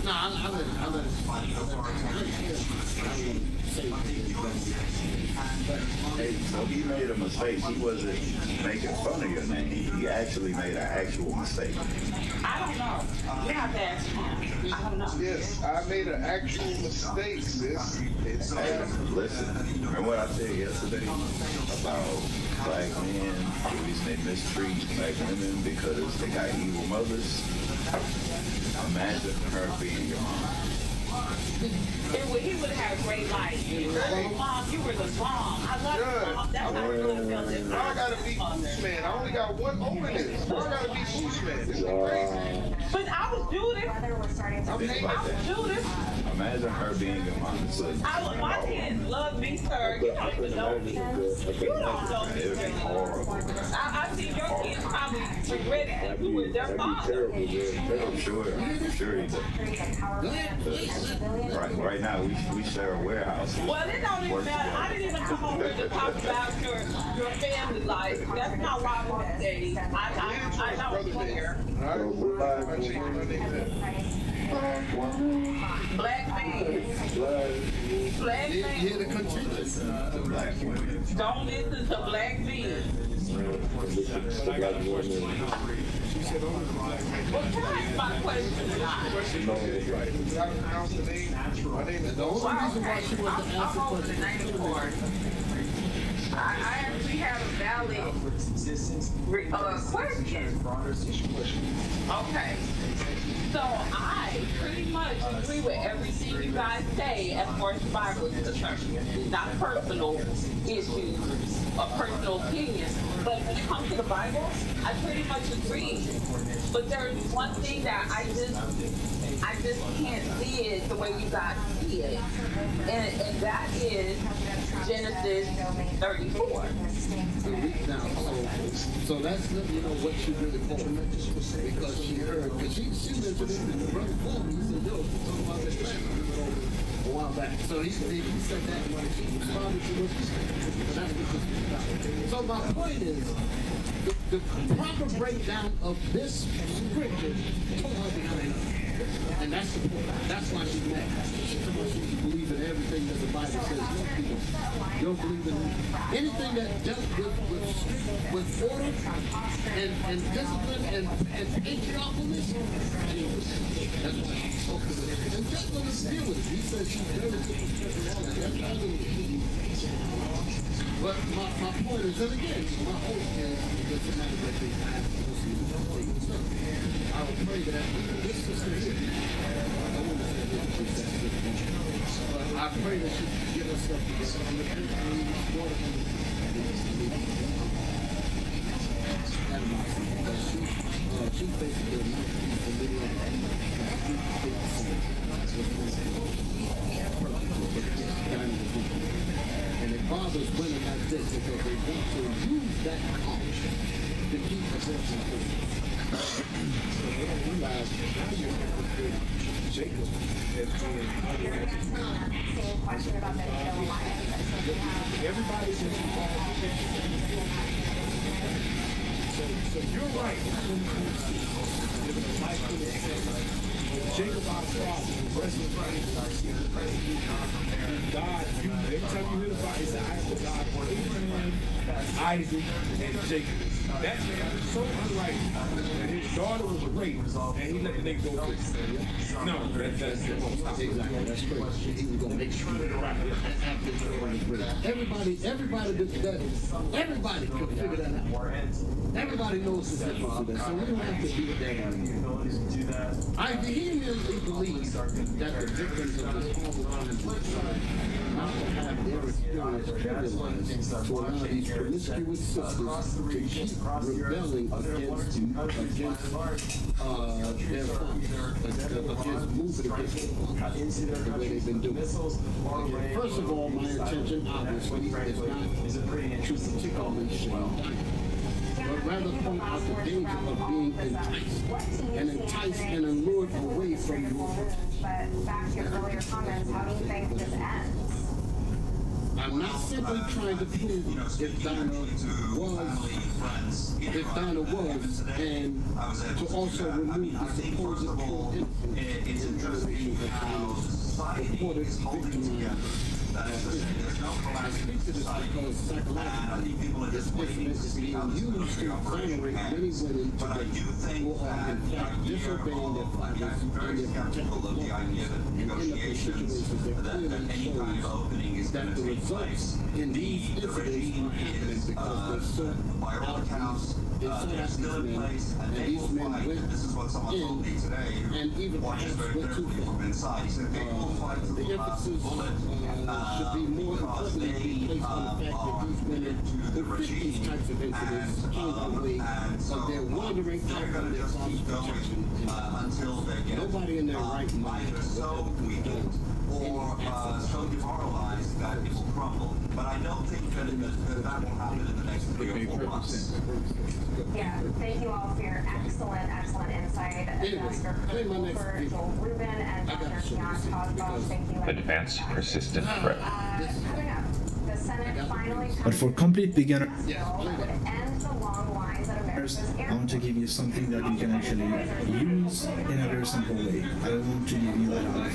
No, I let it. Hey, so he made a mistake. He wasn't making fun of your name. He actually made an actual mistake. I don't know. You have to ask him. I don't know. Yes, I made an actual mistake, sis. Hey, listen, remember what I said yesterday about black men, the reason they mistreat black women because they got evil mothers? Imagine her being your mom. He would have had a great life. Mom, you were the bomb. I love you, Mom. That's how we really felt it. Why I gotta be Boostman? I only got one opening. Why I gotta be Boostman? This is crazy. But I was Judith. Think about that. Judith. Imagine her being your mom. My kids love me, sir. You don't even know me. You don't know me. It would be horrible. I see your kids probably regret that you were their father. I'm sure he does. Right now, we share a warehouse. Well, it don't even matter. I didn't even come over to talk about your family life. That's not why I was saying. I don't care. Black man. Black Hear man. the contention. Black women. Don't listen to black men. But I got a question. She said, only the black man. Well, can I ask my question or not? How to pronounce the name? My name is The only reason why she wants to ask the I'm over the question. 94. I actually have a valid question. Okay. So I pretty much agree with everything you guys say as far as the Bible is concerned. Not personal issues or personal opinions, but when it comes to the Bible, I pretty much agree. But there's one thing that I just can't see it the way you guys see it, and that is Genesis 34. So that's what she really called because she heard because she mentioned it in the brother called me. He said, "Yo, talking about this thing a while back." So he said that when she responded to what she said. So that's what this is about. So my point is the proper breakdown of this scripture totally behind her. And that's the point. That's why she's mad. She believes in everything that the Bible says. No, people don't believe in anything that dealt with order and discipline and patriarchalness. That's why she's focused on it. And just let us deal with it. He said she's very good. But my point is, and again, my hope is that somebody that they have to see the thing. I would pray that this system here, I pray that she get her stuff together. I'm going to she basically a nice piece of video. And it bothers women like this because they want to use that cause to keep abortion free. So they don't realize how you have to put Jacob as being Same question about the NATO alliance. everybody's involved. So you're right. Jacob our father, God, every time you hear about it, it's the eye of God for Abraham, Isaac, and Jacob. That man was so unrighteous that his daughter was raped, and he let the nigga go free. No, that's exactly. That's crazy. He was gonna make sure that everybody could figure that out. Everybody knows the difference of that, so we don't have to do that anymore. I vehemently believe that the victims of this horrible crime will try not to have their experience trivialized to allow these promiscuous sisters to keep rebelling against their fathers, against moving against their fathers, the way they've been doing. First of all, my intention, obviously, is not to particularly shame, but rather point out the danger of being enticed and allured away from your work. But back to your earlier comments, how do you think this ends? I'm not simply trying to prove if Dinah was, and to also remove the supposed full innocence in generations of Dinah's reported victimized. I speak to this because psychologically, this statement is being used to exonerate many women today who are in fact disobeying their fathers and their protective laws, and end up in situations that clearly shows that the results in these incidents are happening because they're sought out these men, and these men went in and even perhaps went too far. The emphasis should be more importantly placed on the fact that these women who fit these types of incidents came by way of their wandering out from their father's protection. Nobody in their right mind would ever condone or so demoralized that it will crumble. But I don't think that that will happen in the next 3 or 4 months. Yeah, thank you all for your excellent insight. Ambassador Cooper, Joel Rubin, and Dr. Keon Cosgrove, thank you. Advanced persistent threat. Coming up, the Senate finally But for complete beginner, would end the long lines at America's I want to give you something that you can actually use in a very simple way. I don't want to give you a lot of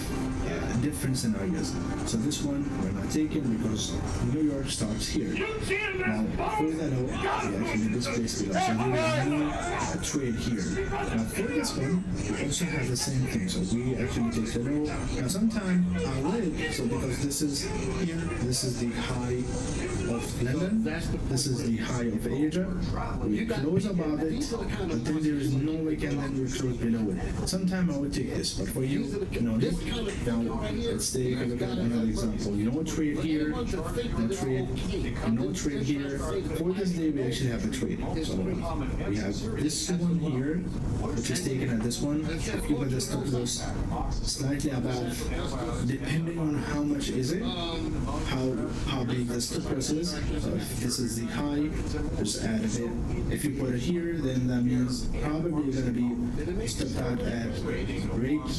different scenarios. So this one we're not taking because New York starts here. Now, for that note, we actually this place below. So there is no trade here. Now for this one, we also have the same thing. So we actually take the low. Now sometimes I would, so because this is here, this is the high of London, this is the high of Asia. We close above it, but then there is no way can then we close below it. Sometimes I would take this, but for you, no need. Now let's take a look at another example. No trade here, no trade here. For this day we actually have a trade. So we have this one here, which is taken at this one. If you put the stop loss slightly above, depending on how much is it, how big the stop loss is. So if this is the high, just add a bit. If you put it here, then that means probably going to be stepped out at break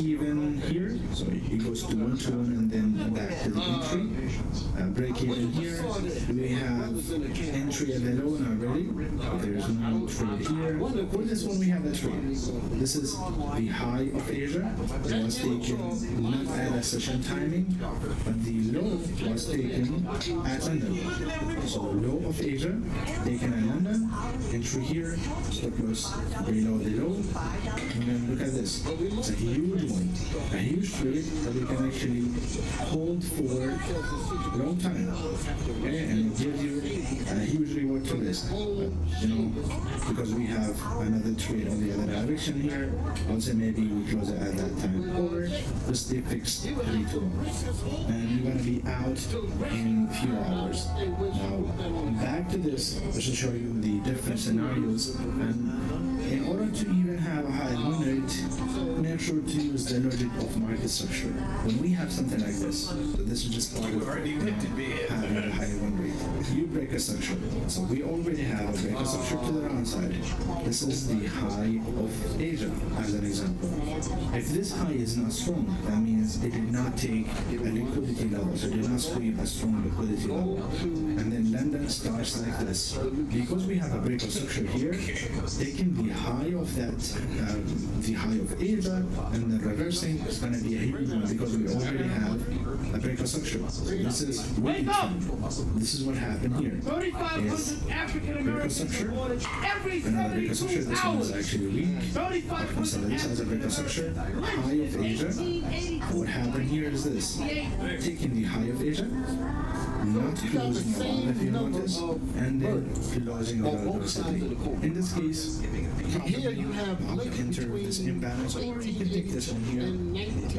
even here. So it goes to 1 to 1 and then back to the entry. Break even here. We have entry at the low already. There's no trade here. For this one, we have a trade. This is the high of Asia. It was taken not at a session timing, but the low was taken at London. So low of Asia, taken at London, entry here, stop loss below the low, and then look at this. It's a huge one, a huge trade that you can actually hold for a long time. Okay, and it gives you a huge reward to risk. You know, because we have another trade on the other direction here. Also, maybe we close it at that time, or just stay fixed 3 to 1, and you're gonna be out in a few hours. Now, back to this, I should show you the different scenarios, and in order to even have a high win rate, make sure to use the logic of market structure. When we have something like this, so this is just part of having a high win rate. If you break a structure, so we already have a break a structure to the downside. This is the high of Asia, as an example. If this high is not strong, that means it did not take a liquidity level, so it did not sweep a strong liquidity level. And then London starts like this. Because we have a break of structure here, taking the high of that, the high of Asia, and then reversing is going to be a huge one because we already have a break of structure. This is really fun. This is what happened here. Is break of structure, another break of structure. This one is actually weak. Consider this as a break of structure. High of Asia. What happened here is this: taking the high of Asia, not closing above, if you notice, and then closing without velocity. In this case, here you have enter this imbalance, or you can take this one here,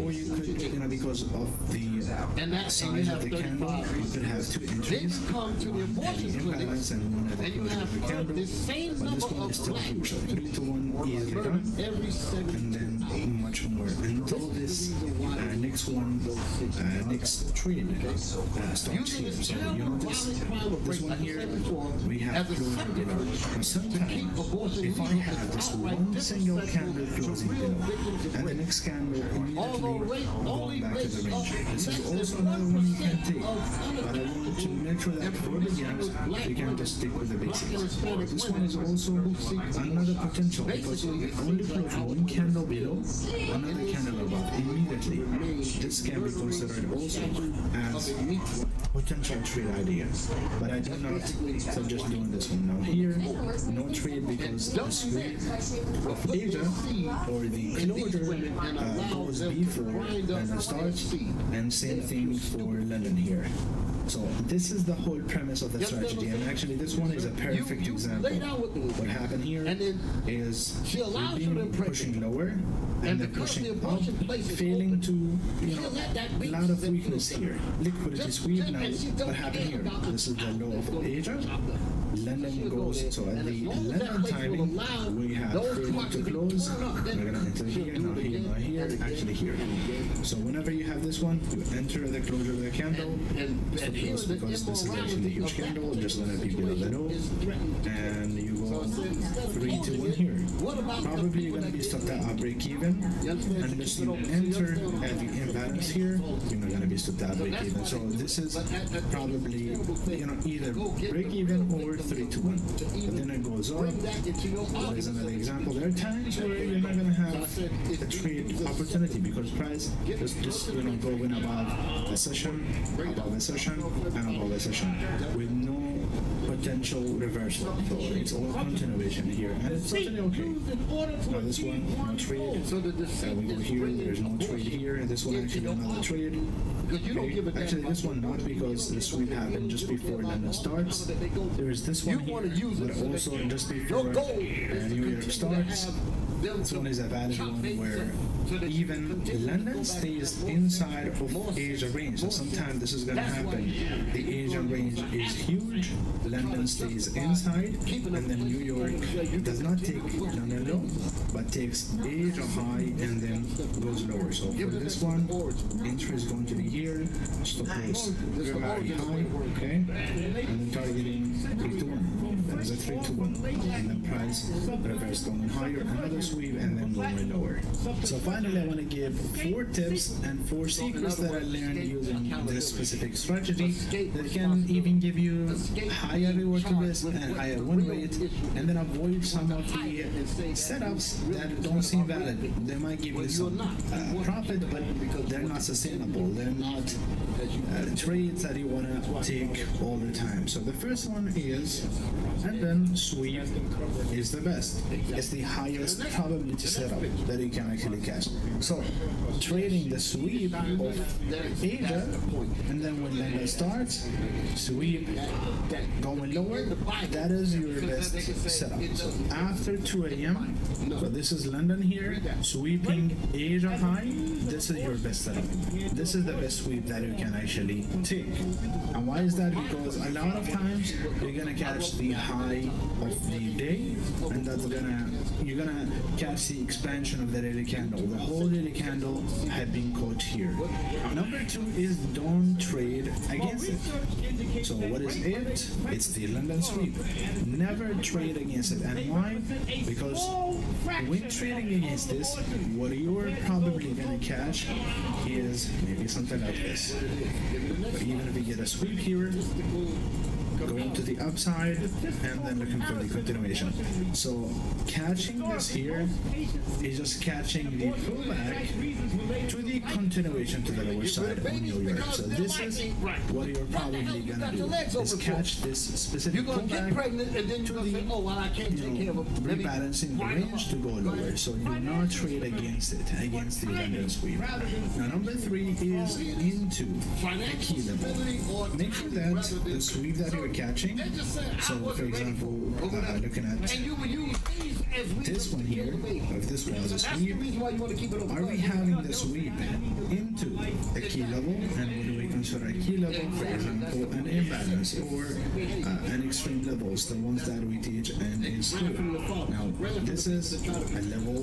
or you could, you know, because of the size of the candle, you could have 2 entries, one at the imbalance and one at the closing of the candle, but this one is still huge, so 3 to 1 easily done, and then much more until this next one, next trade starts here. So you notice this one here, we have closing below. Now sometimes, if I have this one single candle closing below, and the next candle immediately going back to the range, this is also another one you can take. But I want to make sure that for beginners, you can just stick with the basics. This one is also another potential because we only close one candle below, another candle above immediately. This can be considered also as potential trade idea, but I do not suggest doing this one. Now here, no trade because the sweep of Asia or the closure goes before London starts, and same thing for London here. So this is the whole premise of the strategy, and actually this one is a perfect example. What happened here is we've been pushing lower and then pushing up, failing to, you know, a lot of weakness here. Liquidity sweep. Now what happened here? This is the low of Asia. London goes, so at the London timing, we have failure to close. We're gonna enter here, not here, not here, actually here. So whenever you have this one, you enter the closure of the candle, stop close because this is actually a huge candle, just gonna be below the low, and you go 3 to 1 here. Probably you're gonna be stopped at break even, unless you enter at the imbalance here, you're not gonna be stopped at break even. So this is probably, you know, either break even or 3 to 1. But then it goes up. There's another example. There are times where you're not gonna have a trade opportunity because price is just, you know, going above a session, and above a session with no potential reversal. So it's all continuation here, and it's totally okay. Now this one, no trade. We go here, there's no trade here. This one actually another trade. Okay. Actually this one not because the sweep happened just before London starts. There is this one here, but also just before New York starts. This one is a valid one where even London stays inside of Asia range. So sometimes this is going to happen. The Asia range is huge, London stays inside, and then New York does not take London low, but takes Asia high and then goes lower. So for this one, entry is going to be here, stop loss very high, okay, and then targeting 3 to 1. That is a 3 to 1, and then price reverse going higher, another sweep, and then going lower. So finally, I want to give 4 tips and 4 secrets that I learned using this specific strategy that can even give you higher reward to risk and higher win rate, and then avoid some of the setups that don't seem valid. They might give you some profit, but they're not sustainable. They're not trades that you want to take all the time. So the first one is, and then sweep is the best. It's the highest probability setup that you can actually catch. So trading the sweep of Asia, and then when London starts, sweep going lower, that is your best setup. So after 2 a.m., so this is London here, sweeping Asia high, this is your best setup. This is the best sweep that you can actually take. And why is that? Because a lot of times you're gonna catch the high of the day, and you're gonna catch the expansion of the daily candle. The whole daily candle had been caught here. Number 2 is don't trade against it. So what is it? It's the London sweep. Never trade against it. And why? Because when trading against this, what you're probably gonna catch is maybe something like this. But even if you get a sweep here, going to the upside and then looking for the continuation. So catching this here is just catching the pullback to the continuation to the lower side on New York. So this is what you're probably gonna do, is catch this specific pullback to the rebalancing range to go lower. So do not trade against it, against the London sweep. Now number 3 is into a key level. Make sure that the sweep that you're catching, so for example, looking at this one here, if this one is a sweep, are we having the sweep into a key level? And what do we consider a key level? For example, an imbalance or an extreme levels, the ones that we teach in school. Now, this is a level,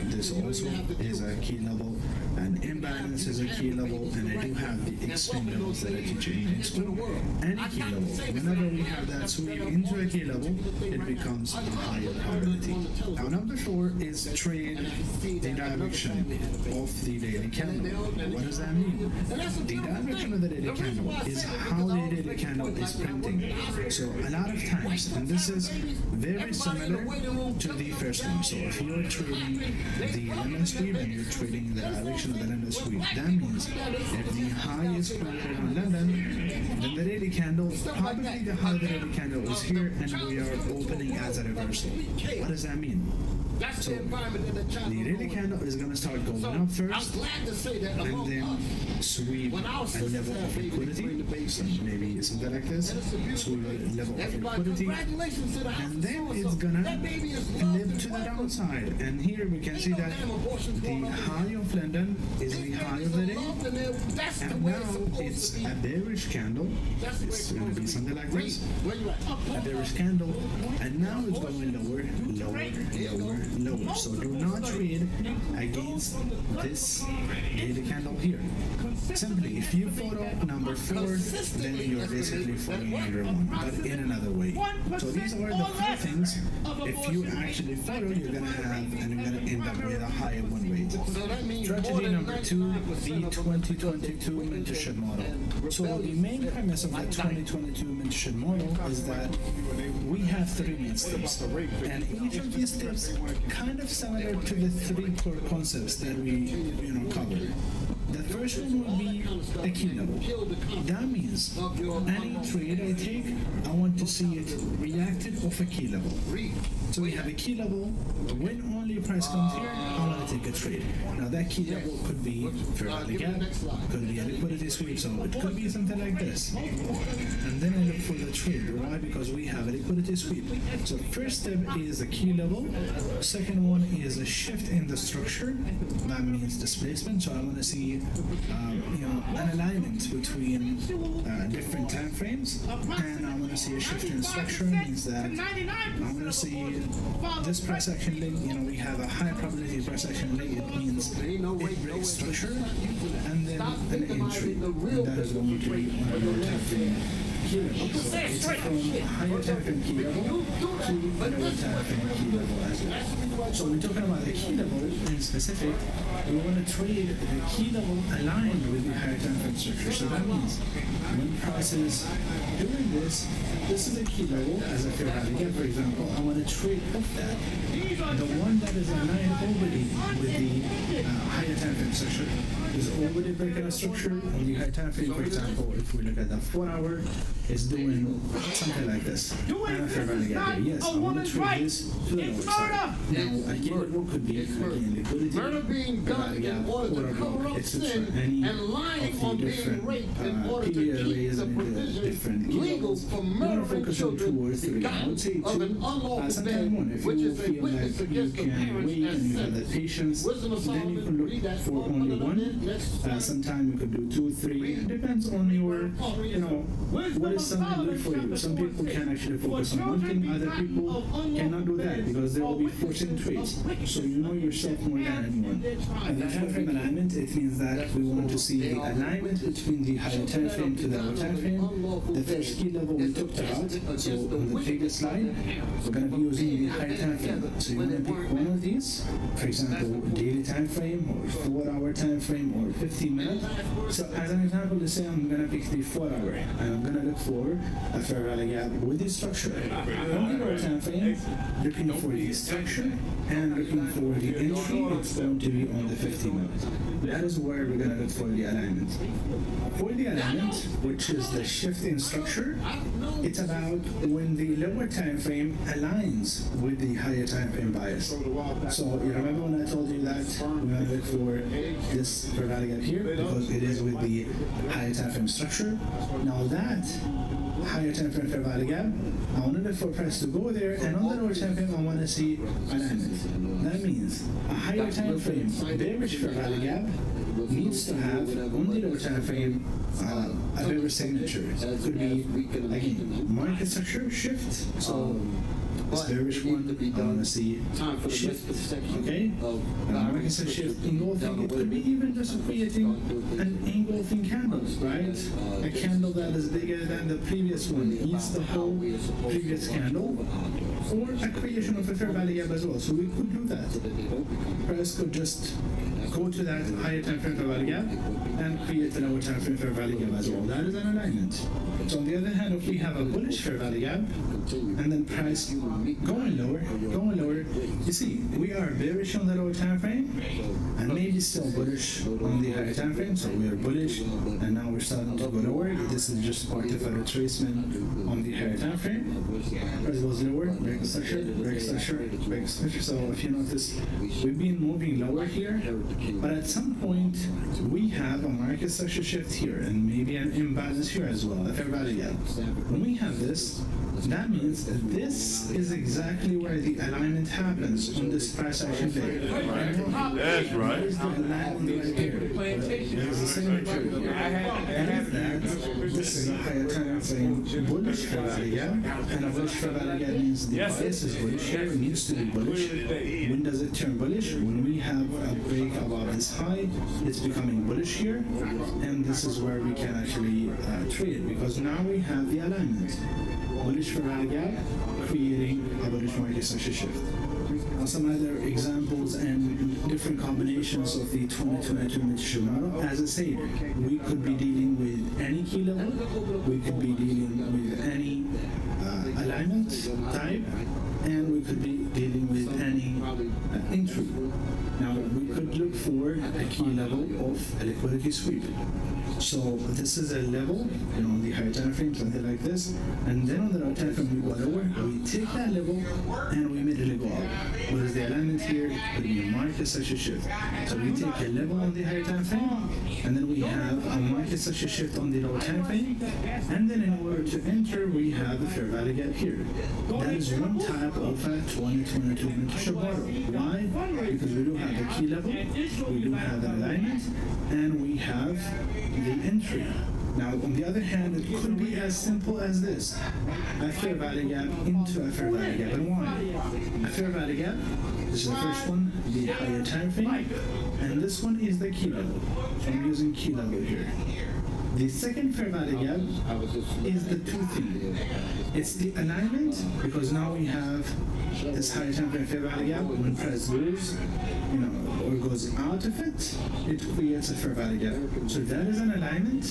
this also is a key level, an imbalance is a key level, and I do have the extreme levels that I teach in school. Any key level, whenever we have that sweep into a key level, it becomes a higher probability. Now, number 4 is trade the direction of the daily candle. What does that mean? The direction of the daily candle is how the daily candle is printing. So a lot of times, and this is very similar to the first one. So if you're trading the London sweep and you're trading the direction of the London sweep, that means if the high is created on London, then the daily candle, probably the high of the daily candle is here, and we are opening as a reversal. What does that mean? So the daily candle is going to start going up first, and then sweep a level of liquidity, so maybe something like this, sweep a level of liquidity, and then it's going to flip to the downside. And here we can see that the high of London is the high of the day, and now it's a bearish candle. It's going to be something like this, a bearish candle, and now it's going lower, lower, lower, lower. So do not trade against this daily candle here. Simply, if you follow number 4, then you're basically following number 1, but in another way. So these are the 4 things. If you actually follow, you're gonna have, and you're gonna end up with a higher one weight. Strategy number 2, the 2022 mentorship model. So the main premise of the 2022 mentorship model is that we have 3 main steps, and each of these steps kind of similar to the 3 core concepts that we covered. The first one will be a key level. That means any trade I take, I want to see it reacted off a key level. So we have a key level. When only price comes here, I want to take a trade. Now that key level could be fair value gap, could be a liquidity sweep, so it could be something like this. And then I look for the trade. Why? Because we have a liquidity sweep. So first step is a key level. Second one is a shift in the structure. That means displacement. So I want to see an alignment between different time frames, and I want to see a shift in structure. Means that I want to see this price action leg. We have a high probability price action leg. It means it breaks structure, and then an entry, and that is going to be on a lower time frame. So it's from higher time frame key level to lower time frame key level as well. So we're talking about the key level in specific. We want to trade the key level aligned with the higher time frame structure. So that means when price is doing this is a key level as a fair value gap, for example. I want to trade off that. The one that is aligned already with the higher time frame structure, is already breaking a structure. On the high time frame, for example, if we look at the 4 hour, it's doing something like this. And a fair value gap here. Yes, I want to trade this to the lower side. Now, again, what could be again liquidity, Murder being fair done value gap, in order to order cover block, up etc. sin Any and lying of on the being different raped in order to PDA keep arrays the and the provision different key legal levels. for You want to murdering focus on 2 or children 3. I would say begotten of 2. an unlawful Sometime 1, bed, if which you is a feel witness like you against the can parents wait as and you have sin. the patience, Wisdom of then you Solomon, can read look that for only 1. Sometime you could do 2, 3. It depends on your, what is something good for you. Some people can actually focus on one thing, other people cannot do that because they will be forcing trades. So you know yourself more than anyone. And the time frame alignment, it means that we want to see the alignment between the higher time frame to the lower time frame. The first key level we talked about, so on the previous slide, we're going to be using the higher time frame. So you want to pick one of these, for example, daily time frame or 4 hour time frame or 15 minutes. So as an example, let's say I'm going to pick the 4 hour and I'm going to look for a fair value gap with the structure. On the lower time frame, looking for the structure and looking for the entry, it's going to be on the 15 minutes. That is where we're going to look for the alignment. For the alignment, which is the shift in structure, it's about when the lower time frame aligns with the higher time frame bias. So you remember when I told you that we're going to look for this fair value gap here because it is with the higher time frame structure. Now that higher time frame fair value gap, I want to look for price to go there, and on the lower time frame, I want to see alignment. That means a higher time frame bearish fair value gap needs to have on the lower time frame a bearish signature. It could be again market structure shift. So this bearish one, I want to see shift, okay? Market structure shift engulfing. It could be even just creating an engulfing candle, right? A candle that is bigger than the previous one, eats the whole previous candle, or a creation of a fair value gap as well. So we could do that. Price could just go to that higher time frame fair value gap and create a lower time frame fair value gap as well. That is an alignment. So on the other hand, if we have a bullish fair value gap and then price going lower, you see, we are bearish on the lower time frame and maybe still bullish on the higher time frame. So we are bullish and now we're starting to go lower. This is just part of a retracement on the higher time frame. Price goes lower, break structure, break structure, break structure. So if you notice, we've been moving lower here, but at some point we have a market structure shift here and maybe an imbalance here as well, a fair value gap. When we have this, that means that this is exactly where the alignment happens on this price action day. That's right. There's the alignment right here. There's the signature. And after that, this is a higher time frame bullish fair value gap. And a bullish fair value gap means the bias is bullish here. It needs to be bullish. When does it turn bullish? When we have a break above this high, it's becoming bullish here. And this is where we can actually trade because now we have the alignment. Bullish fair value gap, creating a bullish market structure shift. Now some other examples and different combinations of the 2022 MIXTYPE model. As I said, we could be dealing with any key level, we could be dealing with any alignment type, and we could be dealing with any entry. Now we could look for a key level of a liquidity sweep. So this is a level, on the higher time frame, something like this, and then on the lower time frame we go lower, we take that level and we immediately go up. What is the alignment here? It could be a market structure shift. So we take a level on the higher time frame, and then we have a market structure shift on the lower time frame, and then in order to enter, we have the fair value gap here. That is one type of a 2022 MIXTYPE model. Why? Because we do have a key level, we do have an alignment, and we have the entry. Now, on the other hand, it could be as simple as this. A fair value gap into a fair value gap. And why? A fair value gap, this is the first one, the higher time frame, and this one is the key level. So I'm using key level here. The second fair value gap is the two thing. It's the alignment, because now we have this higher time frame fair value gap. When price goes, or goes out of it, it creates a fair value gap. So that is an alignment,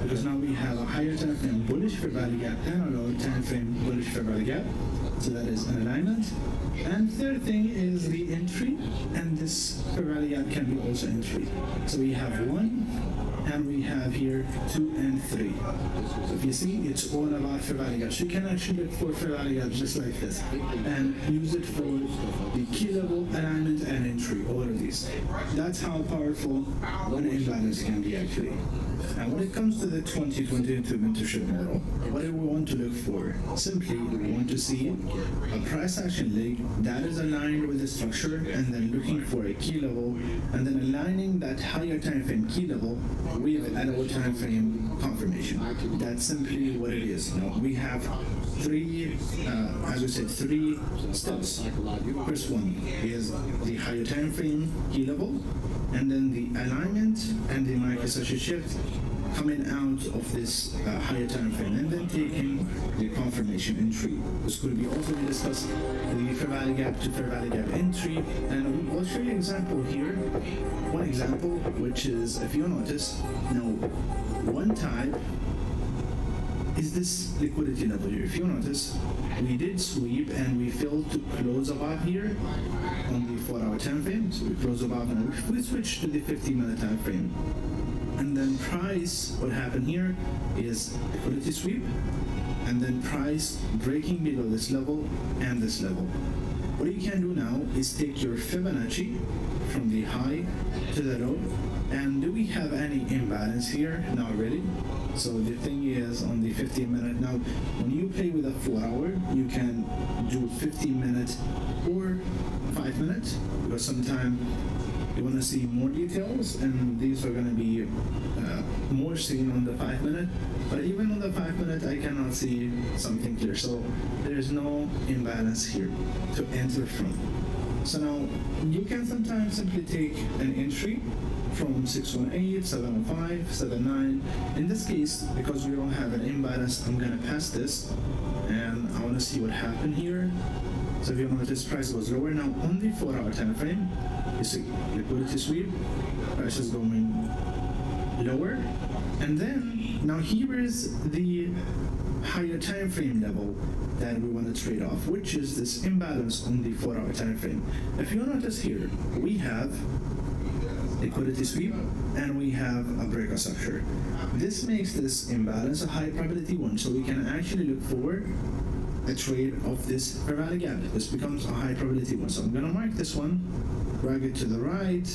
because now we have a higher time frame bullish fair value gap and a lower time frame bullish fair value gap. So that is an alignment. And third thing is the entry, and this fair value gap can be also entry. So we have 1, and we have here 2 and 3. So if you see, it's all about fair value gaps. You can actually look for fair value gaps just like this and use it for the key level, alignment, and entry, all of these. That's how powerful an imbalance can be actually. And when it comes to the 2022 mentorship model, what do we want to look for? Simply, we want to see a price action leg that is aligned with the structure, and then looking for a key level, and then aligning that higher time frame key level with a lower time frame confirmation. That's simply what it is. We have three steps. First one is the higher time frame key level, and then the alignment and the micro-social shift coming out of this higher time frame, and then taking the confirmation entry. This could be also discussed the fair value gap to fair value gap entry, and I'll show you an example here. One example, which is, if you notice, one type is this liquidity level here. If you notice, we did sweep and we failed to close above here on the 4-hour time frame. So we close above, and we switch to the 50-minute time frame. And then price, what happened here is liquidity sweep, and then price breaking below this level and this level. What you can do now is take your Fibonacci from the high to the low, and do we have any imbalance here? Not really. So the thing is, on the 15-minute, now when you play with a 4-hour, you can do 15-minute or 5 minutes, because sometimes you want to see more details, and these are going to be more seen on the 5-minute. But even on the 5-minute, I cannot see something clear. So there's no imbalance here to enter from. So now you can sometimes simply take an entry from 618, 705, 79. In this case, because we don't have an imbalance, I'm going to pass this, and I want to see what happened here. So if you notice, price goes lower. Now on the 4-hour time frame, you see liquidity sweep, price is going lower, and then now here is the higher time frame level that we want to trade off, which is this imbalance on the 4-hour time frame. If you notice here, we have liquidity sweep and we have a breakout structure. This makes this imbalance a high probability one, so we can actually look for a trade of this fair value gap. This becomes a high probability one. So I'm going to mark this one, drag it to the right,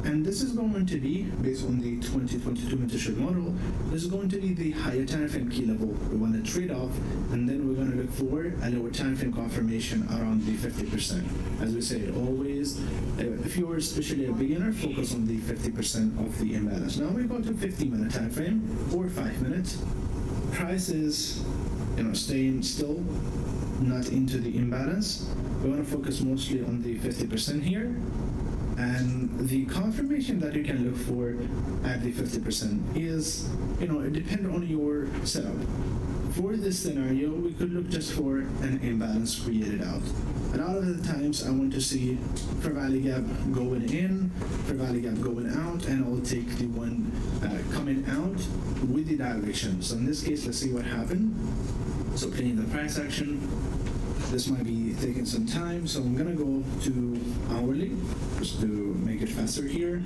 and this is going to be, based on the 2022 mentorship model, this is going to be the higher time frame key level we want to trade off, and then we're going to look for a lower time frame confirmation around the 50%. As we say, always, if you're especially a beginner, focus on the 50% of the imbalance. Now we go to 50-minute time frame or 5 minutes. Price is staying still, not into the imbalance. We want to focus mostly on the 50% here, and the confirmation that you can look for at the 50% is, it depends on your setup. For this scenario, we could look just for an imbalance created out. A lot of the times I want to see fair value gap going in, fair value gap going out, and I'll take the one coming out with the direction. So in this case, let's see what happened. So playing the price action, this might be taking some time, so I'm gonna go to hourly just to make it faster here.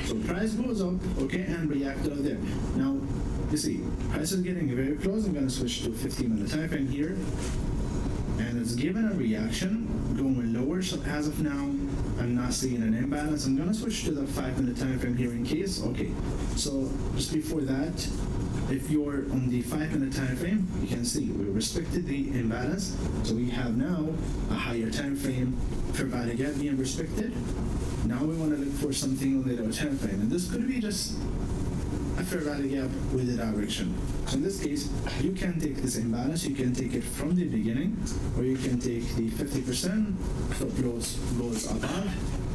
So price goes up, okay, and react out there. Now, you see, price is getting very close. I'm gonna switch to 15-minute time frame here, and it's given a reaction going lower. So as of now, I'm not seeing an imbalance. I'm gonna switch to the 5-minute time frame here in case. Okay, so just before that, if you're on the 5-minute time frame, you can see we respected the imbalance. So we have now a higher time frame fair value gap being respected. Now we want to look for something on the lower time frame, and this could be just a fair value gap with a direction. So in this case, you can take this imbalance, you can take it from the beginning, or you can take the 50%, so goes above,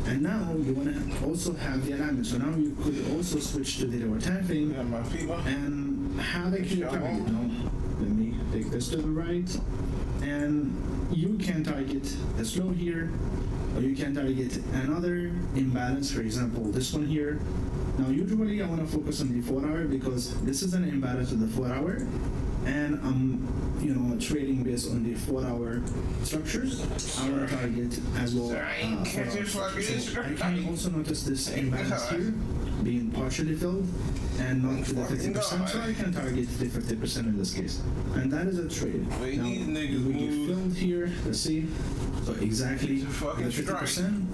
And now you want to also have the alignment. So now you could also switch to the lower time frame and have a clear target. Now, let me take this to the right. And you can target a slow here, or you can target another imbalance, for example, this one here. Now, usually I want to focus on the 4 hour because this is an imbalance of the 4 hour, and I'm, trading based on the 4 hour structures. I want to target as well 4 hours. So I can also notice this imbalance here being partially filled and not to the 50%, so I can target the 50% in this case. And that is a trade. Now, we get filled here, let's see. So exactly the 50%.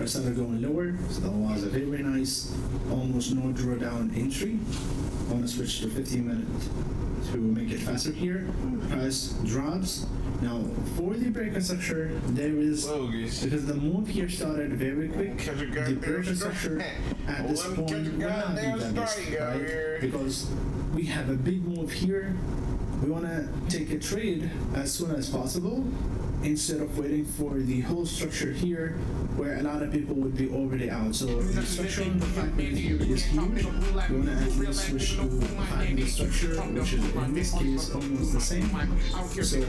I started going lower, so that was a very nice, almost no drawdown entry. I want to switch to 15 minutes to make it faster here. Price drops. Now, for the breaker structure, there is, because the move here started very quick, the breaker structure at this point will not be the best, right? Because we have a big move here. We want to take a trade as soon as possible, instead of waiting for the whole structure here, where a lot of people would be already out. So the structure on the 5 minute here is huge. We want to at least switch to 5 minute structure, which is in this case almost the same. So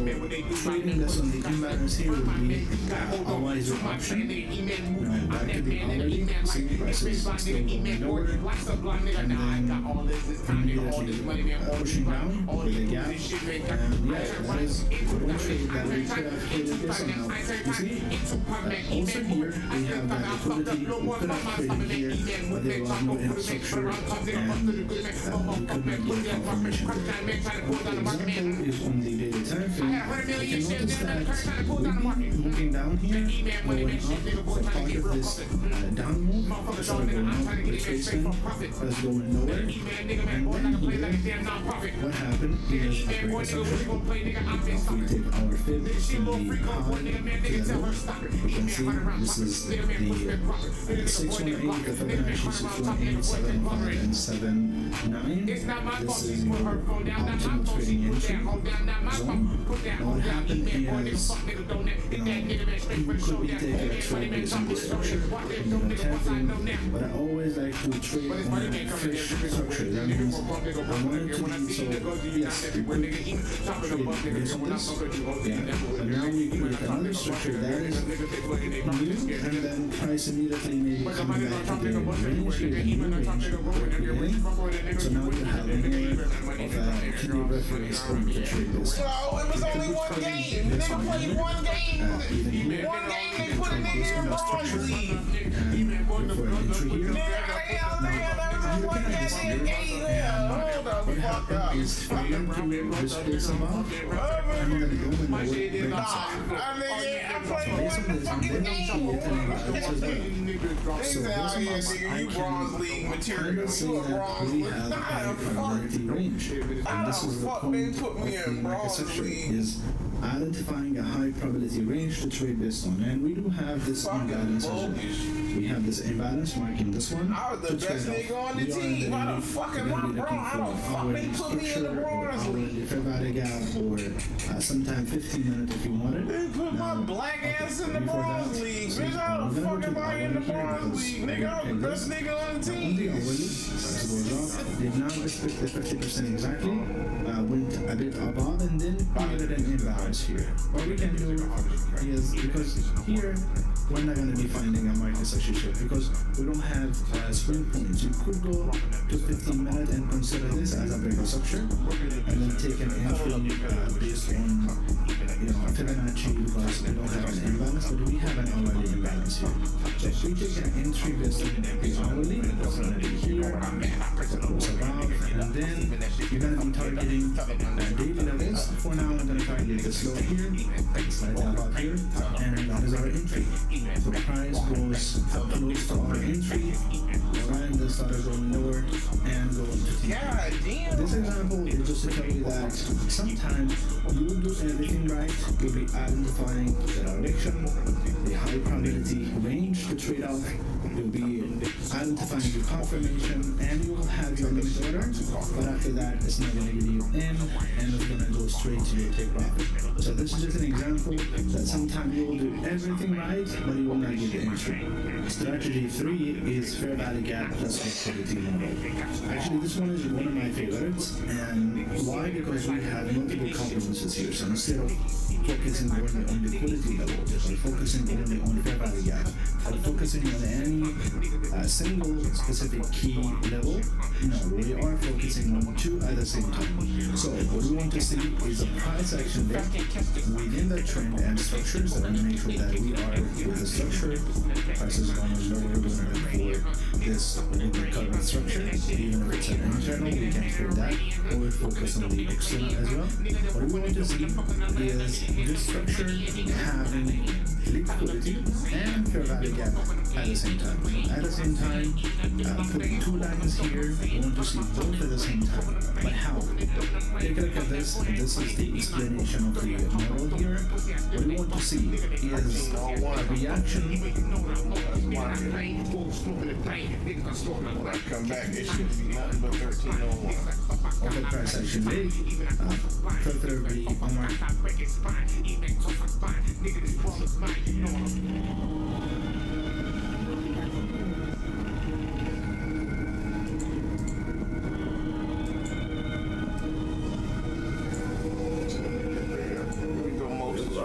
trading this on the imbalance here would be a wiser option. Now back to the hourly, see prices still going lower, and then immediately pushing down with a gap. And yeah, that is one trade that we could have traded this on. Now, you see, also here we have that liquidity. We could have traded here, but there was no infrastructure, and we could not get confirmation there. The example is on the daily time frame. You can notice that we've been moving down here, going up, so part of this down move, started going up, retracement, was going lower, and then here, what happened is a break structure. If we take our fib from the high to the low, you can see this is the 618, the Fibonacci 618, 715, and 79. This is your optimal trading entry zone. Now what happened is, you could be taking a trade based on the structure on the time frame, but I always like to trade on a fresh structure. That means I want it to be, so yes, you could trade based on this. Yeah. But now we create another structure that is new, and then price immediately maybe coming back to the range here, the new range we're creating. So now you have more of a clear reference point to trade this. Well, it was only one game. Nigga played one game. One game they put a nigga in bronze league. For an entry here. Now, you can have this here, and what happened is for you to display some off, I'm going to go and lower break based on this, and then I'll create an imbalance as well. So based on this, I can kind of say that we have a high probability range, and this is the point of the market section, is identifying a high probability range to trade based on. And we do have this imbalance as well. We have this imbalance marking this one. I was the best nigga on the team. Why the fuck am I wrong? How the fuck they put me in the bronze league? Fair value gap, or sometime 15 minutes if you wanted. They put my black ass in the bronze league. Bitch, how the fuck am I in the bronze league? Nigga, I was the best nigga on the team. On the hourly, price goes up. Did not respect the 50% exactly. Went a bit above and then created an imbalance here. What we can do is, because here we're not going to be finding a market section shift because we don't have swing points. You could go to 15 minutes and consider this as a breaker structure, and then take an entry based on Fibonacci, because we don't have an imbalance, but we have an hourly imbalance here. So if we take an entry based on the hourly, it's going to be here, that goes above, and then you're going to be targeting daily levels. For now, I'm going to target this low here, slightly above here, and that is our entry. So price goes close to our entry, and then started going lower and going to TP. This example is just to tell you that sometimes you will do everything right. You'll be identifying the direction, the high probability range to trade off. You'll be identifying your confirmation, and you will have your limit order. But after that, it's not going to give you in, and it's going to go straight to your take profit. So this is just an example that sometimes you will do everything right, but you will not get the entry. Strategy 3 is fair value gap plus liquidity model. Actually, this one is one of my favorites, and why? Because we have multiple components here. So instead of focusing only on liquidity level, or focusing only on fair value gap, or focusing on any single specific key level, no, we are focusing on two at the same time. So what we want to see is a price action there within the trend and structure. So we want to make sure that we are with the structure. Price is going to lower, we're going to look for this in the current structure. Even if it's an internal, we can create that, or we focus on the external as well. What we want to see is this structure having liquidity and fair value gap at the same time. At the same time, putting two lines here, we want to see both at the same time. But how? Take a look at this. This is the explanation of the model here. What we want to see is a reaction. When I come back, it should be nothing but 1301. Of a price action day, preferably on our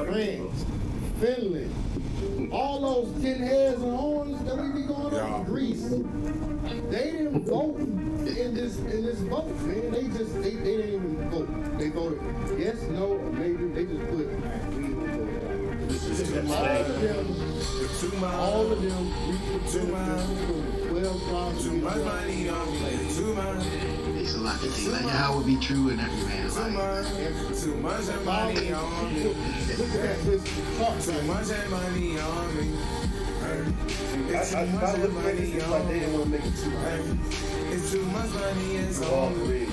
France, Finland, all those 10 heads and horns that we be going on, Greece, they didn't vote in this vote, man. They didn't even vote. They voted yes, no, or maybe. They just put all of them, It's a lot to think. Like how would be true in every man's life. Too much money on me. Look at this talk. Too much money on me. It's too much money on me. They didn't want to make it too high. It's too much money, it's on me.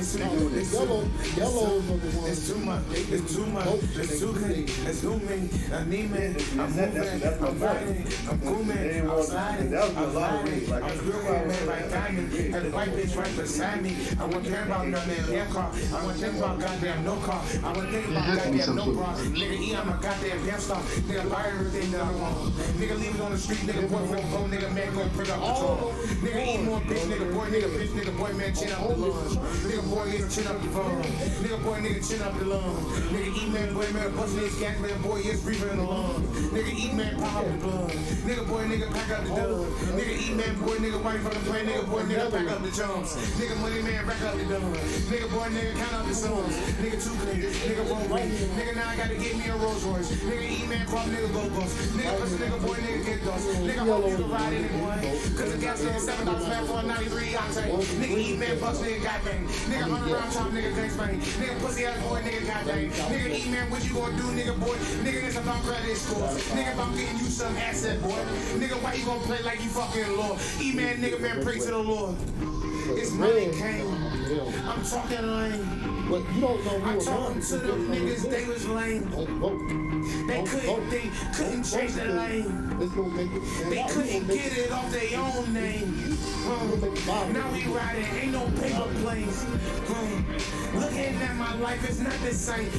It's too much. It's too much. It's too many. It's too many. I need me. I'm moving. I'm riding. I'm booming. I'm sliding. I'm riding. I'm grooving. Man, right diamond. Had the white bitch right beside me. I wasn't care about no damn car. I wasn't think about goddamn no car. I wasn't think about goddamn no bras. Nigga, I'm a goddamn damn star. Nigga, buy everything that I want. Nigga, leave it on the street. Nigga, boyfriend, go. Nigga, man, go pick up the control. Nigga, eat more bitch. Nigga, boy, nigga, bitch. Nigga, boy, man, chin up the lungs. Nigga, boy, nigga, chin up the phone. Nigga, boy, nigga, chin up the lungs. Nigga, eat man, boy, man, bustin' his gas, man, boy, yes, breathing in the lungs. Nigga, eat man, pop up the blood. Nigga, boy, nigga, pack up the dub. Nigga, eat man, boy, nigga, white from the plane. Nigga, boy, nigga, pack up the jumps. Nigga, money man, rack up the dub. Nigga, boy, nigga, count up the sums. Nigga, two clean. Nigga, one ring. Nigga, now I gotta get me a Rolls Royce. Nigga, eat man, crop, nigga, go bust. Nigga, pussy, nigga, boy, nigga, get dust. Nigga, hope you can ride anyone. Cause the gas is $7 flat for a 93 octane. Nigga, eat man, bucks, nigga, got bang. Nigga, 100 round chop, nigga, thanks, bang. Nigga, pussy ass boy, nigga, got bang. Nigga, eat man, what you gonna do, nigga, boy? Nigga, it's about credit scores. Nigga, if I'm getting you some asset, boy. Nigga, why you gonna play like you fucking Lord? Eat man, nigga, man, pray to the Lord. It's money came. I'm talking lame. But you don't know who I'm talking to them niggas, they was lame. They couldn't change the lane. They couldn't get it off their own name. Now we riding, ain't no paper planes. Looking at my life, it's not the same.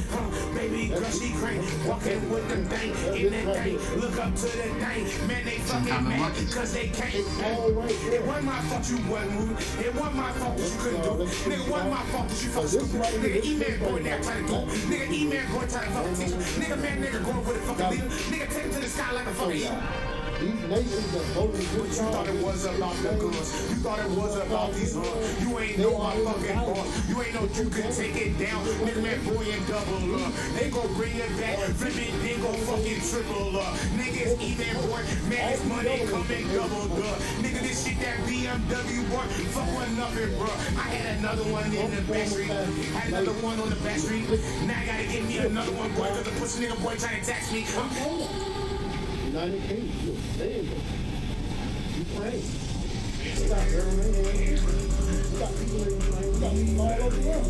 Baby girl, she crank, walking with the thing in the thing. Look up to the thing, man, they fucking mad, cause they can't. It wasn't my fault you wasn't moving. It wasn't my fault that you couldn't do it. Nigga, it wasn't my fault that you fucking stupid. Nigga, E-man boy now trying to do it. Nigga, E-man boy trying to fucking teach. Nigga, man, nigga going with a fucking leader. Nigga, take it to the sky like a fucking eagle. These nations are voting for you thought it was about the guns. You thought it was about these guns. You ain't know my fucking boy. You ain't know you could take it down. Nigga, man, boy, and double up. They gon' bring it back. Flip it, they gon' fucking triple up. Niggas, E-man boy, man, this money coming doubled up. Nigga, this shit that BMW boy, fuck one nothing, bro. I had another one in the back street. Had another one on the back street. Now I gotta get me another one, boy, cause the pussy nigga boy trying to tax me. I'm United Kingdom, you staying there. Ukraine. We got Germany, we got people in Ukraine, we got people all over the world.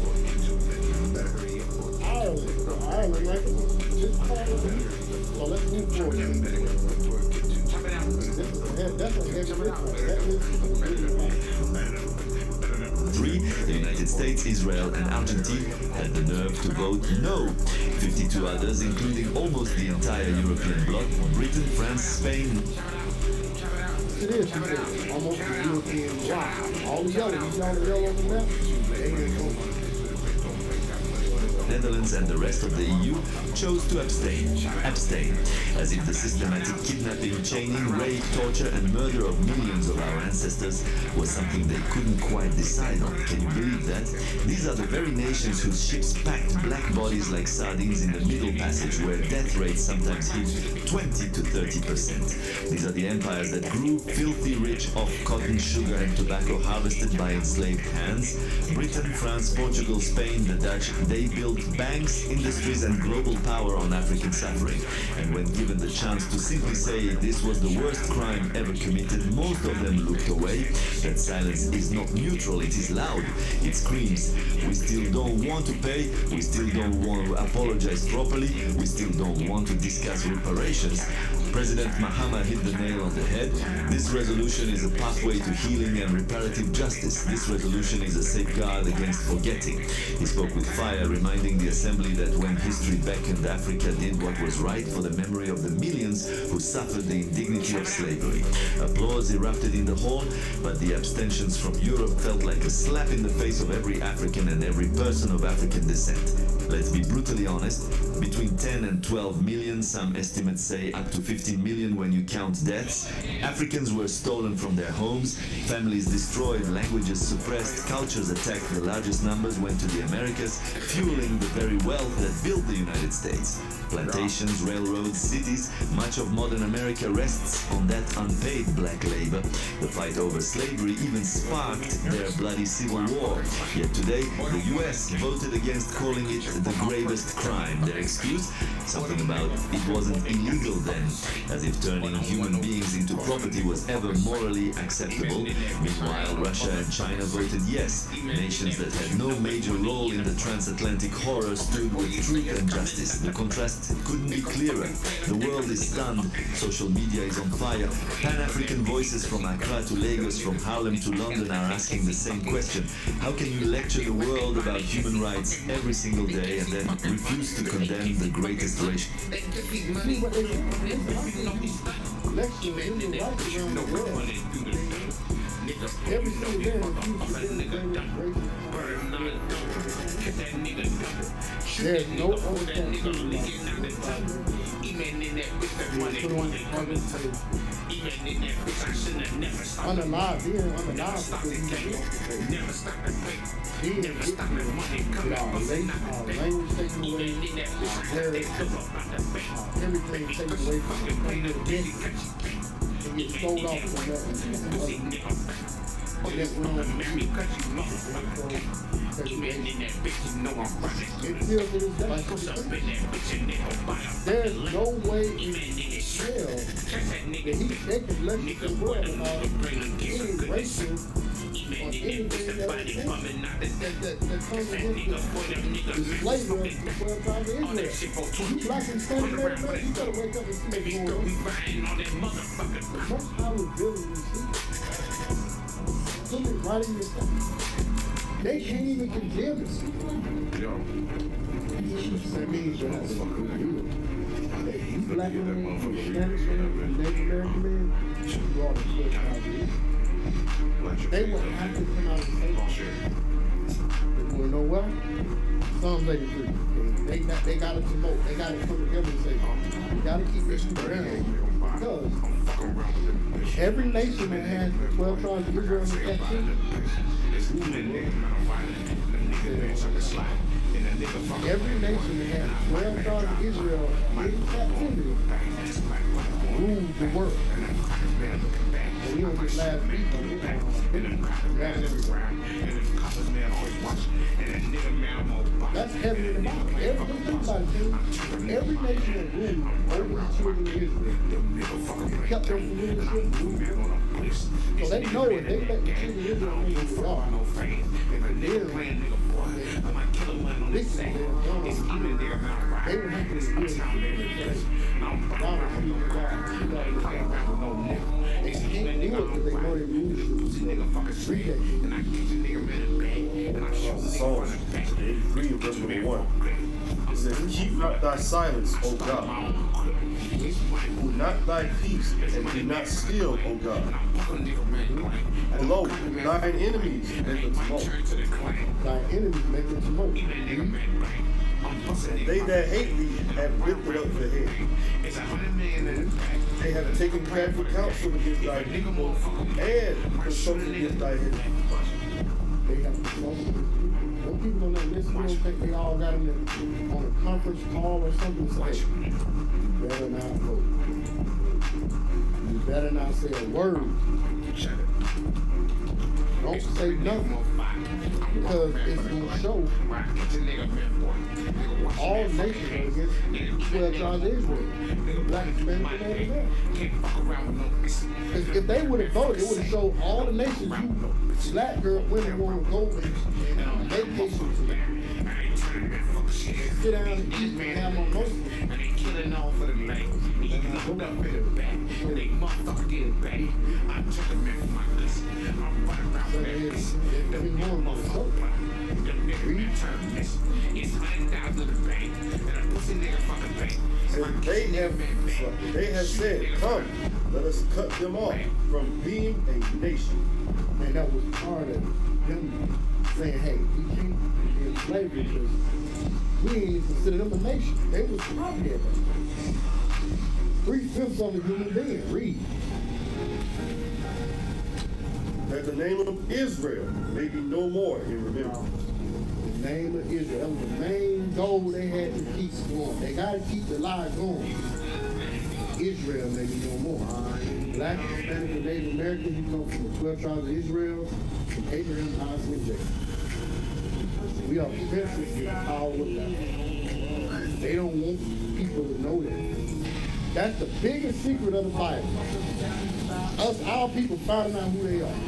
Ireland, right? Just call it. So let's move forward. That's a heavy lift. 3. The United States, Israel, and Argentina had the nerve to vote no. 52 others, including almost the entire European bloc, Britain, France, Spain. It is almost a European bloc. All the yellow, you see all the yellow on the map? Netherlands and the rest of the EU chose to abstain, as if the systematic kidnapping, chaining, rape, torture and murder of millions of our ancestors was something they couldn't quite decide on. Can you believe that? These are the very nations whose ships packed black bodies like sardines in the Middle Passage, where death rates sometimes hit 20 to 30%. These are the empires that grew filthy rich off cotton, sugar and tobacco harvested by enslaved hands. Britain, France, Portugal, Spain, the Dutch, they built banks, industries and global power on African suffering. And when given the chance to simply say this was the worst crime ever committed, most of them looked away. That silence is not neutral, it is loud. It screams, we still don't want to pay, we still don't want to apologize properly, we still don't want to discuss reparations. President Mahama hit the nail on the head. This resolution is a pathway to healing and reparative justice. This resolution is a safeguard against forgetting. He spoke with fire, reminding the assembly that when history beckoned, Africa did what was right for the memory of the millions who suffered the indignity of slavery. Applause erupted in the hall, but the abstentions from Europe felt like a slap in the face of every African and every person of African descent. Let's be brutally honest, between 10 and 12 million, some estimates say up to 15 million when you count deaths, Africans were stolen from their homes, families destroyed, languages suppressed, cultures attacked. The largest numbers went to the Americas, fueling the very wealth that built the United States. Plantations, railroads, cities, much of modern America rests on that unpaid black labor. The fight over slavery even sparked their bloody civil war. Yet today, the US voted against calling it the gravest crime. Their excuse? Something about it wasn't illegal then, as if turning human beings into property was ever morally acceptable. Meanwhile, Russia and China voted yes. Nations that had no major role in the transatlantic horror stood with truth and justice. The contrast couldn't be clearer. The world is stunned. Social media is on fire. Pan-African voices from Accra to Lagos, from Harlem to London are asking the same question. How can you lecture the world about human rights every single day and then refuse to condemn the greatest racial? Every single day, there's no unalive, language taken away, everything taken away from the and get sold off to there's no way in hell that they can lecture the world about any racial or anything that comes against the slavery of the 12 tribes of Israel. You black and standing there, man, you gotta wake up and see what's going on. That's how we're building these people. Something right in your face. They can't even condemn us. That means you're not fucking with you. You black man, Spanish man, Native American man, you all the 12 tribes of Israel. They wouldn't have to come out and say that. You wanna know why? Psalms 83. They gotta promote. They gotta come together and say, you gotta keep this around. Because every nation that has 12 tribes of Israel in captivity, every nation that has 12 tribes of Israel in captivity ruled the world. And we don't get last week on it. That's heavy in the Bible. Every nation that ruled over the children of Israel kept them from leadership. So they know if they let the children of Israel know who they are, they would have to Read that. Psalms 83 and verse number 1. It says, keep not thy silence, O God. Hold not thy peace, and be not still, O God. Lo, thine enemies make a tumult. Thine enemies make a tumult. They that hate thee have lifted up the head. They have taken careful counsel against thy people and consulted against thy enemies. They have consulted. Those people don't know this. You don't think they all got them on a conference call or something to say, you better not vote. You better not say a word. Don't say nothing. Because it's going to show all nations are against 12 tribes of Israel. Black, Hispanic, and Native American. If they would have voted, it would have showed all the nations you black girl women want to go and vacation to. Sit down and eat and have more motion. Killing all for the night. Eating up in the back. They motherfucker getting back. I took them in for my list. I'm running around with that list. It's $100,000 in the bank. And a pussy nigga fucking bank. And they have said, come, let us cut them off from being a nation. And that was part of them saying, hey, we can't be in slavery because we ain't even consider them a nation. They was property of us. 3/5 of a human being. Read. That the name of Israel may be no more in remembrance. The name of Israel. That was the main goal they had to keep going. They got to keep the lie going. Israel may be no more. Black, Hispanic, and Native American, you come from the 12 tribes of Israel, from Abraham, Isaac, and Jacob. We are princes with power with God. They don't want people to know that. That's the biggest secret of the Bible. Our people finding out who they are.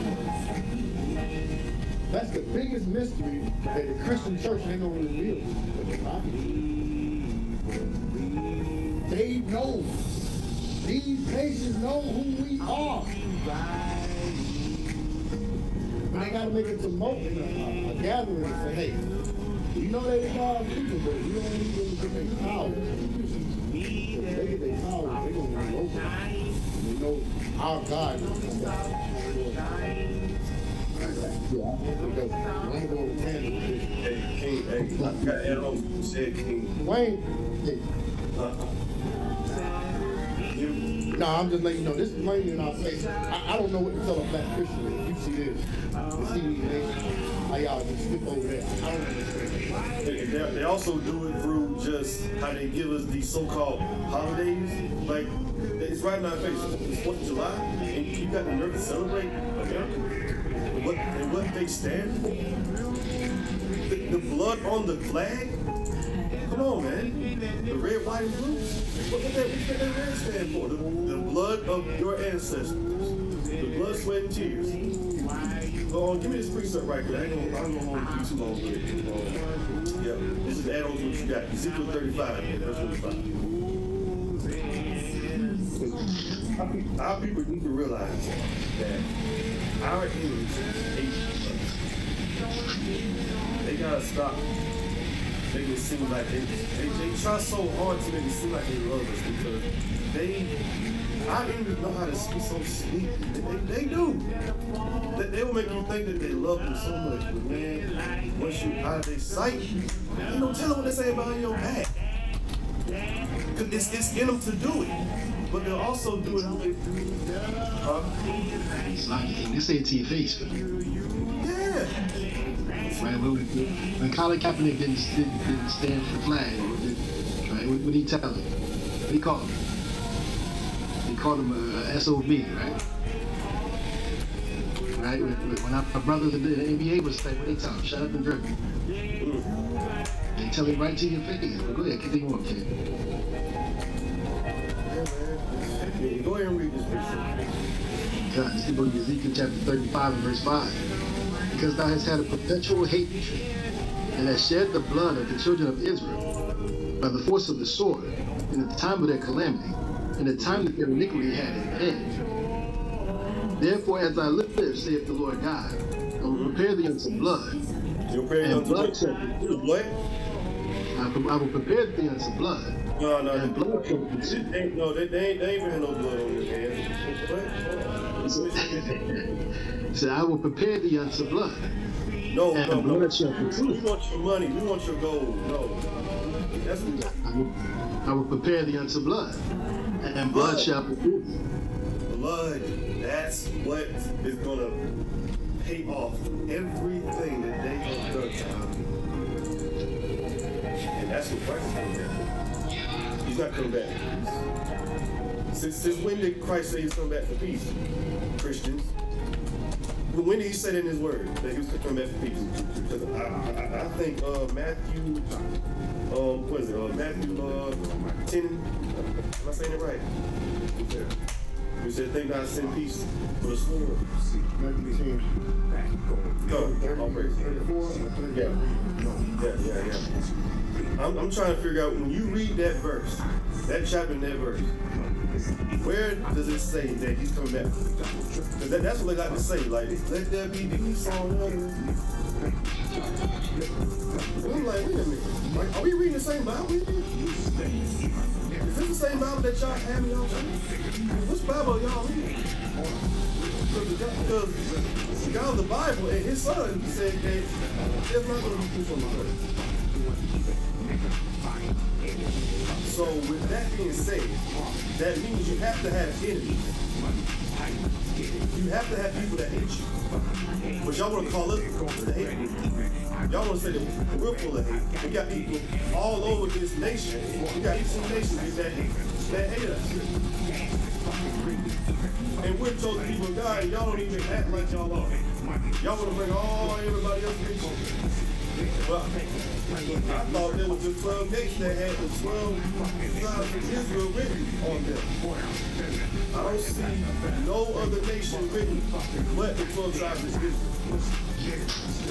That's the biggest mystery that the Christian church ain't gonna reveal. But the Bible, they know. These nations know who we are. But they gotta make it to a gathering and say, hey, you know they God's people, but you don't need them to get their power. If they get their power, they're gonna be over. You know, our God is coming back. Wayne, no, I'm just letting you know, this is mainly in our face. I don't know what to tell a black Christian if you see this. You see these nations, how y'all just skip over there. I don't understand. They also do it through just how they give us these so-called holidays. Like, it's right in our face. It's 4th of July, and you got the nerve to celebrate America? And what they stand for? The blood on the flag? Come on, man. The red, white, and blue? What does that red stand for? The blood of your ancestors. The blood, sweat, and tears. Go on, give me this precept right there. I don't know how to be too long with it. Yeah, this is add on to what you got. Ezekiel 35, verse 25. Our people need to realize that our enemies hate us. They gotta stop making it seem like they try so hard to make it seem like they love us because our enemies know how to speak so sweet. They do. They will make you think that they love you so much, but man, once you out of their sight, you don't tell them what they say behind your back. Cause it's in them to do it. But they'll also do it. It's like they say it to your face, but yeah. Right, when Colin Kaepernick didn't stand for the flag, right? What did he tell him? What did he call him? He called him a SOB, right? Right? When our brothers in the NBA would say, what they tell him? Shut up and dribble. They tell him right to your face. Well, go ahead, continue on, kid. Go ahead and read this verse. God, this is the book of Ezekiel chapter 35 and verse 5. Because thou hast had a perpetual hatred, and hast shed the blood of the children of Israel by the force of the sword, in the time of their calamity, in the time that their iniquity had an end. Therefore, as I live, saith the Lord God, I will prepare thee unto blood. You'll prepare And unto blood shall what? I will prepare thee unto blood. No, And blood shall consume. they ain't been no blood on your hands. What? So I will prepare thee unto blood. No, and blood shall consume. We want your money. We want your gold. No. That's what I will prepare thee unto blood, and blood shall consume. Blood. That's what is gonna pay off everything that they have done to us. And that's what Christ is coming back. He's not coming back. Since when did Christ say he's coming back for peace? Christians. When did he say in his word that he was coming back for peace? Because I think Matthew, what is it? Matthew 10. Am I saying it right? He said, "Think not send peace for the sword." Matthew 10. All praise. Yeah. I'm trying to figure out when you read that verse, that chapter and that verse. Where does it say that he's coming back? Because that's what they got to say. Like, let there be peace on earth. And I'm like, wait a minute. Are we reading the same Bible? Is this the same Bible that y'all have in y'all church? Which Bible y'all reading? Because the God of the Bible and his son said that there's not going to be peace on the earth. So with that being said, that means you have to have enemies. You have to have people that hate you. But y'all want to call us the hate group. Y'all want to say that we're full of hate. We got people all over this nation. We got each nation that hate us. And we're chosen people of God, and y'all don't even act like y'all are. Y'all want to bring everybody else into it. Well, I thought there was the 12 nations that had the 12 tribes of Israel written on them. I don't see no other nation written but the 12 tribes of Israel.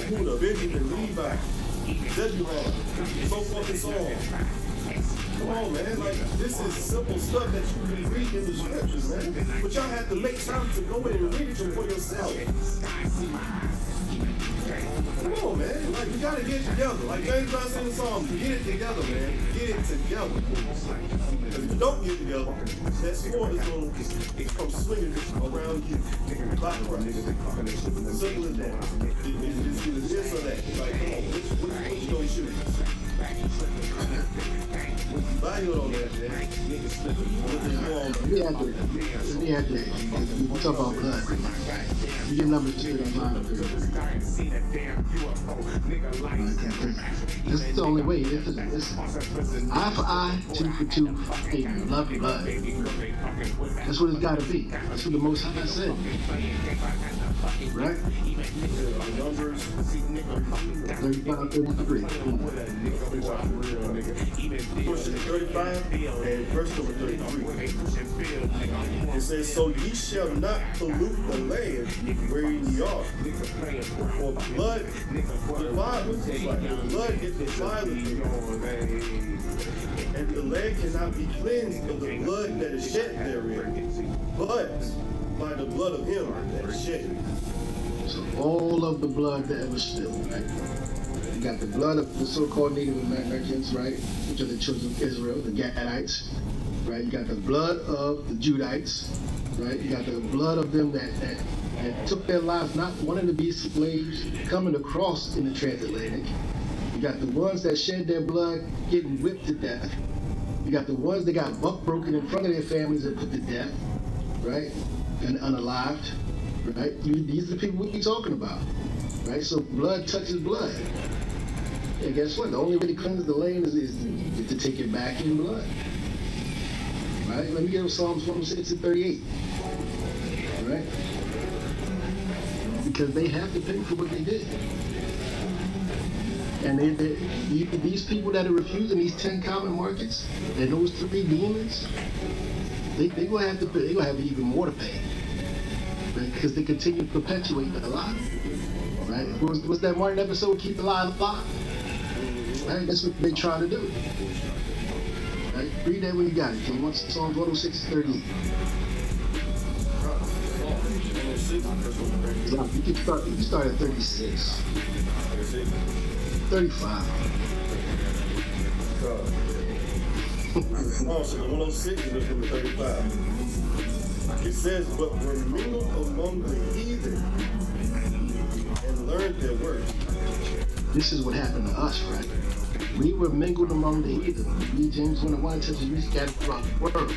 Judah, Benjamin, Levi, Zebulon, so forth and so on. Come on, man. Like, this is simple stuff that you can read in the scriptures, man. But y'all have to make time to go in and read it for yourself. Come on, man. Like, we gotta get it together. Like James Brown said in the song, get it together, man. Get it together. Because if you don't get it together, that sword is going to come swinging around you. Like Christ. Simple as that. It's either this or that. Like, come on, which you gonna shoot? Value on that, man. Let me add that. We talk about blood. You get number 2 in mind. This is the only way. Listen. Eye for eye, tooth for tooth. Hey, love your blood. That's what it's got to be. That's what the Most High said. Right? Numbers 35, 33. Verse 35 and verse number 33. It says, "So ye shall not pollute the land wherein ye are. For blood defileth the land. Blood is defileth thee. And the land cannot be cleansed of the blood that is shed therein, but by the blood of him that is shed." So all of the blood that was spilled, right? You got the blood of the so-called Native Americans, right? Which are the children of Israel, the Gadites, right? You got the blood of the Judites, right? You got the blood of them that took their lives not wanting to be slaves, coming across in the transatlantic. You got the ones that shed their blood getting whipped to death. You got the ones that got buck broken in front of their families and put to death, right? And unalived, right? These are the people we're talking about, right? So blood touches blood. And guess what? The only way to cleanse the land is to take it back in blood. Right? Let me get Psalms 106 and 38. Right? Because they have to pay for what they did. And these people that are refusing these 10 common markets and those 3 demons, they're going to have to pay. They're going to have even more to pay. Right? Because they continue to perpetuate the lie. Right? What's that Martin episode? Keep the lie alive. Right? That's what they're trying to do. Right? Read that when you got it. Okay? Once Psalms 106 38. You can start at 36. 35. Oh, so 106 is going to be 35. It says, but were mingled among the heathen and learned their work. This is what happened to us, right? We were mingled among the heathen. We, James 1:1 tells us we scattered throughout the world.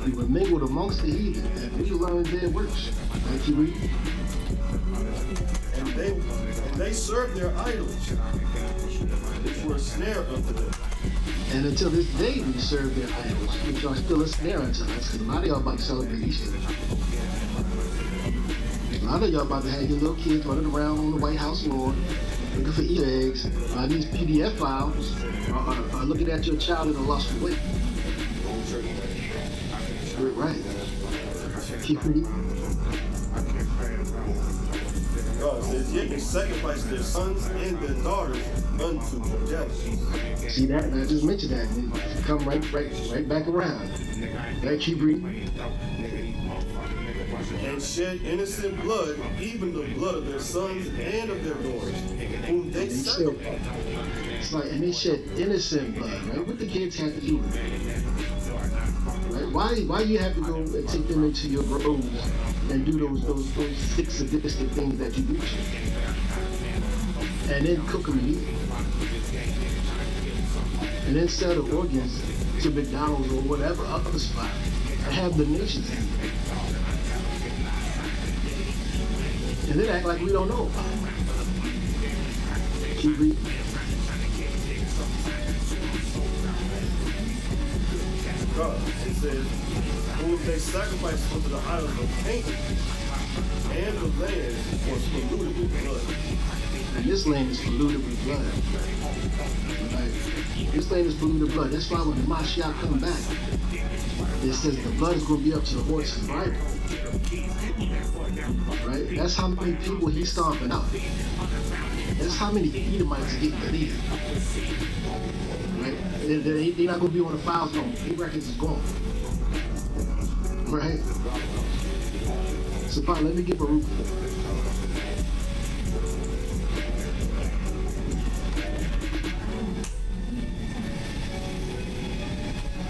We were mingled amongst the heathen, and we learned their works. Right, you read? And they served their idols, which were a snare unto them. And until this day, we serve their idols, which are still a snare unto us, because a lot of y'all about to celebrate Easter. A lot of y'all about to have your little kids running around on the White House lawn, looking for Easter eggs, these PDF files, or looking at your child in a lost weight. Right. Keep reading. God says, yet they sacrificed their sons and their daughters unto jealousy. See that? And I just mentioned that. And it come right back around. Right, keep reading. And shed innocent blood, even the blood of their sons and of their daughters, whom they sacrificed. It's like, and they shed innocent blood, right? What the kids have to do with it? Right? Why you have to go and take them into your groves and do those sick sadistic things that you do? And then cook them and eat them. And then sell the organs to McDonald's or whatever other spot and have the nations in it. And then act like we don't know about it. Keep reading. God, it says, whom they sacrificed unto the idols of Canaan, and the land was polluted with blood. And this land is polluted with blood. Right? This land is polluted with blood. That's why when the Mashiach come back, it says the blood is going to be up to the horses, right? Right? That's how many people he's stomping out. That's how many Edomites are getting deleted. Right? They're not going to be on the files no more. Their records is gone. Right? So, let me get Baruch.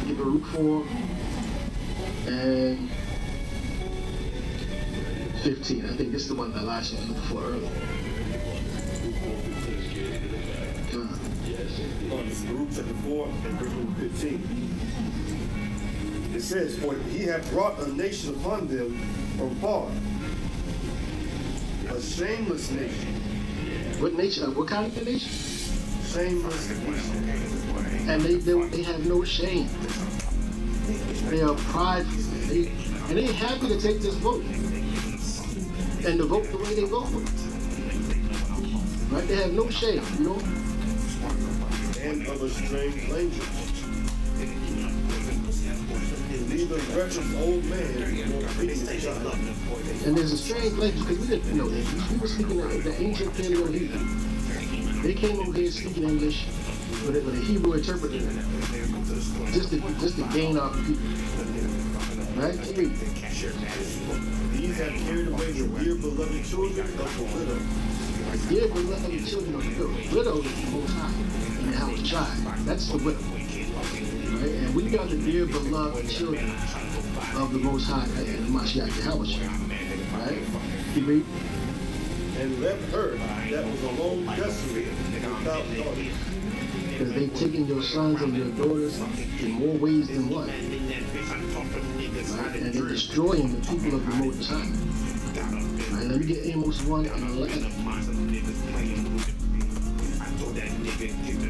Get Baruch 4 and 15. I think this is the one that Elisha was looking for earlier. Baruch chapter 4 and verse 15. It says, for he hath brought a nation upon them from far, a shameless nation. What nation? What kind of nation? Shameless nation. And they have no shame. They are prideful. And they happy to take this vote. And to vote the way they vote. Right? They have no shame, you know? And of a strange language. Neither wretched old man nor pleading child. And there's a strange language, because we didn't know this. These people speaking the ancient Paleo-Hebrew. They came over here speaking English with a Hebrew interpreter. Just to gain our people. Right? These have carried away the dear beloved children of the widow. The dear beloved children of the widow. Widow is the Most High in the house child. That's the widow. Right? And we got the dear beloved children of the Most High and the Mashiach Yahweh. Right? You read? And left her that was alone desolate without daughters. Because they've taken your sons and your daughters in more ways than one. Right? And they're destroying the people of the Most High. Right? Let me get Amos 1 and 11.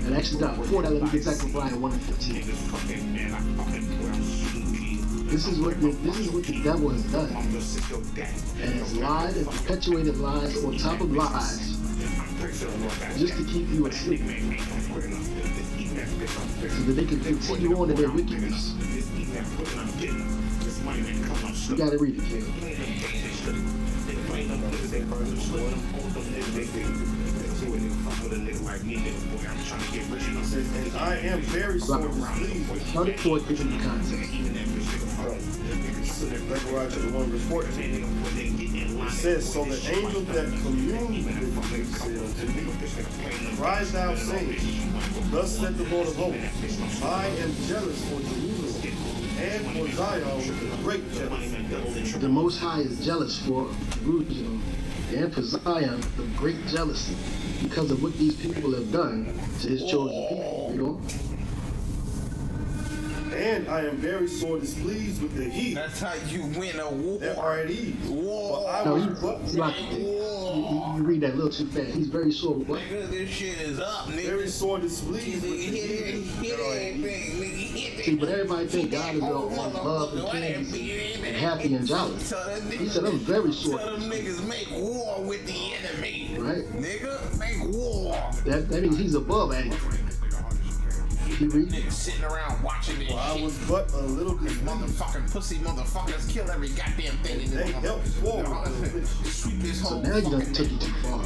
And actually, before that, let me get Zechariah 1 and 15. This is what the devil has done. And has lied and perpetuated lies on top of lies just to keep you asleep. So that they can continue on in their wickedness. You gotta read it, kid. And I am very sore displeased. Start it forward, giving the context. from. Zechariah chapter 1 verse 14. It says, so the angel that communed with me said unto me, rise thou, saying, thus said the Lord of hosts, I am jealous for Jerusalem and for Zion with a great jealousy. The Most High is jealous for Jerusalem and for Zion with great jealousy because of what these people have done to his chosen people. You know? And I am very sore displeased with the heathen. That's how you win a war. That are at ease. War. No, you read that a little too fast. He's very sore with what? Nigga, this shit is up, nigga. Very sore displeased with the heathen. See, but everybody think God is all love and candy and happy and jolly. He said, I'm very sore. Tell them niggas make war with the enemy. Right? Nigga, make war. That means he's above anger. He read? Niggas sitting around watching this shit. I was but a little bit motherfucking pussy motherfuckers kill every goddamn thing in this motherfucker. Sweep this whole now you done took it too far.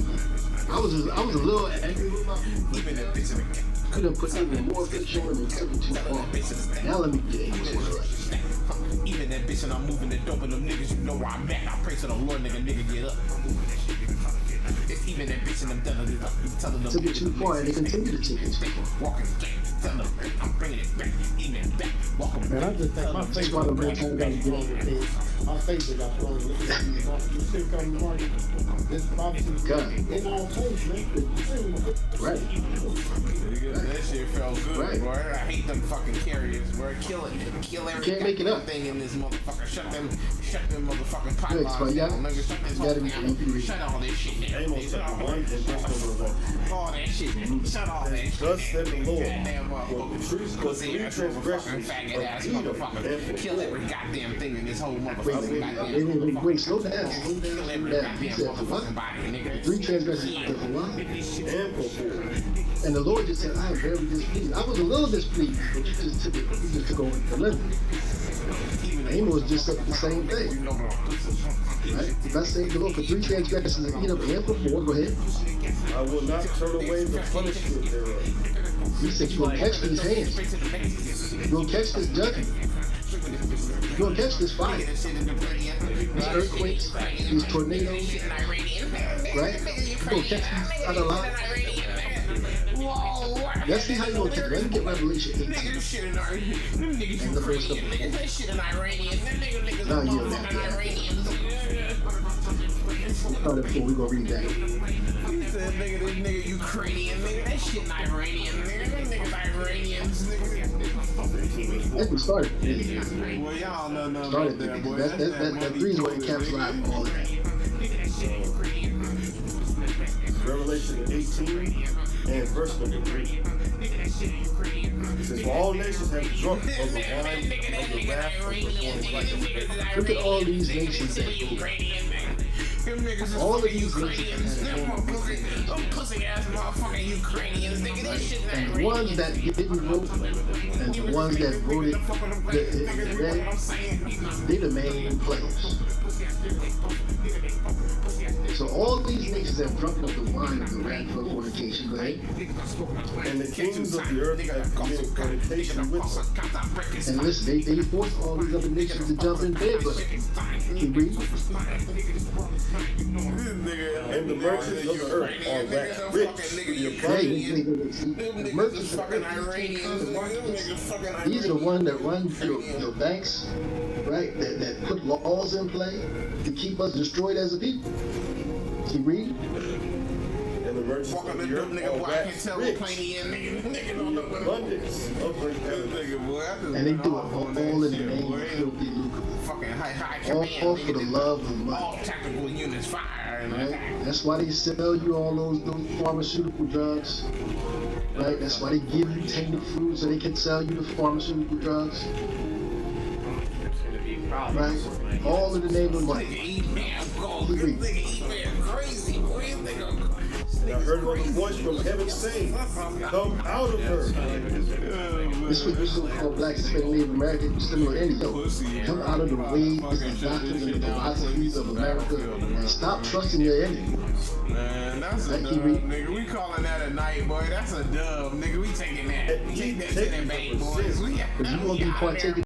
I was a little angry with my people. Even that bitch in the could have put even more picture and they took it too far. Now let me get English right. Even that bitch and I'm moving the dope and them niggas, you know where I'm at. I pray to the Lord, nigga get up. It's even that bitch and them telling them took it too far and they continue to take it too far. Walking tell them I'm bringing it back, even back, walking. Man, I just think my face got to get over this. My face got to you still come to market. This obviously in our face, man. Right. That shit felt good, right. Bro. I hate them fucking carriers, bro. Kill every thing in this motherfucker. Shut them motherfucking pipelines down, nigga. Shut all this shit down. All that shit. Shut all that shit. Thus said the Lord. Goddamn motherfucker. Pussy ass motherfucking faggot ass motherfucker. Kill every goddamn thing in this whole motherfucking goddamn. Wait, slow down. Kill every goddamn motherfucking body, nigga. 3 transgressions for what? And the Lord just said, I am very displeased. I was a little displeased, but you just took over the delivery. Amos just said the same thing. Right? Thus saith the Lord, for 3 transgressions of Edom and for 4, go ahead. I will not turn away the punishment thereof. He said, you're going to catch these hands. You're going to catch this judgment. You're going to catch this fire. These earthquakes, these tornadoes. Right? You're going to catch these other lives. Let's see how you're going to take it. Let me get Revelation 18. And the first couple. Now you're not there. Before we go read that. He said, nigga, this nigga Ukrainian, nigga, that shit Iranian, nigga, them niggas Iranians, nigga. Let's get started. Well, y'all know nothing started about that, boy. That 3 is what encapsulates all of that. Revelation 18 and verse number 3. It says, for all nations have drunk of the wine of the wrath of the Lord. Look at all these nations that all of these nations pussy ass motherfucking Ukrainians, nigga, that shit and the ones that didn't vote and the ones that voted they the main players. So all these nations have drunk of the wine of the wrath of fornication. Go ahead. And the kings of the earth have committed fornication with them. And listen, they forced all these other nations to jump in bed with them. You read? And the merchants of the earth are waxed rich. The merchants of the earth. These are the ones that run your banks, right? That put laws in play to keep us destroyed as a people. You read? And the merchants of the earth are waxed rich. And they do it all in the name of filthy lucre. All for the love of money. All tactical units fire. Right? That's why they sell you all those pharmaceutical drugs. Right? That's why they give you tainted food so they can sell you the pharmaceutical drugs. Right? All in the name of money. And I heard a voice from heaven saying, come out of her. This was usually called Black Hispanic Native American, similar to any come out of the ways and doctrines and philosophies of America and stop trusting your enemy. Man, that's a dub, nigga. We calling that a night, boy. That's a dub, nigga. We taking that. Take that to the bank, boys. If you gonna be partaking